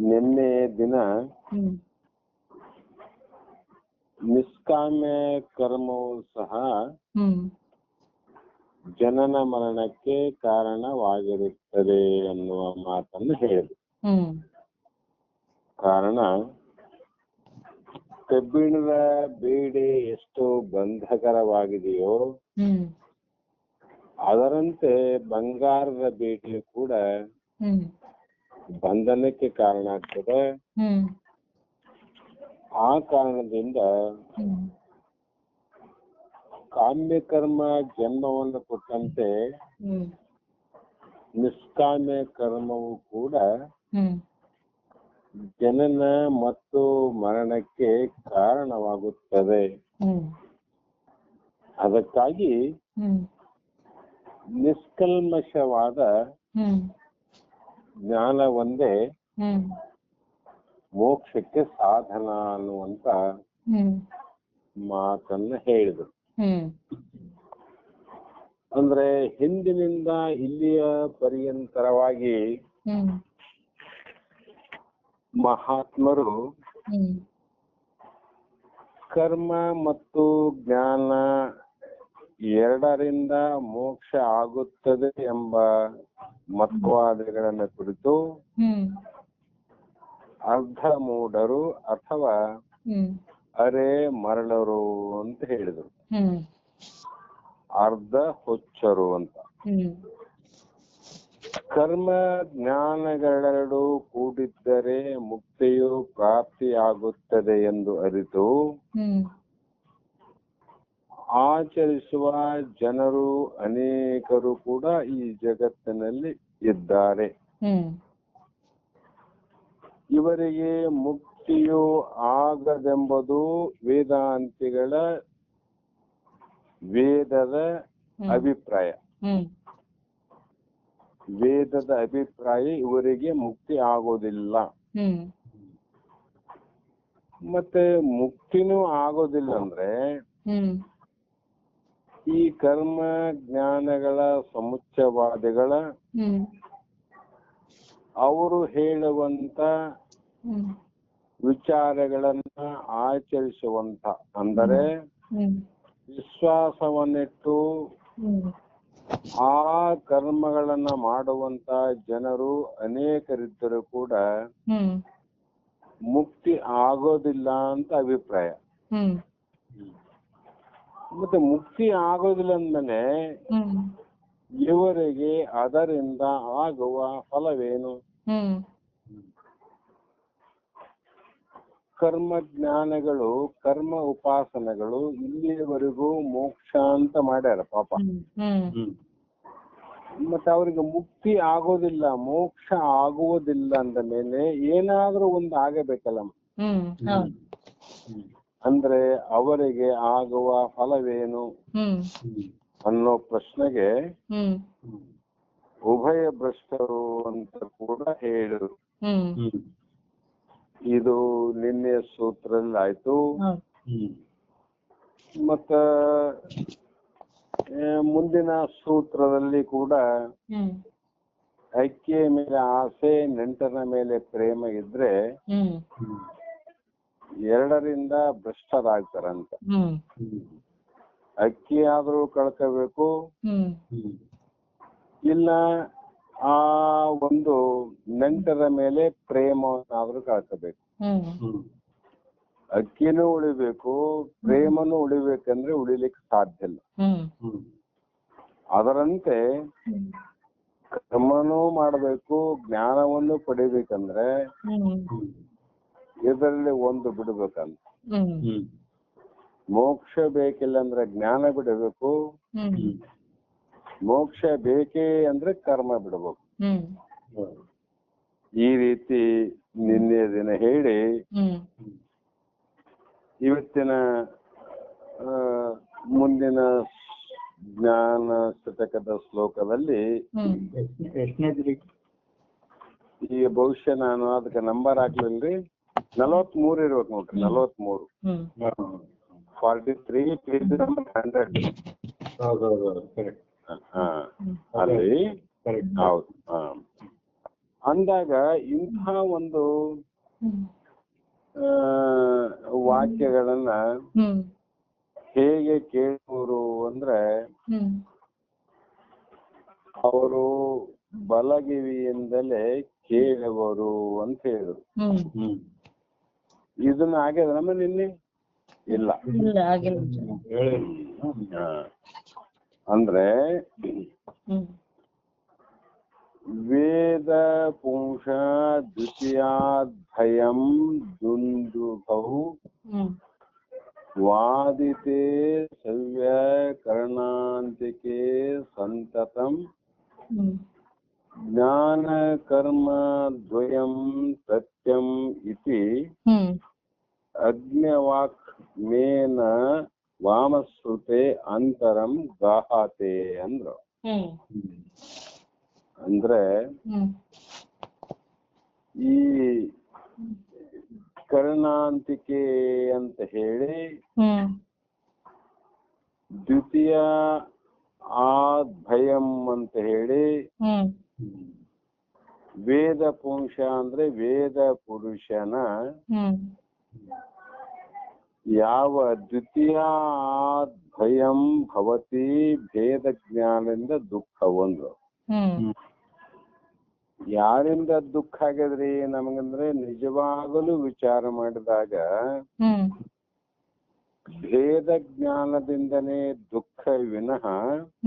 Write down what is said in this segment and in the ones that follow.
ನಿನ್ನೆ ದಿನ ಹ್ಮ್ ನಿಷ್ಕಾಮ್ಯ ಕರ್ಮವು ಸಹ ಹ್ಮ್ ಜನನ ಮರಣಕ್ಕೆ ಕಾರಣವಾಗಿರುತ್ತದೆ ಎನ್ನುವ ಮಾತನ್ನು ಹೇಳಿದೆ. ಹ್ಮ್ ಕಾರಣ, ಕಬ್ಬಿಣದ ಬೇಡೆ ಎಷ್ಟು ಬಂಧಕರವಾಗಿದೆಯೋ ಹ್ಮ್ ಅದರಂತೆ ಬಂಗಾರದ ಬೇಟೆ ಕೂಡ ಹ್ಮ್ ಬಂಧನಕ್ಕೆ ಕಾರಣ ಆಗ್ತದೆ. ಹ್ಮ್ ಆ ಕಾರಣದಿಂದ ಹ್ಮ್ ಕಾಮ್ಯಕರ್ಮ ಜನ್ಮವನ್ನು ಕೊಟ್ಟಂತೆ ಹ್ಮ್ ನಿಷ್ಕಾಮ್ಯ ಕರ್ಮವು ಕೂಡ ಹ್ಮ್ ಜನನ ಮತ್ತು ಮರಣಕ್ಕೆ ಕಾರಣವಾಗುತ್ತದೆ. ಹ್ಮ್ ಅದಕ್ಕಾಗಿ ಹ್ಮ್ ನಿಷ್ಕಲ್ಮಶವಾದ ಹ್ಮ್ ಜ್ಞಾನ ಒಂದೇ ಹ್ಮ್ ಮೋಕ್ಷಕ್ಕೆ ಸಾಧನ ಅನ್ನುವಂತ ಹ್ಮ್ ಮಾತನ್ನ ಹೇಳಿದರು. ಹ್ಮ್ ಅಂದ್ರೆ ಹಿಂದಿನಿಂದ ಇಲ್ಲಿಯ ಪರ್ಯಂತರವಾಗಿ ಹ್ಮ್ ಮಹಾತ್ಮರು ಹ್ಮ್ ಕರ್ಮ ಮತ್ತು ಜ್ಞಾನ ಎರಡರಿಂದ ಮೋಕ್ಷ ಆಗುತ್ತದೆ ಎಂಬ ಮತವಾದಿಗಳನ್ನು ಕುರಿತು ಹ್ಮ್ ಅರ್ಧ ಮೂಢರು ಅಥವಾ ಹ್ಮ್ ಅರೆ ಮರಳರು ಅಂತ ಹೇಳಿದರು. ಹ್ಮ್ ಅರ್ಧ ಹುಚ್ಚರು ಅಂತ. ಹ್ಮ್ ಕರ್ಮ ಜ್ಞಾನಗಳೆರಡು ಕೂಡಿದ್ದರೆ ಮುಕ್ತಿಯು ಪ್ರಾಪ್ತಿಯಾಗುತ್ತದೆ ಎಂದು ಅರಿತು ಹ್ಮ್ ಆಚರಿಸುವ ಜನರು ಅನೇಕರು ಕೂಡ ಈ ಜಗತ್ತಿನಲ್ಲಿ ಇದ್ದಾರೆ. ಹ್ಮ್ ಇವರಿಗೆ ಮುಕ್ತಿಯು ಆಗದೆಂಬುದು ವೇದದ ಅಭಿಪ್ರಾಯ. ಹ್ಮ್ ವೇದದ ಅಭಿಪ್ರಾಯ ಇವರಿಗೆ ಮುಕ್ತಿ ಆಗೋದಿಲ್ಲ. ಹ್ಮ್ ಮತ್ತೆ ಮುಕ್ತಿನೂ ಆಗೋದಿಲ್ಲ ಅಂದ್ರೆ ಹ್ಮ್ ಈ ಕರ್ಮ ಜ್ಞಾನಗಳ ಸಮುಚ್ಚಯವಾದಿಗಳ ಹ್ಮ್ ಅವರು ಹೇಳುವಂತ ಹ್ಮ್ ವಿಚಾರಗಳನ್ನ ಆಚರಿಸುವಂತ, ಅಂದರೆ ಹ್ಮ್ ವಿಶ್ವಾಸವನ್ನಿಟ್ಟು ಹ್ಮ್ ಆ ಕರ್ಮಗಳನ್ನ ಮಾಡುವಂತ ಜನರು ಅನೇಕರಿದ್ದರೂ ಕೂಡ ಹ್ಮ್ ಮುಕ್ತಿ ಆಗೋದಿಲ್ಲ ಅಂತ ಅಭಿಪ್ರಾಯ. ಹ್ಮ್ ಮತ್ತೆ ಮುಕ್ತಿ ಆಗೋದಿಲ್ಲ ಅಂದ್ಮೇಲೆ ಹ್ಮ್ ಇವರಿಗೆ ಅದರಿಂದ ಆಗುವ ಫಲವೇನು? ಹ್ಮ್ ಕರ್ಮ ಜ್ಞಾನಗಳು, ಕರ್ಮ ಉಪಾಸನೆಗಳು ಇಲ್ಲಿಯವರೆಗೂ ಮೋಕ್ಷ ಅಂತ ಮಾಡ್ಯಾರ ಪಾಪ. ಮತ್ತೆ ಅವ್ರಿಗೆ ಮುಕ್ತಿ ಆಗೋದಿಲ್ಲ, ಮೋಕ್ಷ ಆಗುವುದಿಲ್ಲ ಅಂದ ಮೇಲೆ ಏನಾದ್ರೂ ಒಂದು ಆಗಬೇಕಲ್ಲ. ಅಂದ್ರೆ ಅವರಿಗೆ ಆಗುವ ಫಲವೇನು ಅನ್ನೋ ಪ್ರಶ್ನೆಗೆ ಉಭಯ ಭ್ರಷ್ಟರು ಅಂತ ಕೂಡ ಹೇಳಿದ್ರು. ಇದು ನಿನ್ನೆಯ ಸೂತ್ರದಲ್ಲಿ ಆಯ್ತು. ಮತ್ತ ಮುಂದಿನ ಸೂತ್ರದಲ್ಲಿ ಕೂಡ ಐಕ್ಯ ಮೇಲೆ ಆಸೆ, ನೆಂಟರ ಮೇಲೆ ಪ್ರೇಮ ಇದ್ರೆ ಎರಡರಿಂದ ಭ್ರಷ್ಟರಾಗ್ತಾರಂತ. ಅಕ್ಕಿ ಆದ್ರೂ ಕಳ್ಕೋಬೇಕು, ಇಲ್ಲ ಆ ಒಂದು ನೆಂಟರ ಮೇಲೆ ಪ್ರೇಮವನ್ನಾದ್ರೂ ಕಳ್ಕೋಬೇಕು. ಅಕ್ಕಿನೂ ಉಳಿಬೇಕು, ಪ್ರೇಮನೂ ಉಳಿಬೇಕಂದ್ರೆ ಉಳಿಲಿಕ್ಕೆ ಸಾಧ್ಯ ಇಲ್ಲ. ಅದರಂತೆ ಕರ್ಮನೂ ಮಾಡಬೇಕು, ಜ್ಞಾನವನ್ನು ಪಡಿಬೇಕಂದ್ರೆ ಇದರಲ್ಲಿ ಒಂದು ಬಿಡ್ಬೇಕಂತ. ಮೋಕ್ಷ ಬೇಕಿಲ್ಲ ಅಂದ್ರೆ ಜ್ಞಾನ ಬಿಡಬೇಕು, ಮೋಕ್ಷ ಬೇಕೇ ಅಂದ್ರೆ ಕರ್ಮ ಬಿಡಬೇಕು. ಈ ರೀತಿ ನಿನ್ನೆ ದಿನ ಹೇಳಿ ಇವತ್ತಿನ ಮುಂದಿನ ಜ್ಞಾನ ಶತಕದ ಶ್ಲೋಕದಲ್ಲಿ ಈಗ ಬಹುಶಃ ನಾನು ಅದಕ್ಕೆ ನಂಬರ್ ಹಾಕ್ಲಿಲ್ರಿ, 43 ಇರ್ಬೇಕು ನೋಡ್ರಿ. 43 43 ಪೇಜ್ ನಂಬರ್ 100. ಅಲ್ಲಿ ಹೌದು. ಅಂದಾಗ ಇಂಥ ಒಂದು ಹ್ಮ್ ಆ, ವಾಕ್ಯಗಳನ್ನ ಹ್ಮ್ ಹೇಗೆ ಕೇಳುವರು ಅಂದ್ರೆ ಹ್ಮ್ ಅವರು ಬಲಗಿವಿಯಿಂದಲೇ ಕೇಳುವರು ಅಂತ ಹೇಳಿದ್ರು. ಹ್ಮ್ ಇದನ್ನ ಆಗ್ಯದ ನಮ್ಮ ನಿನ್ನೆ ಇಲ್ಲ. ಇಲ್ಲ ಆಗಿಲ್ಲ. ಹಾ. ಅಂದ್ರೆ ಹ್ಮ್ ವೇದ ಪುಂಷ ದ್ವಿತೀಯಾಧ್ಯಾಯಂ ದುಂದುಭೌ ಹ್ಮ್ ವಾದಿತೆ ಸವ್ಯ ಕರ್ಣಾಂತಿಕೆ ಸಂತತಂ ಹ್ಮ್ ಜ್ಞಾನ ಕರ್ಮ ದ್ವಯಂ ಸತ್ಯಂ ಇತಿ ಹ್ಮ್ ಅಗ್ನ್ಯವಾಕ್ ಮೇನ ವಾಮಶ್ರುತೆ ಅಂತರಂ ಗಾಹತೆ ಅಂದ್ರು. ಹ್ಮ್ ಅಂದ್ರೆ ಹ್ಮ್ ಈ ಕರ್ಣಾಂತಿಕೆ ಅಂತ ಹೇಳಿ ಹ್ಮ್ ದ್ವಿತೀಯ ಭಯಂ ಅಂತ ಹೇಳಿ ಹ್ಮ್ ವೇದ ಪುಂಷ ಅಂದ್ರೆ ವೇದ ಪುರುಷನ ಹ್ಮ್ ಯಾವ ದ್ವಿತೀಯ ಭಯಂ ಭವತಿ ಭೇದ ಜ್ಞಾನದಿಂದ ದುಃಖ ಒಂದು. ಹ್ಮ್ ಯಾರಿಂದ ದುಃಖ ಆಗ್ಯದ್ರಿ ನಮಗಂದ್ರೆ ನಿಜವಾಗಲೂ ವಿಚಾರ ಮಾಡಿದಾಗ ಹ್ಮ್ ಭೇದ ಜ್ಞಾನದಿಂದನೇ ದುಃಖ ವಿನಃ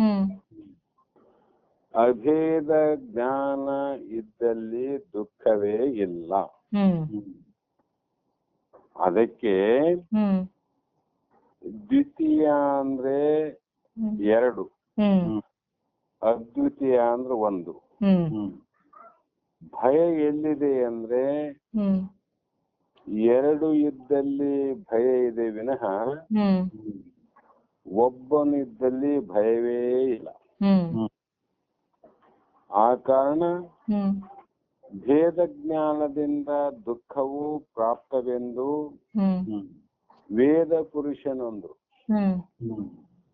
ಹ್ಮ್ ಅಭೇದ ಜ್ಞಾನ ಇದ್ದಲ್ಲಿ ದುಃಖವೇ ಇಲ್ಲ. ಹ್ಮ್ ಅದಕ್ಕೆ ಹ್ಮ್ ದ್ವಿತೀಯ ಅಂದ್ರೆ ಎರಡು, ಹ್ಮ್ ಅದ್ವಿತೀಯ ಅಂದ್ರೆ ಒಂದು. ಹ್ಮ್ ಭಯ ಎಲ್ಲಿದೆ ಅಂದ್ರೆ ಹ್ಮ್ ಎರಡು ಇದ್ದಲ್ಲಿ ಭಯ ಇದೆ ವಿನಃ ಹ್ಮ್ ಒಬ್ಬನಿದ್ದಲ್ಲಿ ಭಯವೇ ಇಲ್ಲ. ಹ್ಮ್ ಆ ಕಾರಣ ಹ್ಮ್ ಭೇದ ಜ್ಞಾನದಿಂದ ದುಃಖವು ಪ್ರಾಪ್ತವೆಂದು ಹ್ಮ್ ವೇದ ಪುರುಷನೊಂದು. ಹ್ಮ್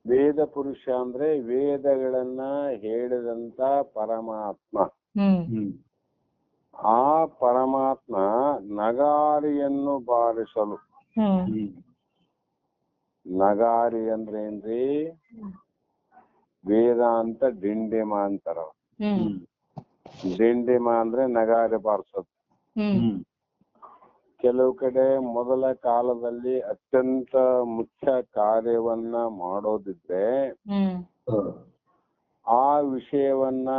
ವೇದ ಪುರುಷ ಅಂದ್ರೆ ವೇದಗಳನ್ನ ಹೇಳಿದಂತ ಪರಮಾತ್ಮ. ಹ್ಮ್ ಆ ಪರಮಾತ್ಮ ನಗಾರಿಯನ್ನು ಬಾರಿಸಲು, ನಗಾರಿ ಅಂದ್ರೆ ಏನ್ರಿ ವೇದಾಂತ ಡಿಂಡಿಮ ಅಂತಾರ. ಡಿಂಡಿಮ ಅಂದ್ರೆ ನಗಾರಿ ಬಾರಿಸೋದು. ಕೆಲವು ಕಡೆ ಮೊದಲ ಕಾಲದಲ್ಲಿ ಅತ್ಯಂತ ಮುಖ್ಯ ಕಾರ್ಯವನ್ನ ಮಾಡೋದಿದ್ರೆ ಆ ವಿಷಯವನ್ನ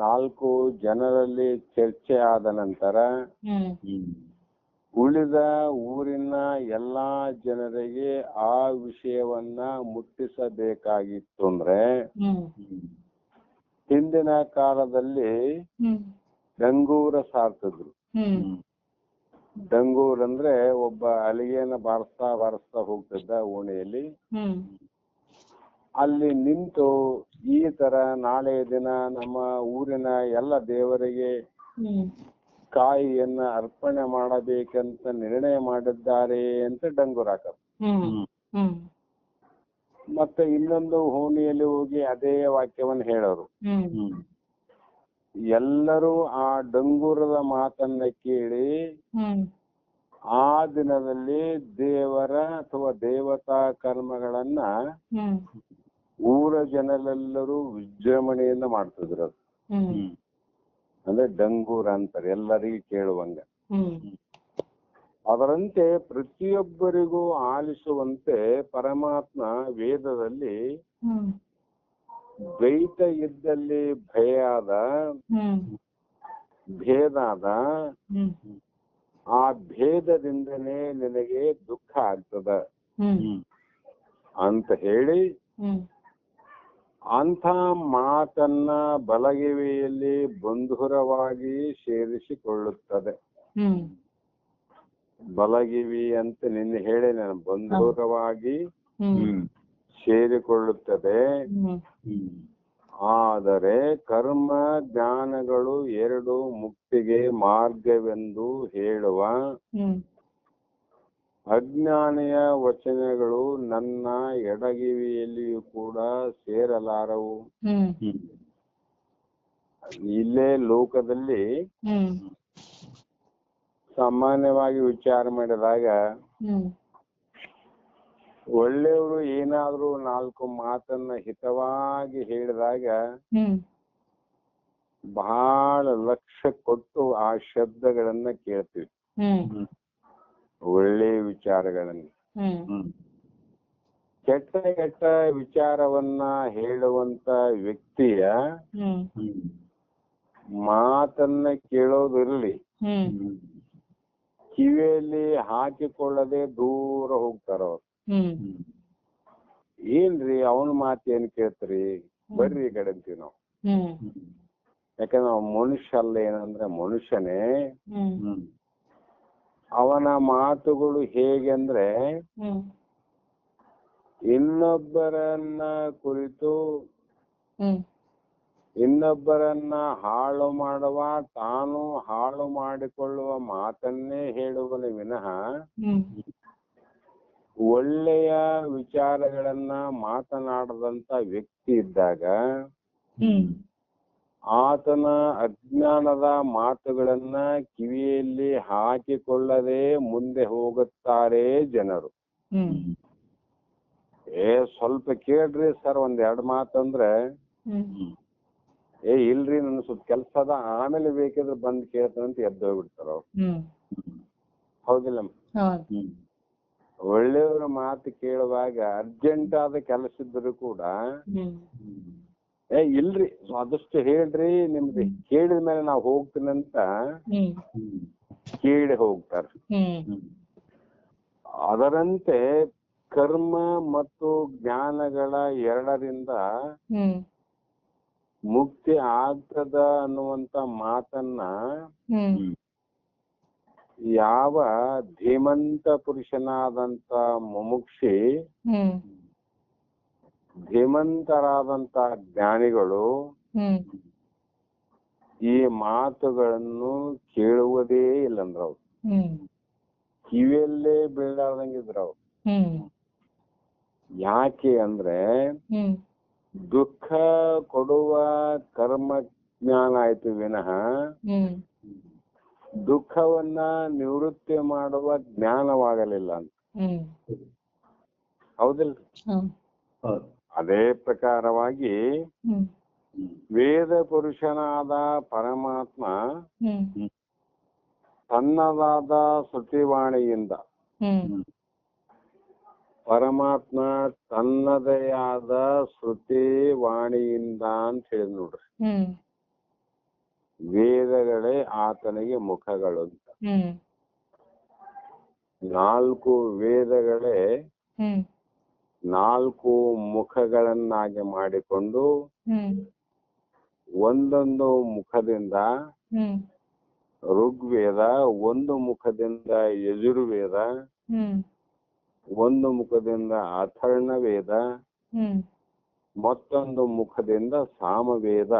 4 ಜನರಲ್ಲಿ ಚರ್ಚೆ ಆದ ನಂತರ ಉಳಿದ ಊರಿನ ಎಲ್ಲಾ ಜನರಿಗೆ ಆ ವಿಷಯವನ್ನ ಮುಟ್ಟಿಸಬೇಕಾಗಿತ್ತು. ಅಂದ್ರೆ ಹಿಂದಿನ ಕಾಲದಲ್ಲಿ ಡಂಗೂರ ಸಾರ್ತಿದ್ರು. ಡಂಗೂರ್ ಅಂದ್ರೆ ಒಬ್ಬ ಅಲಿಗೆನ ಬಾರಿಸ್ತಾ ಹೋಗ್ತಿದ್ದ ಓಣಿಯಲ್ಲಿ. ಅಲ್ಲಿ ನಿಂತು ಈ ತರ ನಾಳೆ ದಿನ ನಮ್ಮ ಊರಿನ ಎಲ್ಲ ದೇವರಿಗೆ ಕಾಯಿಯನ್ನ ಅರ್ಪಣೆ ಮಾಡಬೇಕಂತ ನಿರ್ಣಯ ಮಾಡಿದ್ದಾರೆ ಅಂತ ಡಂಗೂರ್ ಹಾಕರು. ಮತ್ತೆ ಇನ್ನೊಂದು ಓಣಿಯಲ್ಲಿ ಹೋಗಿ ಅದೇ ವಾಕ್ಯವನ್ನು ಹೇಳೋರು. ಎಲ್ಲರೂ ಆ ಡಂಗೂರದ ಮಾತನ್ನ ಕೇಳಿ ಆ ದಿನದಲ್ಲಿ ದೇವರ ಅಥವಾ ದೇವತಾ ಕರ್ಮಗಳನ್ನ ಊರ ಜನರೆಲ್ಲರೂ ವಿಜೃಂಭಣೆಯಿಂದ ಮಾಡ್ತಿದ್ರು. ಅದು ಅಂದ್ರೆ ಡಂಗೂರ ಅಂತಾರೆ, ಎಲ್ಲರಿಗೂ ಕೇಳುವಂಗ. ಅದರಂತೆ ಪ್ರತಿಯೊಬ್ಬರಿಗೂ ಆಲಿಸುವಂತೆ ಪರಮಾತ್ಮ ವೇದದಲ್ಲಿ ದ್ವೈತ ಇದ್ದಲ್ಲಿ ಭಯಾದ ಭೇದಾದ ಆ ಭೇದದಿಂದನೇ ನಿನಗೆ ದುಃಖ ಆಗ್ತದ ಅಂತ ಹೇಳಿ ಅಂಥ ಮಾತನ್ನ ಬಲಗಿವಿಯಲ್ಲಿ ಬಂಧುರವಾಗಿ ಸೇರಿಸಿಕೊಳ್ಳುತ್ತದೆ. ಬಲಗಿವಿ ಅಂತ ನಿನ್ನೆ ಹೇಳಿ ನಾನು ಬಂಧುರವಾಗಿ ಸೇರಿಕೊಳ್ಳುತ್ತದೆ. ಆದರೆ ಕರ್ಮ ಜ್ಞಾನಗಳು 2 ಮುಕ್ತಿಗೆ ಮಾರ್ಗವೆಂದು ಹೇಳುವ ಅಜ್ಞಾನಿಯ ವಚನಗಳು ನನ್ನ ಎಡಗಿವಿಯಲ್ಲಿಯೂ ಕೂಡ ಸೇರಲಾರವು. ಇಲ್ಲೇ ಲೋಕದಲ್ಲಿ ಹ್ಮ್ ಸಾಮಾನ್ಯವಾಗಿ ವಿಚಾರ ಮಾಡಿದಾಗ ಹ್ಮ್ ಒಳ್ಳೆಯವರು ಏನಾದ್ರೂ ನಾಲ್ಕು ಮಾತನ್ನ ಹಿತವಾಗಿ ಹೇಳಿದಾಗ ಹ್ಮ್ ಬಹಳ ಲಕ್ಷ್ಯ ಕೊಟ್ಟು ಆ ಶಬ್ದಗಳನ್ನ ಕೇಳ್ತೀವಿ, ಹ್ಮ್ ಒಳ್ಳೆಯ ವಿಚಾರಗಳನ್ನ. ಹ್ಮ್ ಕೆಟ್ಟ ಕೆಟ್ಟ ವಿಚಾರವನ್ನ ಹೇಳುವಂತ ವ್ಯಕ್ತಿಯ ಹ್ಮ್ ಮಾತನ್ನ ಕೇಳೋದಿರ್ಲಿ, ಹ್ಮ್ ಕಿವಿಯಲ್ಲಿ ಹಾಕಿಕೊಳ್ಳದೆ ದೂರ ಹೋಗ್ತಾರ ಅವ್ರು. ಹ್ಮ್ ಏನ್ರಿ ಅವನ ಮಾತು ಏನ್ ಕೇಳ್ತೀರಿ, ಬರ್ರಿ ಈ ಕಡೆ ಅಂತೀವಿ ನಾವು. ಹ್ಮ್ ಯಾಕಂದ್ರೆ ನಾವು ಮನುಷ್ಯ ಅಲ್ಲ, ಏನಂದ್ರೆ ಮನುಷ್ಯನೇ. ಹ್ಮ್ ಅವನ ಮಾತುಗಳು ಹೇಗೆ ಅಂದ್ರೆ ಹ್ಮ್ ಇನ್ನೊಬ್ಬರನ್ನ ಕುರಿತು ಇನ್ನೊಬ್ಬರನ್ನ ಹಾಳು ಮಾಡುವ, ತಾನು ಹಾಳು ಮಾಡಿಕೊಳ್ಳುವ ಮಾತನ್ನೇ ಹೇಳುವನು ವಿನಃ ಒಳ್ಳೆಯ ವಿಚಾರಗಳನ್ನ ಮಾತನಾಡದಂತ ವ್ಯಕ್ತಿ ಇದ್ದಾಗ ಆತನ ಅಜ್ಞಾನದ ಮಾತುಗಳನ್ನ ಕಿವಿಯಲ್ಲಿ ಹಾಕಿಕೊಳ್ಳದೆ ಮುಂದೆ ಹೋಗುತ್ತಾರೆ ಜನರು. ಸ್ವಲ್ಪ ಕೇಳ್ರಿ ಸರ್ ಒಂದೆರಡು ಮಾತಂದ್ರೆ, ಇಲ್ರಿ ನನ್ ಸ್ವಲ್ಪ ಕೆಲ್ಸ ಅದ ಆಮೇಲೆ ಬೇಕಿದ್ರೆ ಬಂದ್ ಕೇಳ್ತಾನಂತ ಎದ್ದು ಹೋಗ್ಬಿಡ್ತಾರ ಅವ್ರು. ಹೌದಿಲ್ಲ? ಒಳ್ಳೆಯವರ ಮಾತು ಕೇಳುವಾಗ ಅರ್ಜೆಂಟ್ ಆದ ಕೆಲಸ ಇದ್ರು ಕೂಡ ಇಲ್ರಿ ಆದಷ್ಟು ಹೇಳ್ರಿ, ನಿಮ್ದು ಕೇಳಿದ ಮೇಲೆ ನಾವ್ ಹೋಗ್ತೀನಂತ ಕೇಳಿ ಹೋಗ್ತಾರ. ಅದರಂತೆ ಕರ್ಮ ಮತ್ತು ಜ್ಞಾನಗಳ ಎರಡರಿಂದ ಮುಕ್ತಿ ಆಗ್ತದ ಅನ್ನುವಂತ ಮಾತನ್ನ ಯಾವ ಧೀಮಂತ ಪುರುಷನಾದಂತ ಮುಮುಕ್ಷಿ, ಧೀಮಂತರಾದಂತ ಜ್ಞಾನಿಗಳು ಈ ಮಾತುಗಳನ್ನು ಕೇಳುವುದೇ ಇಲ್ಲಂದ್ರ ಅವ್ರು ಕಿವಿಯಲ್ಲೇ ಬೀಳಾರ್ದಂಗಿದ್ರು. ಯಾಕೆ ಅಂದ್ರೆ ದುಃಖ ಕೊಡುವ ಕರ್ಮ ಜ್ಞಾನ ಆಯ್ತು ವಿನಃ ದುಃಖವನ್ನ ನಿವೃತ್ತಿ ಮಾಡುವ ಜ್ಞಾನವಾಗಲಿಲ್ಲ ಅಂತ. ಹೌದಿಲ್ಲ? ಅದೇ ಪ್ರಕಾರವಾಗಿ ವೇದ ಪುರುಷನಾದ ಪರಮಾತ್ಮ ತನ್ನದಾದ ಶ್ರುತಿವಾಣಿಯಿಂದ, ಪರಮಾತ್ಮ ತನ್ನದೇ ಆದ ಶ್ರುತಿ ವಾಣಿಯಿಂದ ಅಂತ ಹೇಳಿ ನೋಡ್ರಿ. ವೇದಗಳೇ ಆತನಿಗೆ ಮುಖಗಳು ಅಂತ. 4 ವೇದಗಳೇ 4 ಮುಖಗಳನ್ನಾಗಿ ಮಾಡಿಕೊಂಡು ಒಂದೊಂದು ಮುಖದಿಂದ ಋಗ್ವೇದ, ಒಂದು ಮುಖದಿಂದ ಯಜುರ್ವೇದ, ಒಂದು ಮುಖದಿಂದ ಅಥರ್ಣ ವೇದ, ಮತ್ತೊಂದು ಮುಖದಿಂದ ಸಾಮವೇದ.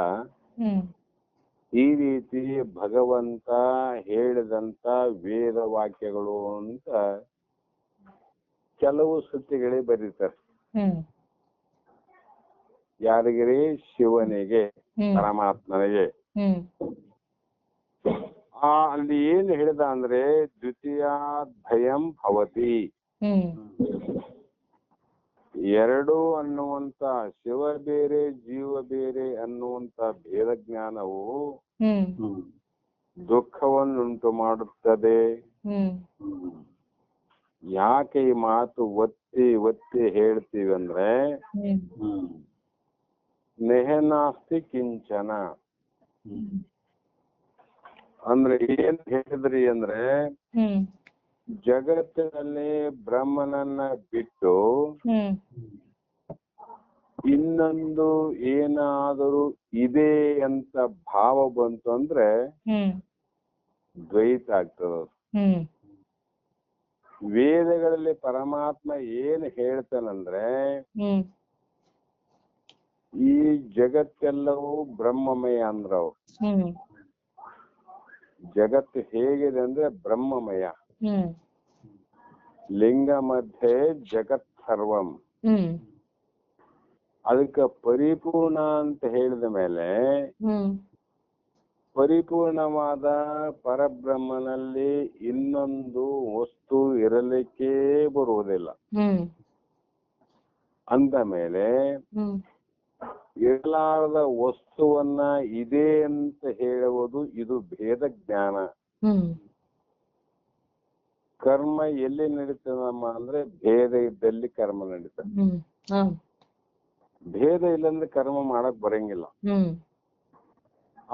ಈ ರೀತಿ ಭಗವಂತ ಹೇಳಿದಂತ ವೇದ ವಾಕ್ಯಗಳು ಅಂತ ಕೆಲವು ಶ್ರುತಿಗಳೇ ಬರೀತಾರೆ. ಯಾರಿಗಿರಿ? ಶಿವನಿಗೆ, ಪರಮಾತ್ಮನಿಗೆ. ಅಲ್ಲಿ ಏನ್ ಹೇಳಿದ ಅಂದ್ರೆ ದ್ವಿತೀಯಾದ್ಭಯಂ ಭವತಿ, ಎರಡು ಅನ್ನುವಂತ ಶಿವ ಬೇರೆ ಜೀವ ಬೇರೆ ಅನ್ನುವಂತ ಭೇದ ಜ್ಞಾನವು ದುಃಖವನ್ನುಂಟು ಮಾಡುತ್ತದೆ. ಯಾಕೆ ಈ ಮಾತು ಒತ್ತಿ ಒತ್ತಿ ಹೇಳ್ತೀವಿ ಅಂದ್ರೆ ನೆಹನಾಸ್ತಿ ಕಿಂಚನ ಅಂದ್ರೆ ಏನ್ ಹೇಳಿದ್ರಿ ಅಂದ್ರೆ ಜಗತ್ತಿನಲ್ಲಿ ಬ್ರಹ್ಮನನ್ನ ಬಿಟ್ಟು ಇನ್ನೊಂದು ಏನಾದರೂ ಇದೆ ಅಂತ ಭಾವ ಬಂತು ಅಂದ್ರೆ ದ್ವೈತ ಆಗ್ತದ. ವೇದಗಳಲ್ಲಿ ಪರಮಾತ್ಮ ಏನ್ ಹೇಳ್ತಾನಂದ್ರೆ ಈ ಜಗತ್ತೆಲ್ಲವೂ ಬ್ರಹ್ಮಮಯ ಅಂದ್ರ ಅವ್ರು. ಜಗತ್ತು ಹೇಗಿದೆ ಅಂದ್ರೆ ಬ್ರಹ್ಮಮಯ. ಲಿಂಗ ಮಧ್ಯೆ ಜಗತ್ ಸರ್ವಂ. ಅದಕ್ಕೆ ಪರಿಪೂರ್ಣ ಅಂತ ಹೇಳಿದ ಮೇಲೆ ಪರಿಪೂರ್ಣವಾದ ಪರಬ್ರಹ್ಮನಲ್ಲಿ ಇನ್ನೊಂದು ವಸ್ತು ಇರಲಿಕ್ಕೆ ಬರುವುದಿಲ್ಲ. ಹ್ಮ್ ಅಂದ ಮೇಲೆ ಹ್ಮ್ ಇರಲಾರದ ವಸ್ತುವನ್ನ ಇದೆ ಅಂತ ಹೇಳುವುದು ಇದು ಭೇದ ಜ್ಞಾನ. ಹ್ಮ್ ಕರ್ಮ ಎಲ್ಲಿ ನಡೀತದಮ್ಮ ಅಂದ್ರೆ ಭೇದ ಇದ್ದಲ್ಲಿ ಕರ್ಮ ನಡೀತದೆ. ಹ್ಮ್ ಹ್ಮ್ ಭೇದ ಇಲ್ಲಂದ್ರೆ ಕರ್ಮ ಮಾಡಕ್ ಬರಂಗಿಲ್ಲ. ಹ್ಮ್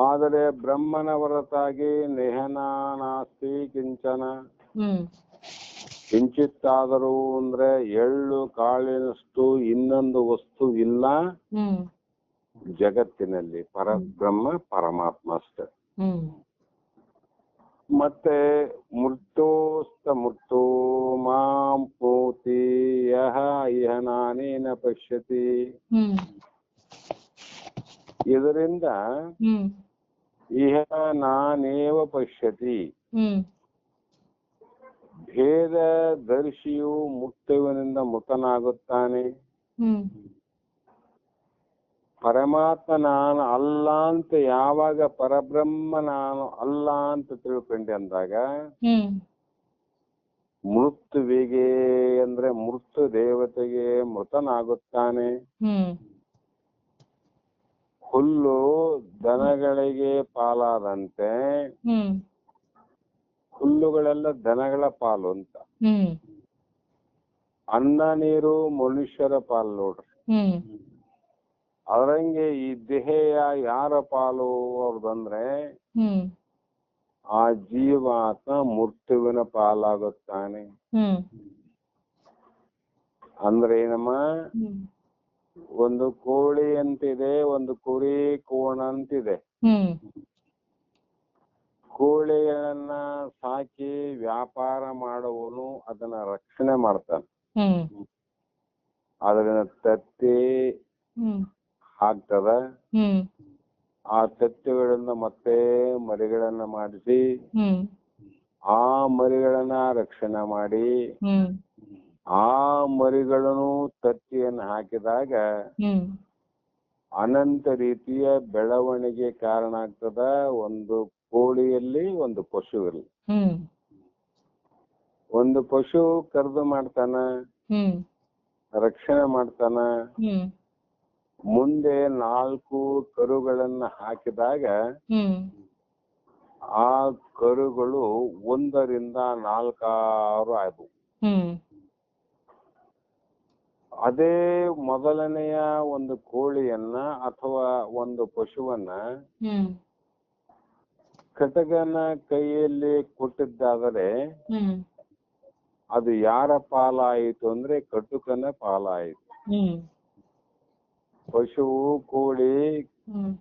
ಆದರೆ ಬ್ರಹ್ಮನ ಹೊರತಾಗಿ ನೆಹನಾ ನಾಸ್ತಿ ಕಿಂಚನ. ಹ್ಮ್ ಕಿಂಚಿತ್ತಾದರೂ ಅಂದ್ರೆ ಎಳ್ಳು ಕಾಳಿನಷ್ಟು ಇನ್ನೊಂದು ವಸ್ತು ಇಲ್ಲ ಹ್ಮ್ ಜಗತ್ತಿನಲ್ಲಿ. ಪರಬ್ರಹ್ಮ ಪರಮಾತ್ಮ ಅಷ್ಟೇ. ಹ್ಮ್ ಮತ್ತೆ ಮೃತ್ಯೋಸ್ತ ಮೃತ್ಯೋ ಮಾಂ ಪೂತಿ ಯಹ ಇಹ ನಾನೇನ ಪಶ್ಯತಿ. ಹ್ಮ್ ಇದರಿಂದ ಹ್ಮ್ ಇಹ ನಾನೇವ ಪಶ್ಯತಿ. ಹ್ಮ್ ಭೇದ ದರ್ಶಿಯು ಮುಕ್ತವಿನಿಂದ ಮೃತನಾಗುತ್ತಾನೆ. ಹ್ಮ್ ಪರಮಾತ್ಮ ನಾನು ಅಲ್ಲ ಅಂತ ಯಾವಾಗ ಪರಬ್ರಹ್ಮ ನಾನು ಅಲ್ಲ ಅಂತ ತಿಳ್ಕೊಂಡೆ ಅಂದಾಗ ಹ್ಮ್ ಮೃತ್ಯುವಿಗೆ ಅಂದ್ರೆ ಮೃತ್ಯು ದೇವತೆಗೆ ಮೃತನಾಗುತ್ತಾನೆ. ಹ್ಮ್ ಹುಲ್ಲು ದನಗಳಿಗೆ ಪಾಲಾದಂತೆ ಹ್ಮ್ ಹುಲ್ಲುಗಳೆಲ್ಲ ದನಗಳ ಪಾಲು ಅಂತ. ಹ್ಮ್ ಅನ್ನ ನೀರು ಮನುಷ್ಯರ ಪಾಲು ನೋಡ್ರಿ. ಹ್ಮ್ ಅದರಂಗೆ ಈ ದೇಹ ಯಾರ ಪಾಲು ಅವ್ರದಂದ್ರೆ ಹ್ಮ್ ಆ ಜೀವಾತ್ಮ ಮೃತ್ಯುವಿನ ಪಾಲಾಗುತ್ತಾನೆ. ಹ್ಮ್ ಅಂದ್ರೆ ಏನಮ್ಮ, ಹ್ಮ್ ಒಂದು ಕೋಳಿ ಅಂತಿದೆ, ಒಂದು ಕುರಿ ಕೋಣ ಅಂತಿದೆ. ಹ್ಮ್ ಕೋಳಿಗಳನ್ನ ಸಾಕಿ ವ್ಯಾಪಾರ ಮಾಡುವವನು ಅದನ್ನ ರಕ್ಷಣೆ ಮಾಡ್ತಾನೆ. ಹ್ಮ್ ಅದನ್ನ ತತ್ತಿ ಹ್ಮ್ ಹಾಕ್ತದ. ಹ್ಮ್ ಆ ತತ್ತಿಗಳಿಂದ ಮತ್ತೆ ಮರಿಗಳನ್ನ ಮಾಡಿಸಿ ಹ್ಮ್ ಆ ಮರಿಗಳನ್ನ ರಕ್ಷಣೆ ಮಾಡಿ ಹ್ಮ್ ಆ ಮರಿಗಳನ್ನು ತತ್ತಿಯನ್ನು ಹಾಕಿದಾಗ ಹ್ಮ್ ಅನಂತ ರೀತಿಯ ಬೆಳವಣಿಗೆ ಕಾರಣ ಆಗ್ತದ. ಒಂದು ಕೋಳಿಯಲ್ಲಿ ಒಂದು ಪಶು ಇರಲಿ. ಹ್ಮ್ ಒಂದು ಪಶು ಕರೆದು ಮಾಡ್ತಾನ, ಹ್ಮ್ ರಕ್ಷಣೆ ಮಾಡ್ತಾನ. ಹ್ಮ್ ಮುಂದೆ 4 ಕರುಗಳನ್ನ ಹಾಕಿದಾಗ ಹ್ಮ್ ಆ ಕರುಗಳು 1ರಿಂದ 4 ಆದವು. ಹ್ಮ್ ಅದೇ ಮೊದಲನೆಯ ಒಂದು ಕೋಳಿಯನ್ನ ಅಥವಾ ಒಂದು ಪಶುವನ್ನ ಹ್ಮ್ ಕಟಗನ ಕೈಯಲ್ಲಿ ಕೊಟ್ಟಿದ್ದಾದರೆ ಹ್ಮ್ ಅದು ಯಾರ ಪಾಲಾಯಿತು ಅಂದ್ರೆ ಕಟುಕನ ಪಾಲಾಯಿತು. ಹ್ಮ್ ಪಶುವು ಕೋಳಿ ಹ್ಮ್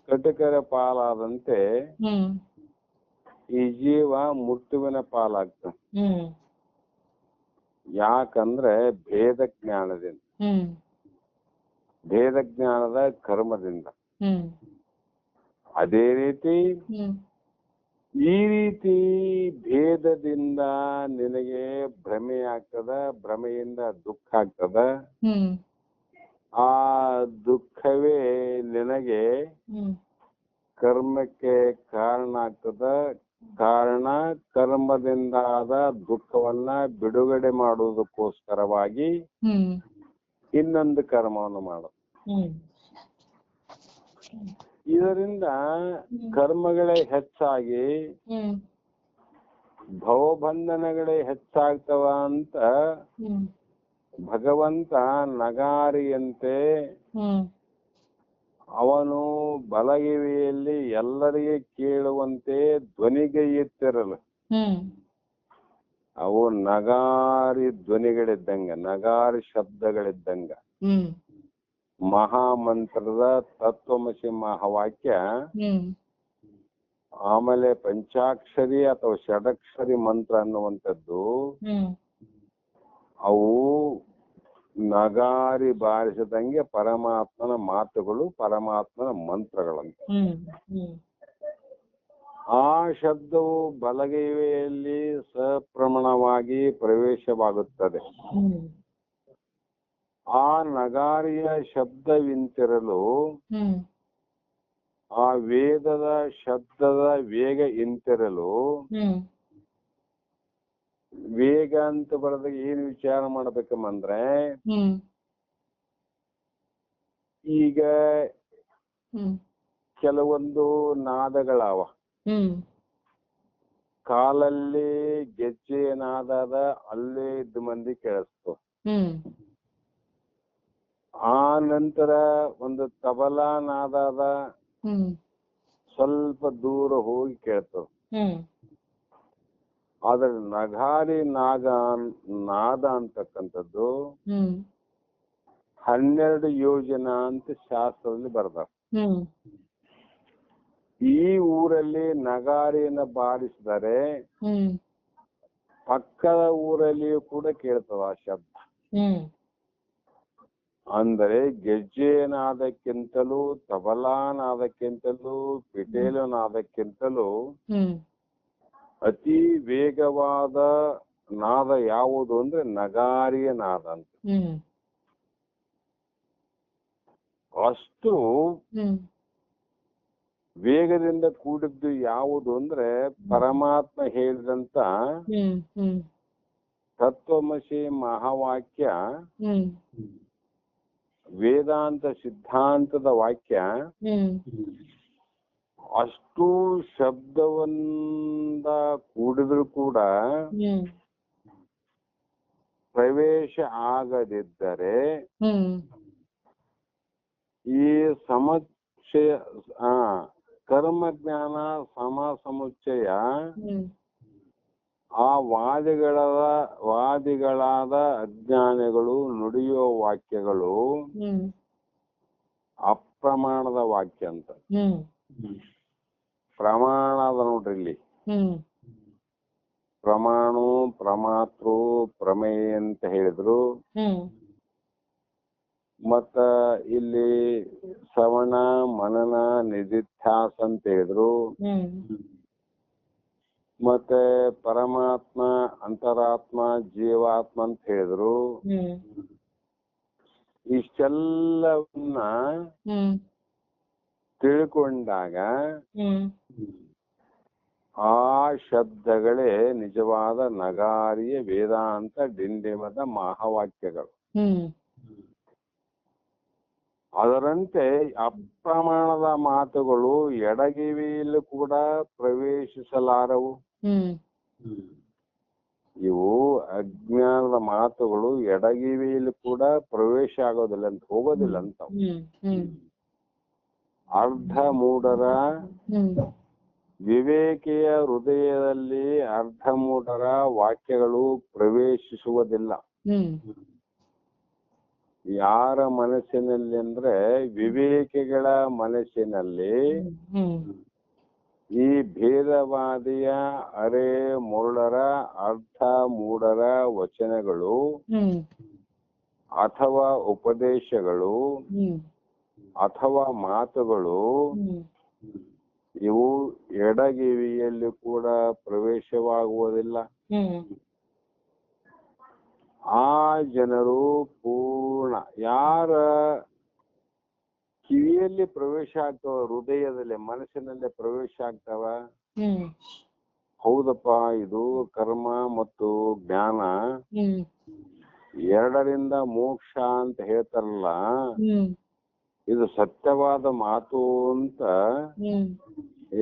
ಕಟಕರ ಪಾಲಾದಂತೆ ಹ್ಮ್ ಈ ಜೀವ ಮೃತ್ಯುವಿನ ಪಾಲಾಗ್ತಾನೆ. ಹ್ಮ್ ಯಾಕಂದ್ರೆ ಭೇದ ಜ್ಞಾನದಿಂದ, ಹ್ಮ್ ಭೇದ ಜ್ಞಾನದ ಕರ್ಮದಿಂದ. ಹ್ಮ್ ಅದೇ ರೀತಿ ಹ್ಮ್ ಈ ರೀತಿ ಭೇದದಿಂದ ನಿನಗೆ ಭ್ರಮೆ ಆಗ್ತದ, ಭ್ರಮೆಯಿಂದ ದುಃಖ ಆಗ್ತದ. ಹ್ಮ್ ಆ ದುಃಖವೇ ನಿನಗೆ ಹ್ಮ್ ಕರ್ಮಕ್ಕೆ ಕಾರಣ ಆಗ್ತದ. ಕಾರಣ ಕರ್ಮದಿಂದಾದ ದುಃಖವನ್ನ ಬಿಡುಗಡೆ ಮಾಡುವುದಕ್ಕೋಸ್ಕರವಾಗಿ ಹ್ಮ್ ಇನ್ನೊಂದು ಕರ್ಮವನ್ನು ಮಾಡೋದು. ಹ್ಮ್ ಇದರಿಂದ ಕರ್ಮಗಳೇ ಹೆಚ್ಚಾಗಿ ಹ್ಮ್ ಭವಬಂಧನಗಳೇ ಹೆಚ್ಚಾಗ್ತವ ಅಂತ ಹ್ಮ್ ಭಗವಂತ ನಗಾರಿಯಂತೆ ಹ್ಮ್ ಅವನು ಬಲಗಿವಿಯಲ್ಲಿ ಎಲ್ಲರಿಗೆ ಕೇಳುವಂತೆ ಧ್ವನಿಗೆ ಎತ್ತಿರಲು ಹ್ಮ್ ಅವು ನಗಾರಿ ಧ್ವನಿಗಳಿದ್ದಂಗ, ನಗಾರಿ ಶಬ್ದಗಳಿದ್ದಂಗ. ಹ್ಮ್ ಮಹಾಮಂತ್ರದ ತತ್ವಮಸಿ ಮಹಾವಾಕ್ಯ, ಹ್ಮ್ ಆಮೇಲೆ ಪಂಚಾಕ್ಷರಿ ಅಥವಾ ಷಡಕ್ಷರಿ ಮಂತ್ರ ಅನ್ನುವಂಥದ್ದು ಹ್ಮ್ ಅವು ನಗಾರಿ ಬಾರಿಸಿದಂಗೆ ಪರಮಾತ್ಮನ ಮಾತುಗಳು, ಪರಮಾತ್ಮನ ಮಂತ್ರಗಳಂತ. ಹ್ಮ್ ಹ್ಮ್ ಆ ಶಬ್ದವು ಬಲಗೈಯಲ್ಲಿ ಸಪ್ರಮಾಣವಾಗಿ ಪ್ರವೇಶವಾಗುತ್ತದೆ. ಹ್ಮ್ ಆ ನಗಾರಿಯ ಶಬ್ದವಿಂತಿರಲು ಹ್ಮ್ ಆ ವೇದದ ಶಬ್ದದ ವೇಗ ಇಂತಿರಲು ಹ್ಮ್ ವೇಗ ಅಂತ ಬರೆದಾಗ ಏನ್ ವಿಚಾರ ಮಾಡ್ಬೇಕಂದ್ರೆ ಹ್ಮ್ ಈಗ ಹ್ಮ್ ಕೆಲವೊಂದು ನಾದಗಳವ. ಹ್ಮ್ ಕಾಲಲ್ಲಿ ಗೆಜ್ಜೆ ನಾದದ ಅಲ್ಲೇ ಇದ್ದ ಮಂದಿ ಕೇಳಿಸ್ತು. ಹ್ಮ್ ಆ ನಂತರ ಒಂದು ತಬಲಾ ನಾದದ ಹ್ಮ್ ಸ್ವಲ್ಪ ದೂರ ಹೋಗಿ ಕೇಳ್ತದೆ. ಹ್ಮ್ ಆದ್ರೆ ನಗಾರಿ ನಾದ ಅಂತಕ್ಕಂಥದ್ದು ಹ್ಮ್ 12 ಯೋಜನ ಅಂತ ಶಾಸ್ತ್ರದಲ್ಲಿ ಬರ್ತಾರೆ. ಹ್ಮ್ ಈ ಊರಲ್ಲಿ ನಗಾರಿಯನ್ನ ಬಾರಿಸಿದರೆ ಹ್ಮ್ ಪಕ್ಕದ ಊರಲ್ಲಿಯೂ ಕೂಡ ಕೇಳ್ತದ ಆ ಶಬ್ದ. ಹ್ಮ್ ಅಂದರೆ ಗೆಜ್ಜೆ ನಾದಕ್ಕಿಂತಲೂ ತಬಲಾ ನಾದಕ್ಕಿಂತಲೂ ಪಿಟೇಲು ನಾದಕ್ಕಿಂತಲೂ ಹ್ಮ್ ಅತಿ ವೇಗವಾದ ನಾದ ಯಾವುದು ಅಂದ್ರೆ ನಗಾರಿಯ ನಾದ ಅಂತ. ಹ್ಮ್ ಅಷ್ಟು ಹ್ಮ್ ವೇಗದಿಂದ ಕೂಡಿದ್ದು ಯಾವುದು ಅಂದ್ರೆ ಪರಮಾತ್ಮ ಹೇಳಿದಂತ ಹ್ಮ್ ಹ್ಮ್ ತತ್ವಮಸಿ ಮಹಾವಾಕ್ಯ, ಹ್ಮ್ ವೇದಾಂತ ಸಿದ್ಧಾಂತದ ವಾಕ್ಯ. ಹ್ಮ್ ಅಷ್ಟು ಶಬ್ದವನ್ನ ಕೂಡಿದ್ರು ಕೂಡ ಹ್ಮ್ ಪ್ರವೇಶ ಆಗದಿದ್ದರೆ ಹ್ಮ್ ಈ ಸಮುಚ್ಚಯ ಕರ್ಮ ಜ್ಞಾನ ಸಮುಚ್ಚಯ ಹ್ಮ್ ಆ ವಾದಿಗಳಾದ ಅಜ್ಞಾನಿಗಳು ನುಡಿಯುವ ವಾಕ್ಯಗಳು ಹ್ಮ್ ಅಪ್ರಮಾಣದ ವಾಕ್ಯ ಅಂತ. ಹ್ಮ್ ಪ್ರಮಾಣ ಅದ ನೋಡ್ರಿ ಇಲ್ಲಿ. ಹ್ಮ್ ಪ್ರಮಾಣು ಪ್ರಮಾತೃ ಪ್ರಮೇಯ ಅಂತ ಹೇಳಿದ್ರು. ಹ್ಮ್ ಮತ್ತ ಇಲ್ಲಿ ಶ್ರವಣ ಮನನ ನಿಧಿಧ್ಯಾಸ ಅಂತ ಹೇಳಿದ್ರು. ಹ್ಮ್ ಮತ್ತೆ ಪರಮಾತ್ಮ ಅಂತರಾತ್ಮ ಜೀವಾತ್ಮ ಅಂತ ಹೇಳಿದ್ರು. ಹ್ಮ್ ಇಷ್ಟೆಲ್ಲವನ್ನ ಹ್ಮ್ ತಿಳ್ಕೊಂಡಾಗ ಹ್ಮ್ ಆ ಶಬ್ದಗಳೇ ನಿಜವಾದ ನಗಾರಿಯ ವೇದಾಂತ ಡಿಂಡಿಮದ ಮಹಾವಾಕ್ಯಗಳು. ಹ್ಮ್ ಅದರಂತೆ ಅಪ್ರಮಾಣದ ಮಾತುಗಳು ಎಡಗಿವಿಯಲ್ಲಿ ಕೂಡ ಪ್ರವೇಶಿಸಲಾರವು. ಹ್ಮ್ ಇವು ಅಜ್ಞಾನದ ಮಾತುಗಳು ಎಡಗಿವಿಯಲ್ಲಿ ಕೂಡ ಪ್ರವೇಶ ಆಗೋದಿಲ್ಲ ಅಂತ, ಹೋಗೋದಿಲ್ಲ ಅಂತ. ಹ್ಮ್ ಹ್ಮ್ ಅರ್ಧ ಮೂಢರ ಹ್ಮ್ ವಿವೇಕಿಯ ಹೃದಯದಲ್ಲಿ ಅರ್ಧ ಮೂಢರ ವಾಕ್ಯಗಳು ಪ್ರವೇಶಿಸುವುದಿಲ್ಲ. ಹ್ಮ್ ಯಾರ ಮನಸ್ಸಿನಲ್ಲಿ ಅಂದ್ರೆ ವಿವೇಕಿಗಳ ಮನಸ್ಸಿನಲ್ಲಿ ಹ್ಮ್ ಈ ಭೇದವಾದಿಯ ಅರೆ ಮುರುಳರ ಅರ್ಧ ಮೂಢರ ವಚನಗಳು ಹ್ಮ್ ಅಥವಾ ಉಪದೇಶಗಳು ಹ್ಮ್ ಅಥವಾ ಮಾತುಗಳು ಹ್ಮ್ ಇವು ಎಡಗಿವಿಯಲ್ಲಿ ಕೂಡ ಪ್ರವೇಶವಾಗುವುದಿಲ್ಲ. ಹ್ಮ್ ಆ ಜನರು ಪೂರ್ಣ ಯಾರ ಕಿವಿಯಲ್ಲಿ ಪ್ರವೇಶ ಆಗ್ತಾವ, ಹೃದಯದಲ್ಲಿ ಮನಸ್ಸಿನಲ್ಲಿ ಪ್ರವೇಶ ಆಗ್ತಾವ. ಹ್ಮ್ ಹೌದಪ್ಪ, ಇದು ಕರ್ಮ ಮತ್ತು ಜ್ಞಾನ ಹ್ಮ್ ಎರಡರಿಂದ ಮೋಕ್ಷ ಅಂತ ಹೇಳ್ತಾರಲ್ಲ, ಹ್ಮ್ ಇದು ಸತ್ಯವಾದ ಮಾತು ಅಂತ ಹ್ಮ್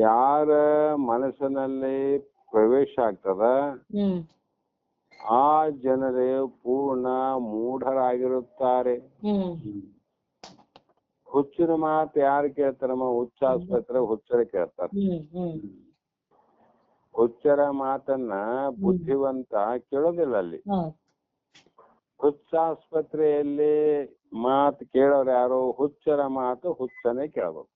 ಯಾರ ಮನಸ್ಸಿನಲ್ಲಿ ಪ್ರವೇಶ ಆಗ್ತದ ಹ್ಮ್ ಆ ಜನರೇ ಪೂರ್ಣ ಮೂಢರಾಗಿರುತ್ತಾರೆ. ಹ್ಮ್ ಹುಚ್ಚಿನ ಮಾತು ಯಾರು ಕೇಳ್ತಾರಮ್ಮ? ಹುಚ್ಚಾಸ್ಪತ್ರೆ ಹುಚ್ಚರ ಕೇಳ್ತಾರ. ಹುಚ್ಚರ ಮಾತನ್ನ ಬುದ್ಧಿವಂತ ಕೇಳೋದಿಲ್ಲ. ಅಲ್ಲಿ ಹುಚ್ಚಾಸ್ಪತ್ರೆಯಲ್ಲಿ ಮಾತು ಕೇಳೋರು ಯಾರು? ಹುಚ್ಚರ ಮಾತು ಹುಚ್ಚನೇ ಕೇಳಬೇಕು.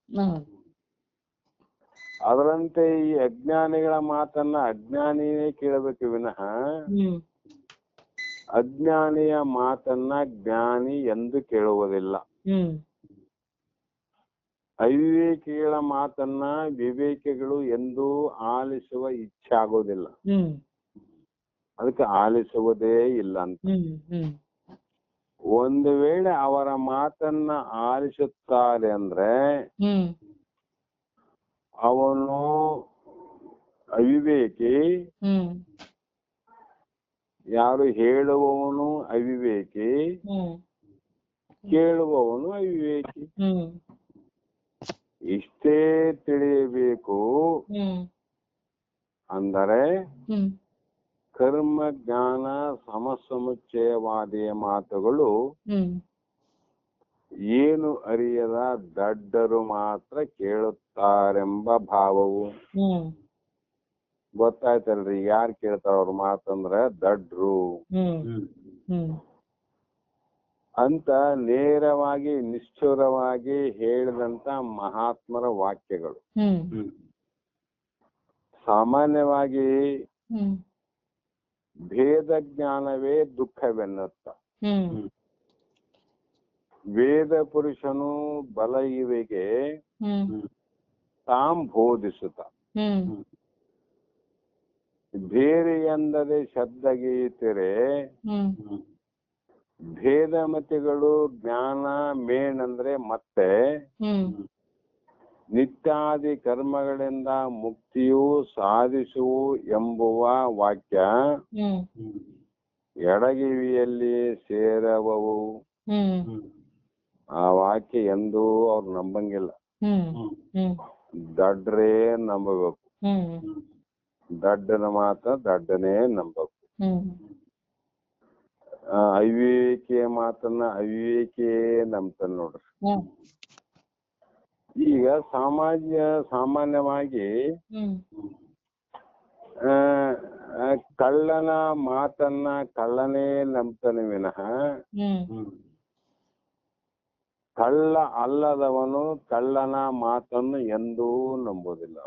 ಅದರಂತೆ ಈ ಅಜ್ಞಾನಿಗಳ ಮಾತನ್ನ ಅಜ್ಞಾನಿಯೇ ಕೇಳಬೇಕು ವಿನಃ ಅಜ್ಞಾನಿಯ ಮಾತನ್ನ ಜ್ಞಾನಿ ಎಂದು ಕೇಳುವುದಿಲ್ಲ. ಅವಿವೇಕಿಗಳ ಮಾತನ್ನ ವಿವೇಕಿಗಳು ಎಂದೂ ಆಲಿಸುವ ಇಚ್ಛೆ ಆಗೋದಿಲ್ಲ. ಅದಕ್ಕೆ ಆಲಿಸುವುದೇ ಇಲ್ಲ ಅಂತ. ಒಂದು ವೇಳೆ ಅವರ ಮಾತನ್ನ ಆಲಿಸುತ್ತಾರೆ ಅಂದ್ರೆ ಅವನು ಅವಿವೇಕಿ, ಹ್ಮ್ ಯಾರು ಹೇಳುವವನು ಅವಿವೇಕಿ, ಹ್ಮ್ ಕೇಳುವವನು ಅವಿವೇಕಿ. ಹ್ಮ್ ಇಷ್ಟೇ ತಿಳಿಯಬೇಕು. ಹ್ಮ್ ಅಂದರೆ ಹ್ಮ್ ಕರ್ಮ ಜ್ಞಾನ ಸಮಸಮುಚ್ಚಯವಾದಿಯ ಮಾತುಗಳು ಹ್ಮ್ ಏನು ಅರಿಯದ ದಡ್ಡರು ಮಾತ್ರ ಕೇಳುತ್ತಾರೆಂಬ ಭಾವವು. ಹ್ಮ್ ಗೊತ್ತಾಯ್ತಲ್ರಿ, ಯಾರು ಕೇಳ್ತಾರ ಅವ್ರ ಮಾತಂದ್ರ ದಡ್ರು ಹ್ಮ್ ಹ್ಮ್ ಅಂತ ನೇರವಾಗಿ ನಿಷ್ಠುರವಾಗಿ ಹೇಳಿದಂತ ಮಹಾತ್ಮರ ವಾಕ್ಯಗಳು. ಹ್ಮ್ ಸಾಮಾನ್ಯವಾಗಿ ಹ್ಮ್ ಭೇದ ಜ್ಞಾನವೇ ದುಃಖವೆನ್ನುತ್ತ ಹ್ಮ್ ವೇದ ಪುರುಷನು ಬಲ ಇವೆಗೆ ಹ್ಮ್ ತಾಂ ಬೋಧಿಸುತ್ತ ಹ್ಮ್ ಬೇರೆ ಎಂದರೆ ಶಬ್ದಗೀತೆರೆ ಹ್ಮ್ ಭೇದ ಮತಿಗಳು ಜ್ಞಾನ ಮೇಣಂದ್ರೆ ಮತ್ತೆ ಹ್ಮ್ ನಿತ್ಯಾದಿ ಕರ್ಮಗಳಿಂದ ಮುಕ್ತಿಯು ಸಾಧಿಸುವು ಎಂಬುವ ವಾಕ್ಯ ಹ್ಮ್ ಎಡಗಿವಿಯಲ್ಲಿ ಸೇರವವು. ಹ್ಮ್ ಆ ವಾಕ್ಯ ಎಂದೂ ಅವ್ರು ನಂಬಂಗಿಲ್ಲ. ಹ್ಮ್ ಹ್ಮ್ ದಡ್ಡರೇ ನಂಬಬೇಕು. ಹ್ಮ್ ದಡ್ಡನ ಮಾತ ದಡ್ಡನೇ ನಂಬಬೇಕು. ಹ್ಮ್ ಅವಿವೇಕಿಯ ಮಾತನ್ನ ಅವಿವೇಕಿಯೇ ನಂಬ್ತಾನೆ ನೋಡ್ರಿ. ಹ್ಮ್ ಈಗ ಸಾಮಾನ್ಯವಾಗಿ ಹ್ಮ್ ಕಳ್ಳನ ಮಾತನ್ನ ಕಳ್ಳನೇ ನಂಬ್ತಾನೆ ವಿನಃ ಹ್ಮ್ ಕಳ್ಳ ಅಲ್ಲದವನು ಕಳ್ಳನ ಮಾತನ್ನು ಎಂದೂ ನಂಬುದಿಲ್ಲ.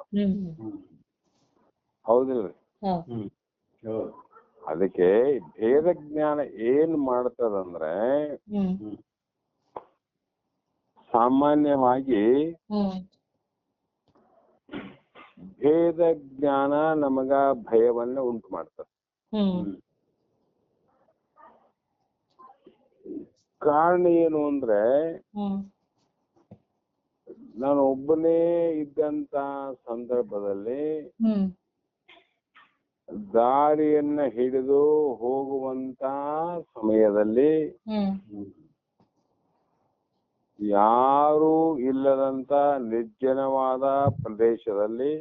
ಹೌದಿಲ್ರಿ? ಅದಕ್ಕೆ ಭೇದ ಜ್ಞಾನ ಏನ್ ಮಾಡ್ತದಂದ್ರೆ ಸಾಮಾನ್ಯವಾಗಿ ಭೇದ ಜ್ಞಾನ ನಮಗ ಭಯವನ್ನ ಉಂಟು ಮಾಡ್ತದೆ. ಕಾರಣ ಏನು ಅಂದ್ರೆ ನಾನು ಒಬ್ಬನೇ ಇದ್ದಂತ ಸಂದರ್ಭದಲ್ಲಿ ದಾರಿಯನ್ನ ಹಿಡಿದು ಹೋಗುವಂತ ಸಮಯದಲ್ಲಿ ಯಾರೂ ಇಲ್ಲದಂತ ನಿರ್ಜನವಾದ ಪ್ರದೇಶದಲ್ಲಿ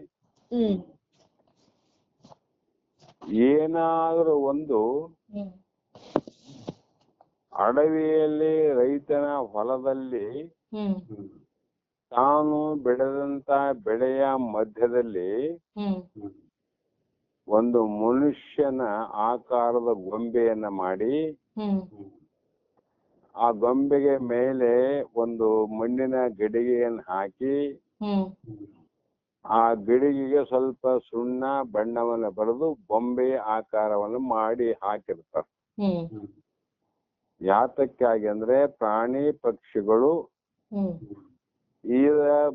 ಏನಾದರೂ ಒಂದು ಅಡವಿಯಲ್ಲಿ ರೈತನ ಹೊಲದಲ್ಲಿ ತಾನು ಬೆಳೆದಂತ ಬೆಳೆಯ ಮಧ್ಯದಲ್ಲಿ ಒಂದು ಮನುಷ್ಯನ ಆಕಾರದ ಗೊಂಬೆಯನ್ನ ಮಾಡಿ ಆ ಗೊಂಬೆಗೆ ಮೇಲೆ ಒಂದು ಮಣ್ಣಿನ ಗಡಿಗೆಯನ್ನು ಹಾಕಿ ಆ ಗಡಿಗೆಗೆ ಸ್ವಲ್ಪ ಸುಣ್ಣ ಬಣ್ಣವನ್ನು ಬರೆದು ಗೊಂಬೆಯ ಆಕಾರವನ್ನು ಮಾಡಿ ಹಾಕಿರ್ತಾರೆ. ಯಾತಕ್ಕಾಗಿ ಅಂದ್ರೆ ಪ್ರಾಣಿ ಪಕ್ಷಿಗಳು ಈ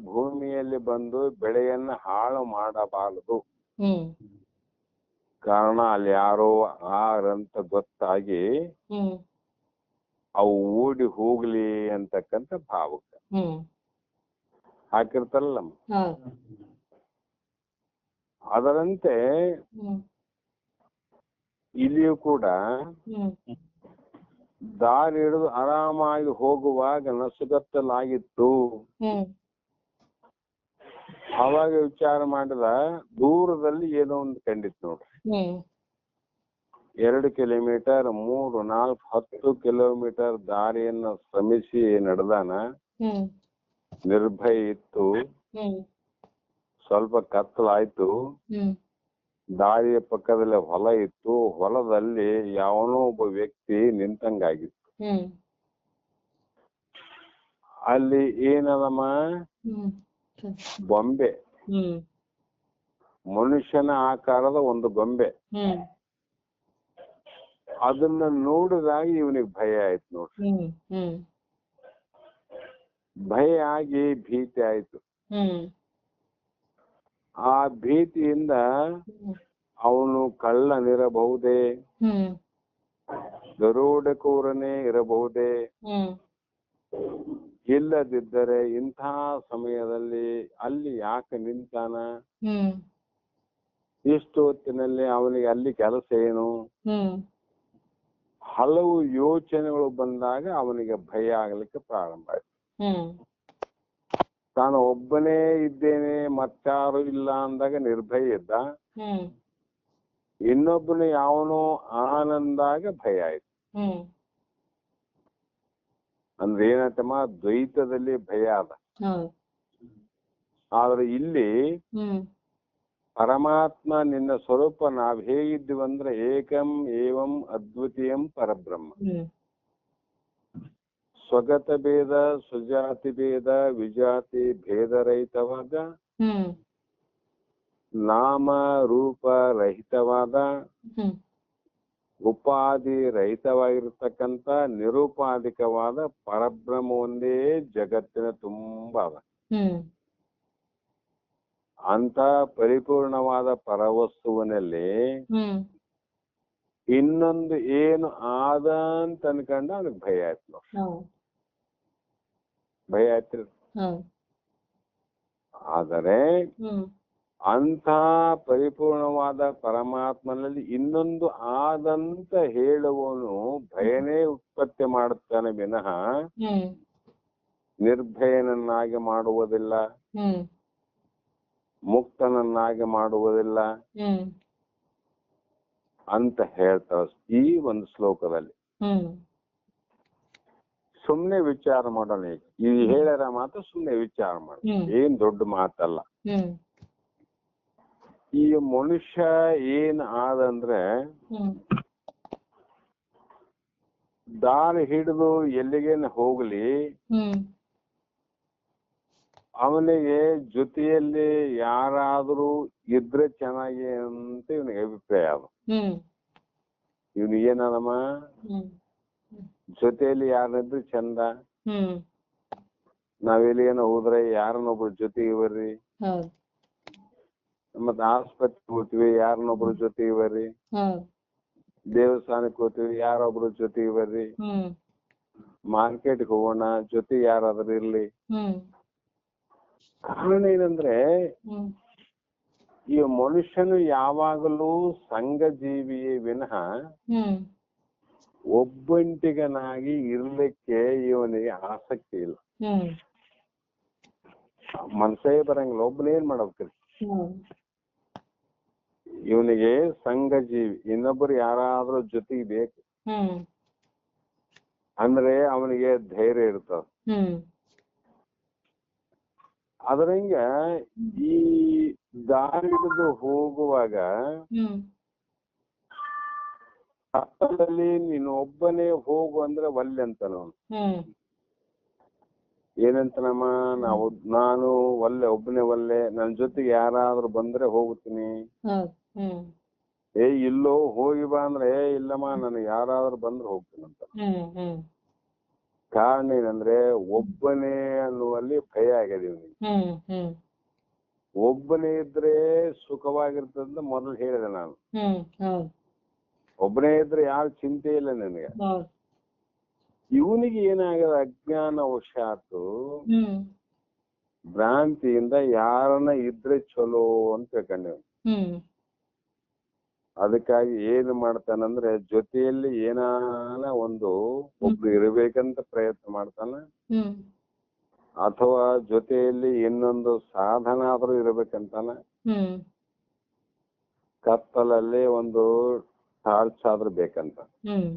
ಭೂಮಿಯಲ್ಲಿ ಬಂದು ಬೆಳೆಯನ್ನ ಹಾಳು ಮಾಡಬಾರದು. ಕಾರಣ ಅಲ್ಲಿ ಯಾರೋ ಆರಂತ ಗೊತ್ತಾಗಿ ಅವು ಓಡಿ ಹೋಗ್ಲಿ ಅಂತಕ್ಕಂಥ ಭಾವಕ್ಕೆ ಹಾಕಿರ್ತಾರಲ್ಲ. ಅದರಂತೆ ಇಲ್ಲಿಯೂ ಕೂಡ ದಾರಿ ಹಿಡಿದು ಆರಾಮಾಗಿ ಹೋಗುವಾಗ ನಸುಗತ್ತಲಾಗಿತ್ತು. ಅವಾಗ ವಿಚಾರ ಮಾಡಿದ ದೂರದಲ್ಲಿ ಏನೋ ಒಂದು ಕಂಡಿತ್ತು ನೋಡ್ರಿ. 2 ಕಿಲೋಮೀಟರ್ 3, 4, 10 ಕಿಲೋಮೀಟರ್ ದಾರಿಯನ್ನ ಶ್ರಮಿಸಿ ನಡೆದಾನ. ನಿರ್ಭಯ ಇತ್ತು, ಸ್ವಲ್ಪ ಕತ್ತಲಾಯ್ತು. ದಾರಿಯ ಪಕ್ಕದಲ್ಲಿ ಹೊಲ ಇತ್ತು, ಹೊಲದಲ್ಲಿ ಯಾವನೋ ಒಬ್ಬ ವ್ಯಕ್ತಿ ನಿಂತಂಗಾಗಿತ್ತು. ಅಲ್ಲಿ ಏನದಮ್ಮ, ಗೊಂಬೆ, ಮನುಷ್ಯನ ಆಕಾರದ ಒಂದು ಗೊಂಬೆ. ಅದನ್ನ ನೋಡಿದಾಗ ಇವನಿಗೆ ಭಯ ಆಯ್ತು ನೋಡ್ರಿ. ಭಯ ಆಗಿ ಭೀತಿ ಆಯ್ತು. ಆ ಭೀತಿಯಿಂದ ಅವನು ಕಳ್ಳನಿರಬಹುದೇ, ದರೋಡೆಕೋರನೇ ಇರಬಹುದೇ, ಇಲ್ಲದಿದ್ದರೆ ಇಂಥ ಸಮಯದಲ್ಲಿ ಅಲ್ಲಿ ಯಾಕೆ ನಿಂತಾನ, ಹ್ಮ್ ಇಷ್ಟು ಹೊತ್ತಿನಲ್ಲಿ ಅವನಿಗೆ ಅಲ್ಲಿ ಕೆಲಸ ಏನು, ಹ್ಮ್ ಹಲವು ಯೋಚನೆಗಳು ಬಂದಾಗ ಅವನಿಗೆ ಭಯ ಆಗ್ಲಿಕ್ಕೆ ಪ್ರಾರಂಭ ಆಯ್ತು. ಹ್ಮ್ ತಾನು ಒಬ್ಬನೇ ಇದ್ದೇನೆ ಮತ್ತಾರು ಇಲ್ಲ ಅಂದಾಗ ನಿರ್ಭಯ ಇದ್ದ. ಹ್ಮ್ ಇನ್ನೊಬ್ಬನು ಯಾವನೋ ಆನಂದಾಗ ಭಯ ಆಯ್ತು. ಹ್ಮ್ ಅಂದ್ರೆ ಏನಂತಮ್ಮ, ದ್ವೈತದಲ್ಲಿ ಭಯ ಅದ. ಹೌದು. ಆದ್ರೆ ಇಲ್ಲಿ ಹ್ಮ್ ಪರಮಾತ್ಮ ನಿನ್ನ ಸ್ವರೂಪ ನಾವ್ ಹೇಗಿದ್ದೀವಂದ್ರೆ ಏಕಂ ಏವಂ ಅದ್ವಿತೀಯಂ ಪರಬ್ರಹ್ಮ. ಹ್ಮ್ ಸ್ವಗತ ಭೇದ ಸುಜಾತಿ ಭೇದ ವಿಜಾತಿ ಭೇದರಹಿತವಾದ ಹ್ಮ್ ನಾಮ ರೂಪ ರಹಿತವಾದ ಹ್ಮ್ ಉಪಾಧಿ ರಹಿತವಾಗಿರ್ತಕ್ಕಂಥ ನಿರುಪಾಧಿಕವಾದ ಪರಬ್ರಹ್ಮ ಒಂದೇ ಜಗತ್ತಿನ ತುಂಬ ಅದ. ಹ್ಮ್ ಅಂತ ಪರಿಪೂರ್ಣವಾದ ಪರವಸ್ತುವಿನಲ್ಲಿ ಹ್ಮ್ ಇನ್ನೊಂದು ಏನು ಆದ ಅಂತ ಅನ್ಕೊಂಡ ಅವನಿಗೆ ಭಯ ಆಯ್ತು ನೋಡಿ. ಹೌದು. ಭಯ ಆಯ್ತು. ಹೌದು. ಆದರೆ ಹ್ಮ್ ಅಂಥ ಪರಿಪೂರ್ಣವಾದ ಪರಮಾತ್ಮನಲ್ಲಿ ಇನ್ನೊಂದು ಆದಂತ ಹೇಳುವವನು ಭಯನೇ ಉತ್ಪತ್ತಿ ಮಾಡುತ್ತಾನೆ ವಿನಃ ಹ್ಮ್ ನಿರ್ಭಯನನ್ನಾಗಿ ಮಾಡುವುದಿಲ್ಲ, ಹ್ಮ್ ಮುಕ್ತನನ್ನಾಗಿ ಮಾಡುವುದಿಲ್ಲ ಹ್ಮ್ ಅಂತ ಹೇಳ್ತಾರೆ ಈ ಒಂದು ಶ್ಲೋಕದಲ್ಲಿ. ಹ್ಮ್ ಸುಮ್ನೆ ವಿಚಾರ ಮಾಡೋಣ. ಈ ಹೇಳ್ಯಾರ ಮಾತು ಸುಮ್ನೆ ವಿಚಾರ ಮಾಡ, ಏನ್ ದೊಡ್ಡ ಮಾತಲ್ಲ. ಹ್ಮ್ ಈ ಮನುಷ್ಯ ಏನ್ ಆದಂದ್ರೆ ದಾರಿ ಹಿಡಿದು ಎಲ್ಲಿಗೇನು ಹೋಗ್ಲಿ ಹ್ಮ್ ಅವನಿಗೆ ಜೊತೆಯಲ್ಲಿ ಯಾರಾದ್ರೂ ಇದ್ರೆ ಚೆನ್ನಾಗಿ ಅಂತ ಇವನಿಗೆ ಅಭಿಪ್ರಾಯ ಅದು. ಹ್ಮ್ ಇವನು ಏನಮ್ಮ, ಹ್ಮ್ ಜೊತೆಯಲ್ಲಿ ಯಾರಿದ್ರೆ ಚಂದ. ಹ್ಮ್ ನಾವೆಲ್ಲಿಗೇನೋ ಹೋದ್ರೆ ಯಾರನ್ನೊಬ್ರು ಜೊತೆಗೆ ಬರ್ರಿ, ಹೌದು. ಮತ್ ಆಸ್ಪತ್ರೆಗೆ ಹೋಗ್ತೀವಿ ಯಾರನ್ನೊಬ್ರು ಜೊತೆಗೆ ಬರ್ರಿ, ಹೌದು. ದೇವಸ್ಥಾನಕ್ಕೆ ಹೋಗ್ತೀವಿ ಯಾರೊಬ್ರು ಜೊತೆಗೆ ಬರ್ರಿ, ಹ್ಮ್ ಮಾರ್ಕೆಟ್ಗೆ ಹೋಗೋಣ ಜೊತೆಗೆ ಯಾರಾದ್ರೂ ಇರ್ಲಿ. ಹ್ಮ್ ಕಾರಣ ಏನಂದ್ರೆ ಹ್ಮ್ ಈ ಮನುಷ್ಯನು ಯಾವಾಗಲೂ ಸಂಘ ಜೀವಿಯೇ ವಿನಃ ಹ್ಮ್ ಒಬ್ಬಂಟಿಗನಾಗಿ ಇರ್ಲಿಕ್ಕೆ ಇವನಿಗೆ ಆಸಕ್ತಿ ಇಲ್ಲ. ಹ್ಮ್ ಮನ್ಸೇ ಬರಂಗಿಲ್ಲ, ಒಬ್ಬನೇನ್ ಮಾಡ್ಬೇಕ್ರಿ. ಹ್ಮ್ ಇವನಿಗೆ ಸಂಘ ಜೀವಿ, ಇನ್ನೊಬ್ಬರು ಯಾರಾದ್ರೂ ಜೊತೆಗೆ ಬೇಕು. ಹ್ಮ್ ಅಂದ್ರೆ ಅವನಿಗೆ ಧೈರ್ಯ ಇರ್ತದ. ಹ್ಮ್ ಅದ್ರಂಗ ಈ ದಾರಿ ಹಿಡಿದು ಹೋಗುವಾಗ ಹ್ಮ್ ಕತ್ತಲಲ್ಲಿ ನೀನು ಒಬ್ಬನೇ ಹೋಗು ಅಂದ್ರೆ ಒಲ್ಲೆ ಅಂತಾನ ಅವನು. ಹ್ಮ್ ಏನಂತನಮ್ಮ, ನಾನು ಒಬ್ಬನೇ ಒಲ್ಲೆ, ನನ್ ಜೊತೆಗೆ ಯಾರಾದ್ರೂ ಬಂದ್ರೆ ಹೋಗ್ತೀನಿ. ಹೌದು. ಹ್ಮ್ ಇಲ್ಲೋ ಹೋಗಿ ಬಾ ಅಂದ್ರೆ ಇಲ್ಲಮ್ಮ ನನಗೆ ಯಾರಾದ್ರೂ ಬಂದ್ರೆ ಹೋಗ್ತೀನಂತ. ಹ್ಮ್ ಹ್ಮ್ ಕಾರಣ ಏನಂದ್ರೆ ಒಬ್ಬನೇ ಅನ್ನುವಲ್ಲಿ ಭಯ ಆಗಿದೆ ಇವನಿಗೆ. ಹ್ಮ್ ಹ್ಮ್ ಒಬ್ಬನೇ ಇದ್ರೆ ಸುಖವಾಗಿರ್ತದಂತ ಮೊದಲು ಹೇಳಿದೆ ನಾನು. ಹ್ಮ್ ಹೌದು. ಒಬ್ಬನೇ ಇದ್ರೆ ಯಾರು ಚಿಂತೆ ಇಲ್ಲ ನನಗೆ. ಹೌದು. ಇವನಿಗೆ ಏನಾಗಿದೆ, ಅಜ್ಞಾನ ವಶಾತು ಹ್ಮ್ ಭ್ರಾಂತಿಯಿಂದ ಯಾರನ್ನ ಇದ್ರೆ ಚಲೋ ಅಂತ ತಿಳ್ಕೊಂಡೇವ್. ಹ್ಮ್ ಅದಕ್ಕಾಗಿ ಏನ್ ಮಾಡ್ತಾನಂದ್ರೆ ಜೊತೆಯಲ್ಲಿ ಏನಾನ ಒಂದು ಒಬ್ರು ಇರ್ಬೇಕಂತ ಪ್ರಯತ್ನ ಮಾಡ್ತಾನ, ಹ್ಮ್ ಅಥವಾ ಜೊತೆಯಲ್ಲಿ ಇನ್ನೊಂದು ಸಾಧನ ಆದ್ರೂ ಇರ್ಬೇಕಂತಾನ. ಹ್ಮ್ ಕತ್ತಲಲ್ಲಿ ಒಂದು ಟಾರ್ಚ್ ಆದ್ರೂ ಬೇಕಂತ. ಹ್ಮ್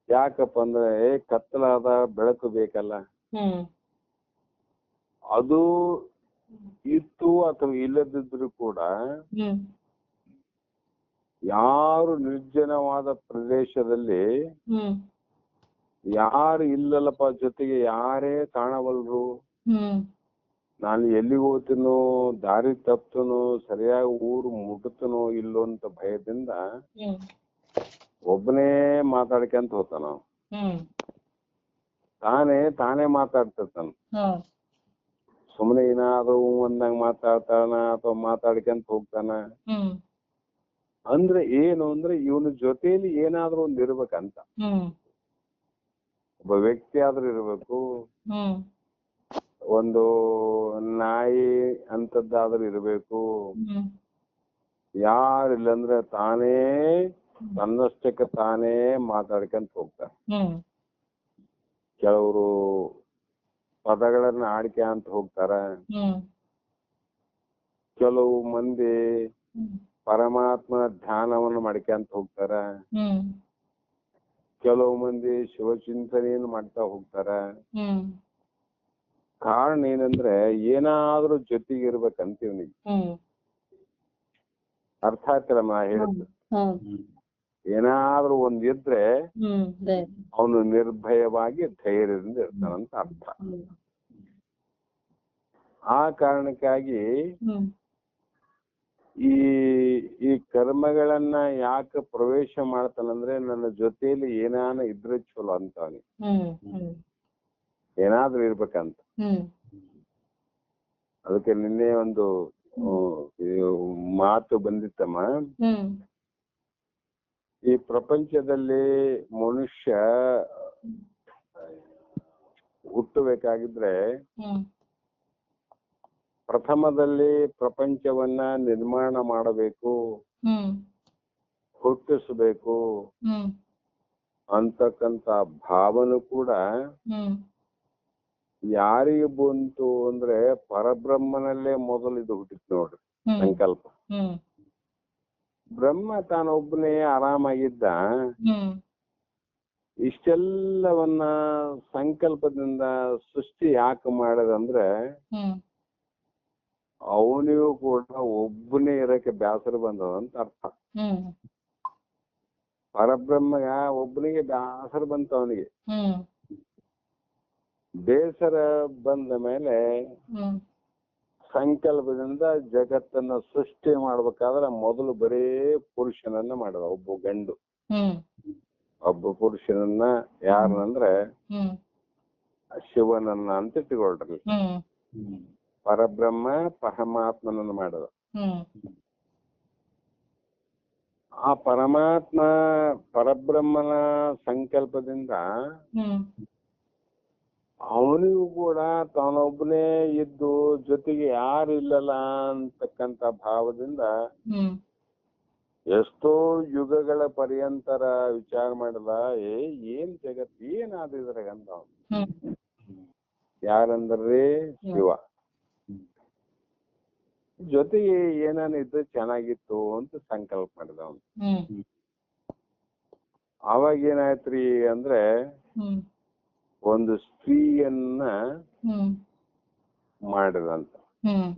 ಯಾಕಪ್ಪ ಅಂದ್ರೆ ಕತ್ತಲಾದ ಬೆಳಕು ಬೇಕಲ್ಲ. ಹ್ಮ್ ಅದು ಇತ್ತು ಅಥವಾ ಇಲ್ಲದಿದ್ರು ಕೂಡ ಹ್ಮ್ ಯಾರು ನಿರ್ಜನವಾದ ಪ್ರದೇಶದಲ್ಲಿ ಹ್ಮ್ ಯಾರು ಇಲ್ಲಲ್ಲಪ್ಪ ಜೊತೆಗೆ ಯಾರೇ ಕಾಣವಲ್ರು, ಹ್ಮ್ ನಾನು ಎಲ್ಲಿಗೆ ಹೋಗ್ತೀನೋ, ದಾರಿ ತಪ್ತನೋ, ಸರಿಯಾಗಿ ಊರು ಮುಟ್ಟತನೋ ಇಲ್ಲೋ ಅಂತ ಭಯದಿಂದ ಹ್ಮ್ ಒಬ್ಬನೇ ಮಾತಾಡ್ಕೊಂತ ಹೋಗ್ತಾನ. ಹ್ಮ್ ತಾನೇ ಮಾತಾಡ್ತಿರ್ತಾನ. ಹೌದು. ಸುಮ್ಮನೆ ಏನಾದ್ರು ಒಂದಂಗ್ ಮಾತಾಡ್ತಾನ ಅಥವಾ ಮಾತಾಡ್ಕೊಂತ ಹೋಗ್ತಾನ. ಹ್ಮ್ ಅಂದ್ರೆ ಏನು ಅಂದ್ರೆ ಇವನ ಜೊತೆಯಲ್ಲಿ ಏನಾದ್ರೂ ಒಂದ್ ಇರ್ಬೇಕಂತ. ಹ್ಮ್ ಒಬ್ಬ ವ್ಯಕ್ತಿ ಆದ್ರೂ ಇರ್ಬೇಕು, ಹ್ಮ್ ಒಂದು ನಾಯಿ ಅಂತದ್ದಾದ್ರೂ ಇರ್ಬೇಕು. ಹ್ಮ್ ಯಾರಿಲ್ಲಂದ್ರೆ ತಾನೇ ತನ್ನಷ್ಟಕ್ಕೆ ತಾನೇ ಮಾತಾಡ್ಕೊಂತ ಹೋಗ್ತಾರೆ. ಹ್ಮ್ ಕೆಲವರು ಪದಗಳನ್ನ ಆಡ್ಕೆ ಅಂತ ಹೋಗ್ತಾರೆ. ಹ್ಮ್ ಕೆಲವು ಮಂದಿ ಹ್ಮ್ ಪರಮಾತ್ಮನ ಧ್ಯಾನವನ್ನು ಮಾಡ್ಕೊಂತ ಹೋಗ್ತಾರೆ. ಹ್ಮ್ ಕೆಲವು ಮಂದಿ ಶಿವಚಿಂತನೆಯನ್ನು ಮಾಡ್ತಾ ಹೋಗ್ತಾರೆ. ಹ್ಮ್ ಕಾರಣ ಏನಂದ್ರೆ ಏನಾದ್ರೂ ಜೊತೆಗೆ ಇರ್ಬೇಕಂತ ಇವನಿಗೆ. ಹ್ಮ್ ಅರ್ಥ ಆಗ್ತಿಲ್ಲ ನಾ ಹೇಳಿದ್ದು. ಹೌದು. ಏನಾದ್ರೂ ಒಂದ್ ಇದ್ರೆ ಅದೇ. ಅವನು ನಿರ್ಭಯವಾಗಿ ಧೈರ್ಯದಿಂದ ಇರ್ತಾನಂತ ಅರ್ಥ. ಆ ಕಾರಣಕ್ಕಾಗಿ ಹ್ಮ್ ಈ ಈ ಕರ್ಮಗಳನ್ನ ಯಾಕೆ ಪ್ರವೇಶ ಮಾಡ್ತಾನಂದ್ರೆ ನನ್ನ ಜೊತೆಯಲ್ಲಿ ಏನಾನ ಇದ್ರೆ ಚಲೋ ಅಂತ ಅವನಿಗೆ. ಹ್ಮ್ ಹ್ಮ್ ಏನಾದ್ರೂ ಇರ್ಬೇಕಂತ. ಹ್ಮ್ ಅದಕ್ಕೆ ನಿನ್ನೆ ಒಂದು ಮಾತು ಬಂದಿತ್ತಮ್ಮ. ಹ್ಮ್ ಈ ಪ್ರಪಂಚದಲ್ಲಿ ಮನುಷ್ಯ ಹುಟ್ಟಬೇಕಾಗಿದ್ರೆ ಹ್ಮ್ ಪ್ರಥಮದಲ್ಲಿ ಪ್ರಪಂಚವನ್ನ ನಿರ್ಮಾಣ ಮಾಡಬೇಕು, ಹ್ಮ್ ಹುಟ್ಟಿಸಬೇಕು ಹ್ಮ್ ಅಂತಕ್ಕಂತ ಭಾವನೆ ಕೂಡ ಹ್ಮ್ ಯಾರಿಗೆ ಬಂತು ಅಂದ್ರೆ ಪರಬ್ರಹ್ಮನಲ್ಲೇ ಮೊದಲು ಇದು ಹುಟ್ಟಿತ್ತು ನೋಡ್ರಿ ಸಂಕಲ್ಪ. ಹ್ಮ್ ಬ್ರಹ್ಮ ತಾನೊಬ್ಬನೇ ಆರಾಮಾಗಿದ್ದ. ಹ್ಮ್ ಇಷ್ಟೆಲ್ಲವನ್ನ ಸಂಕಲ್ಪದಿಂದ ಸೃಷ್ಟಿ ಯಾಕೆ ಮಾಡದಂದ್ರೆ ಹ್ಮ್ ಅವನಿಗೂ ಕೂಡ ಒಬ್ಬನೇ ಇರಕ್ಕೆ ಬೇಸರ ಬಂದದಂತ ಅರ್ಥ. ಹ್ಮ್ ಪರಬ್ರಹ್ಮಗ ಒಬ್ಬನಿಗೆ ಬೇಸರ ಬಂತ. ಅವನಿಗೆ ಹ್ಮ್ ಬೇಸರ ಬಂದ ಮೇಲೆ ಹ್ಮ್ ಸಂಕಲ್ಪದಿಂದ ಜಗತ್ತನ್ನ ಸೃಷ್ಟಿ ಮಾಡ್ಬೇಕಾದ್ರೆ ಮೊದಲು ಬರೀ ಪುರುಷನನ್ನ ಮಾಡಿದ, ಒಬ್ಬ ಗಂಡು. ಹ್ಮ್ ಒಬ್ಬ ಪುರುಷನನ್ನ ಯಾರನಂದ್ರೆ ಹ್ಮ್ ಶಿವನನ್ನ ಅಂತ ಇಟ್ಟುಕೊಳ್ರಿ. ಹ್ಮ್ ಪರಬ್ರಹ್ಮ ಪರಮಾತ್ಮನನ್ನು ಮಾಡಿದ. ಹ್ಮ್ ಆ ಪರಮಾತ್ಮ ಪರಬ್ರಹ್ಮನ ಸಂಕಲ್ಪದಿಂದ ಹ್ಮ್ ಅವನಿಗೂ ಕೂಡ ತಾನೊಬ್ಬನೇ ಇದ್ದು ಜೊತೆಗೆ ಯಾರು ಇಲ್ಲಲ್ಲ ಅಂತಕ್ಕಂತ ಭಾವದಿಂದ ಹ್ಮ್ ಎಷ್ಟೋ ಯುಗಗಳ ಪರ್ಯಂತರ ವಿಚಾರ ಮಾಡಿದ. ಏನ್ ಜಗತ್ ಏನಾದಿದ್ರಾಗ ಅಂತ ಅವನು. ಹ್ಮ್ ಯಾರಂದ್ರಿ ಶಿವ. ಜೊತೆಗೆ ಏನಾನ ಇದ್ದು ಚೆನ್ನಾಗಿತ್ತು ಅಂತ ಸಂಕಲ್ಪ ಮಾಡಿದ ಅವನು. ಹ್ಮ್ ಅವಾಗ ಏನಾಯ್ತ್ರಿ ಅಂದ್ರೆ ಹ್ಮ್ ಒಂದು ಸ್ತ್ರೀಯನ್ನ ಹ್ಮ್ ಮಾಡಿದಂತ. ಹ್ಮ್